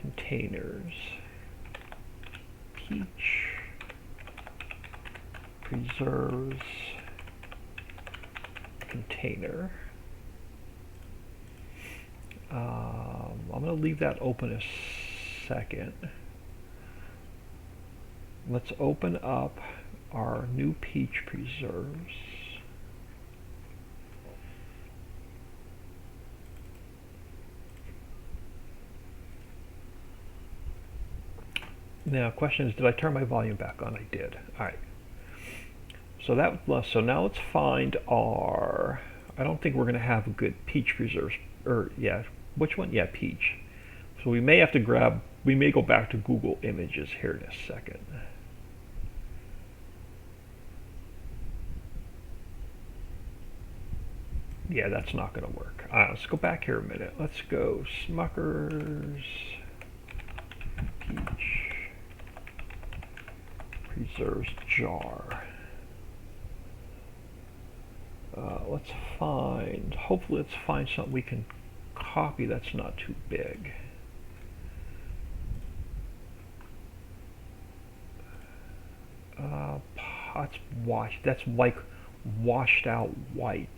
Containers, Peach Preserves, Container. I'm going to leave that open a second. Let's open up our new peach preserves. Now, question is, did I turn my volume back on? I did. All right. So now let's find our. I don't think we're going to have a good peach preserves. Or yeah, which one? Yeah, peach. So we may have to grab. We may go back to Google Images here in a second. Yeah, that's not going to work. Let's go back here a minute. Let's go Smucker's Peach Preserves jar. Let's find, hopefully let's find something we can copy that's not too big. That's like washed out white.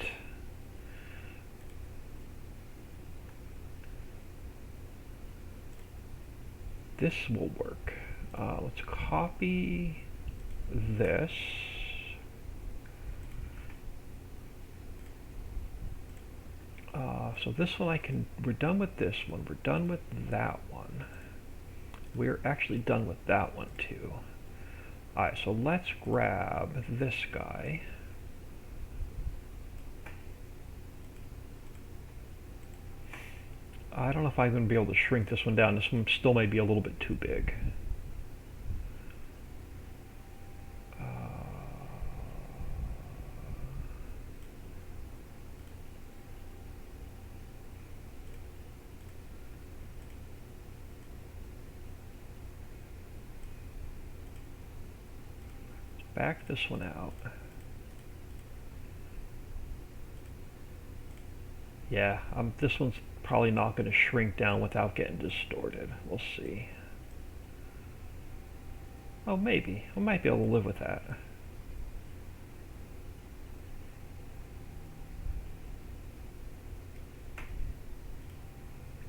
This will work. Let's copy this. So this one we're done with this one. We're done with that one. We're actually done with that one too. Alright, so let's grab this guy. I don't know if I'm going to be able to shrink this one down. This one still may be a little bit too big. Back this one out. Yeah, this one's probably not going to shrink down without getting distorted. We'll see. Oh, maybe. I might be able to live with that.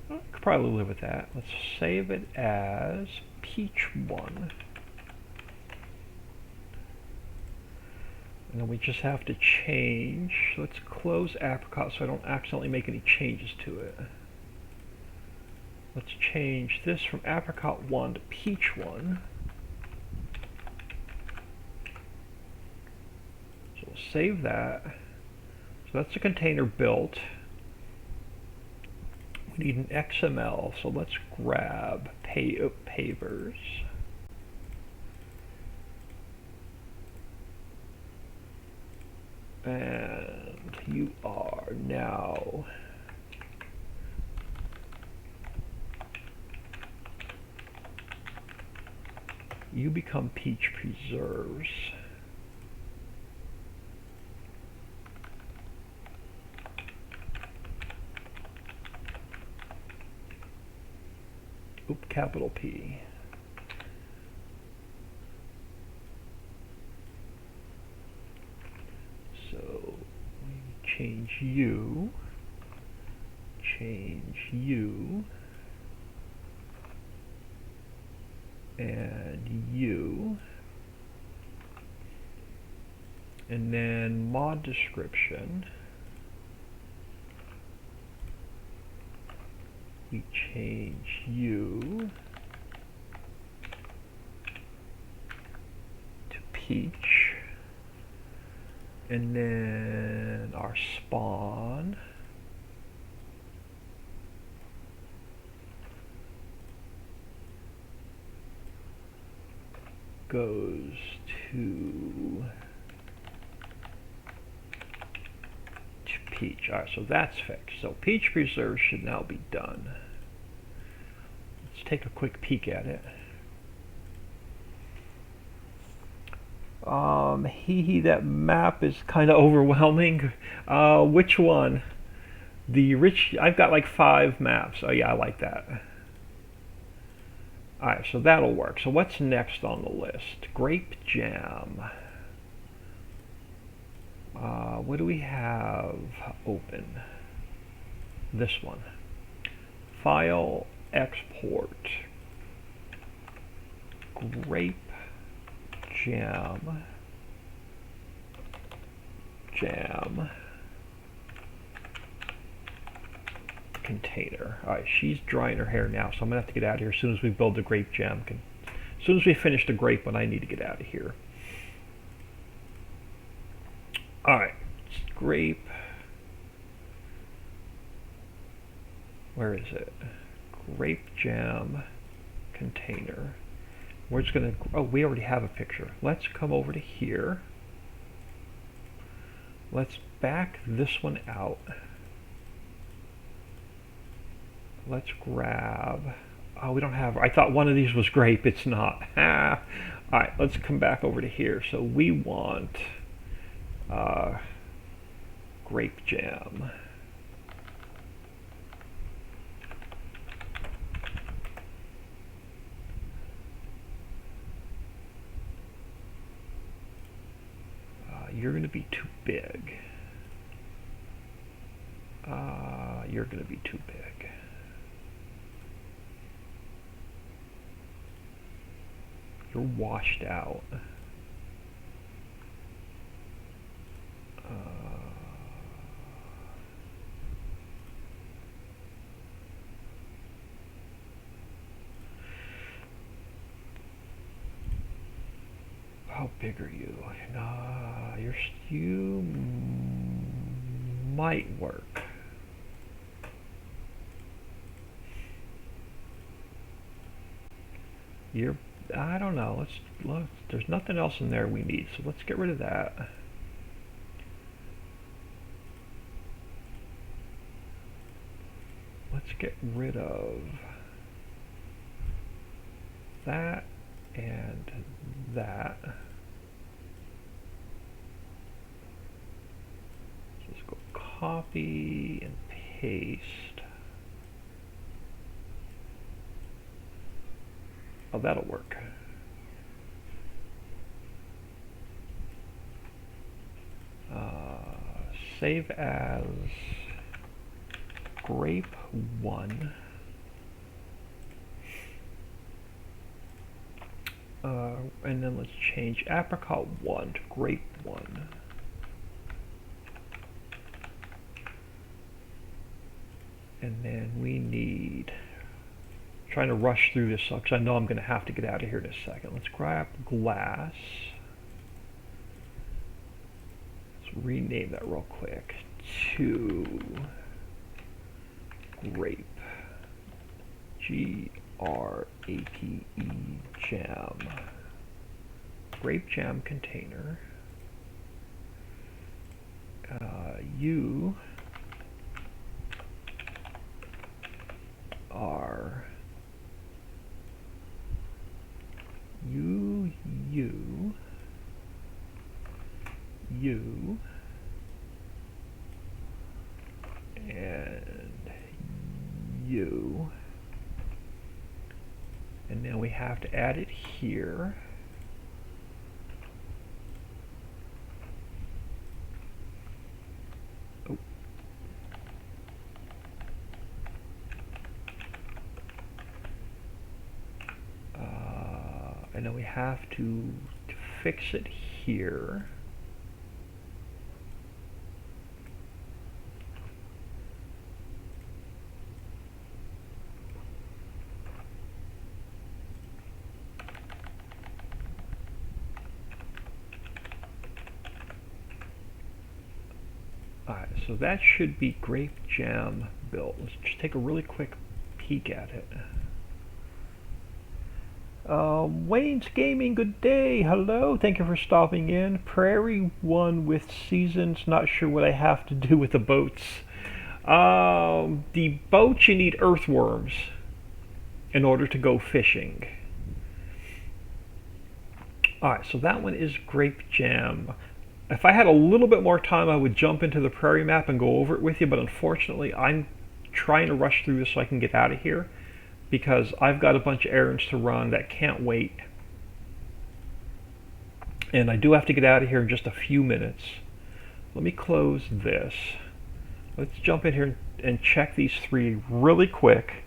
I could probably live with that. Let's save it as Peach 1. And then we just have to change. Let's close apricot so I don't accidentally make any changes to it. Let's change this from apricot 1 to peach 1. So we'll save that. So that's the container built. We need an XML, so let's grab pavers. And you are now you become peach preserves. Oop, capital P. So we change you, and you, and then mod description. We change you to peach. And then our spawn goes to peach. Alright, so that's fixed. So peach preserve should now be done. Let's take a quick peek at it. That map is kind of overwhelming. Which one? The rich, I've got like 5 maps. Oh yeah, I like that. Alright, so that'll work. So what's next on the list? Grape jam. What do we have open? This one. File, export. Grape jam. Container. Alright, she's drying her hair now, so I'm gonna have to get out of here as soon as we build the grape jam. As soon as we finish the grape one, I need to get out of here. Alright, grape. Where is it? Grape jam container. We're just gonna, oh, we already have a picture. Let's come over to here. Let's back this one out. Let's grab, oh, we don't have, I thought one of these was grape, it's not. Alright, let's come back over to here. So we want grape jam. You're going to be too big. You're going to be too big. You're washed out. How big are you? You might work. I don't know. Let's look. There's nothing else in there we need, so let's get rid of that. Let's get rid of that and that. So let's go copy and paste. Oh, that'll work. Save as grape 1. And then let's change apricot 1 to grape 1. And then we need, trying to rush through this because I know I'm going to have to get out of here in a second. Let's grab glass. Let's rename that real quick to grape. Grape jam. Grape jam container. You are you and you, and then we have to add it here. Oh. And then we have to fix it here. Alright, so that should be grape jam built. Let's just take a really quick peek at it. Wayne's Gaming, good day. Hello, thank you for stopping in. Prairie One with Seasons, not sure what I have to do with the boats. The boats, you need earthworms in order to go fishing. Alright, so that one is Grape Jam. If I had a little bit more time, I would jump into the prairie map and go over it with you, but unfortunately, I'm trying to rush through this so I can get out of here because I've got a bunch of errands to run that can't wait. And I do have to get out of here in just a few minutes. Let me close this. Let's jump in here and check these three really quick.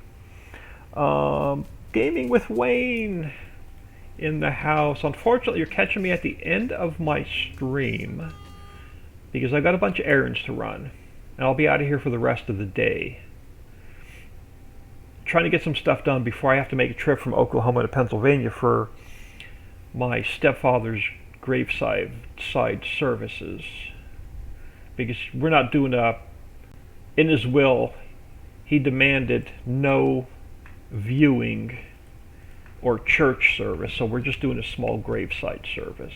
Gaming with Wayne in the house. Unfortunately, you're catching me at the end of my stream because I've got a bunch of errands to run. And I'll be out of here for the rest of the day. Trying to get some stuff done before I have to make a trip from Oklahoma to Pennsylvania for my stepfather's graveside services. Because we're not doing in his will, he demanded no viewing or church service, so we're just doing a small graveside service.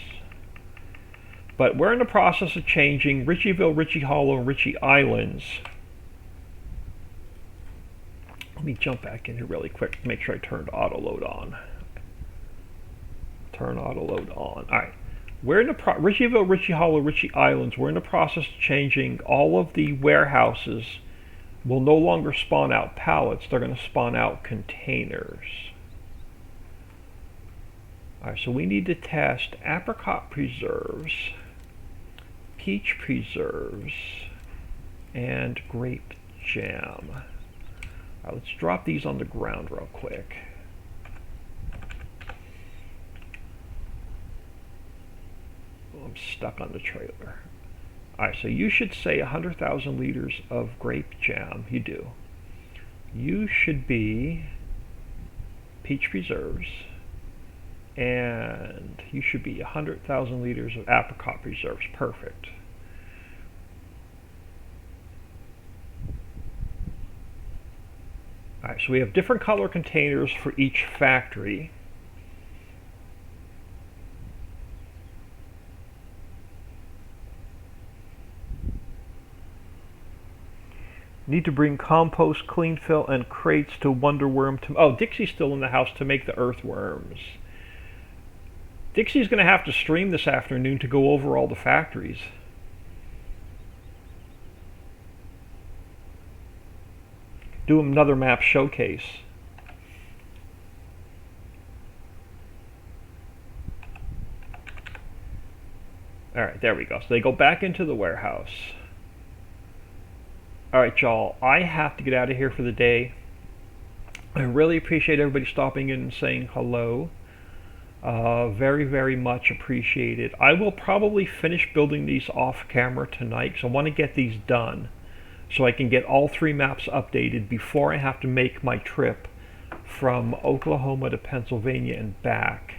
But we're in the process of changing Ritchieville, Ritchie Hollow, and Ritchie Islands. Let me jump back in here really quick to make sure I turned auto load on. Turn auto load on. Alright. We're in the Ritchieville, Ritchie Hollow, Ritchie Islands. We're in the process of changing all of the warehouses. Will no longer spawn out pallets. They're going to spawn out containers. Alright, so we need to test apricot preserves, peach preserves, and grape jam. Alright, let's drop these on the ground real quick. Oh, I'm stuck on the trailer. Alright, so you should say 100,000 liters of grape jam. You do. You should be peach preserves. And you should be 100,000 liters of apricot preserves. Perfect. Alright, so we have different color containers for each factory. Need to bring compost, clean fill, and crates to Wonderworm. Oh, Dixie's still in the house to make the earthworms. Dixie's going to have to stream this afternoon to go over all the factories. Do another map showcase. Alright, there we go. So they go back into the warehouse. Alright, y'all. I have to get out of here for the day. I really appreciate everybody stopping in and saying hello. Very, very much appreciated. I will probably finish building these off camera tonight because I want to get these done so I can get all three maps updated before I have to make my trip from Oklahoma to Pennsylvania and back.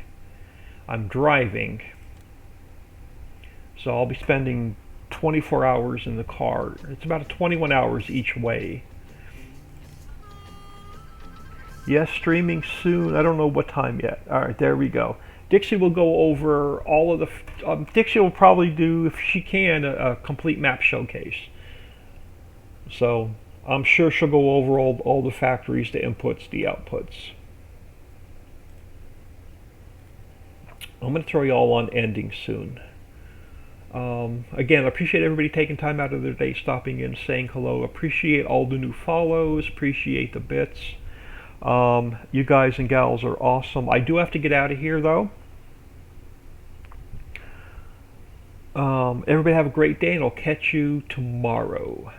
I'm driving, so I'll be spending 24 hours in the car. It's about 21 hours each way. Yes, streaming soon. I don't know what time yet. Alright, there we go. Dixie will go over all of the... Dixie will probably do, if she can, a complete map showcase. So, I'm sure she'll go over all the factories, the inputs, the outputs. I'm going to throw you all on ending soon. Again, I appreciate everybody taking time out of their day, stopping in, saying hello. Appreciate all the new follows. Appreciate the bits. You guys and gals are awesome. I do have to get out of here though. Everybody have a great day, and I'll catch you tomorrow.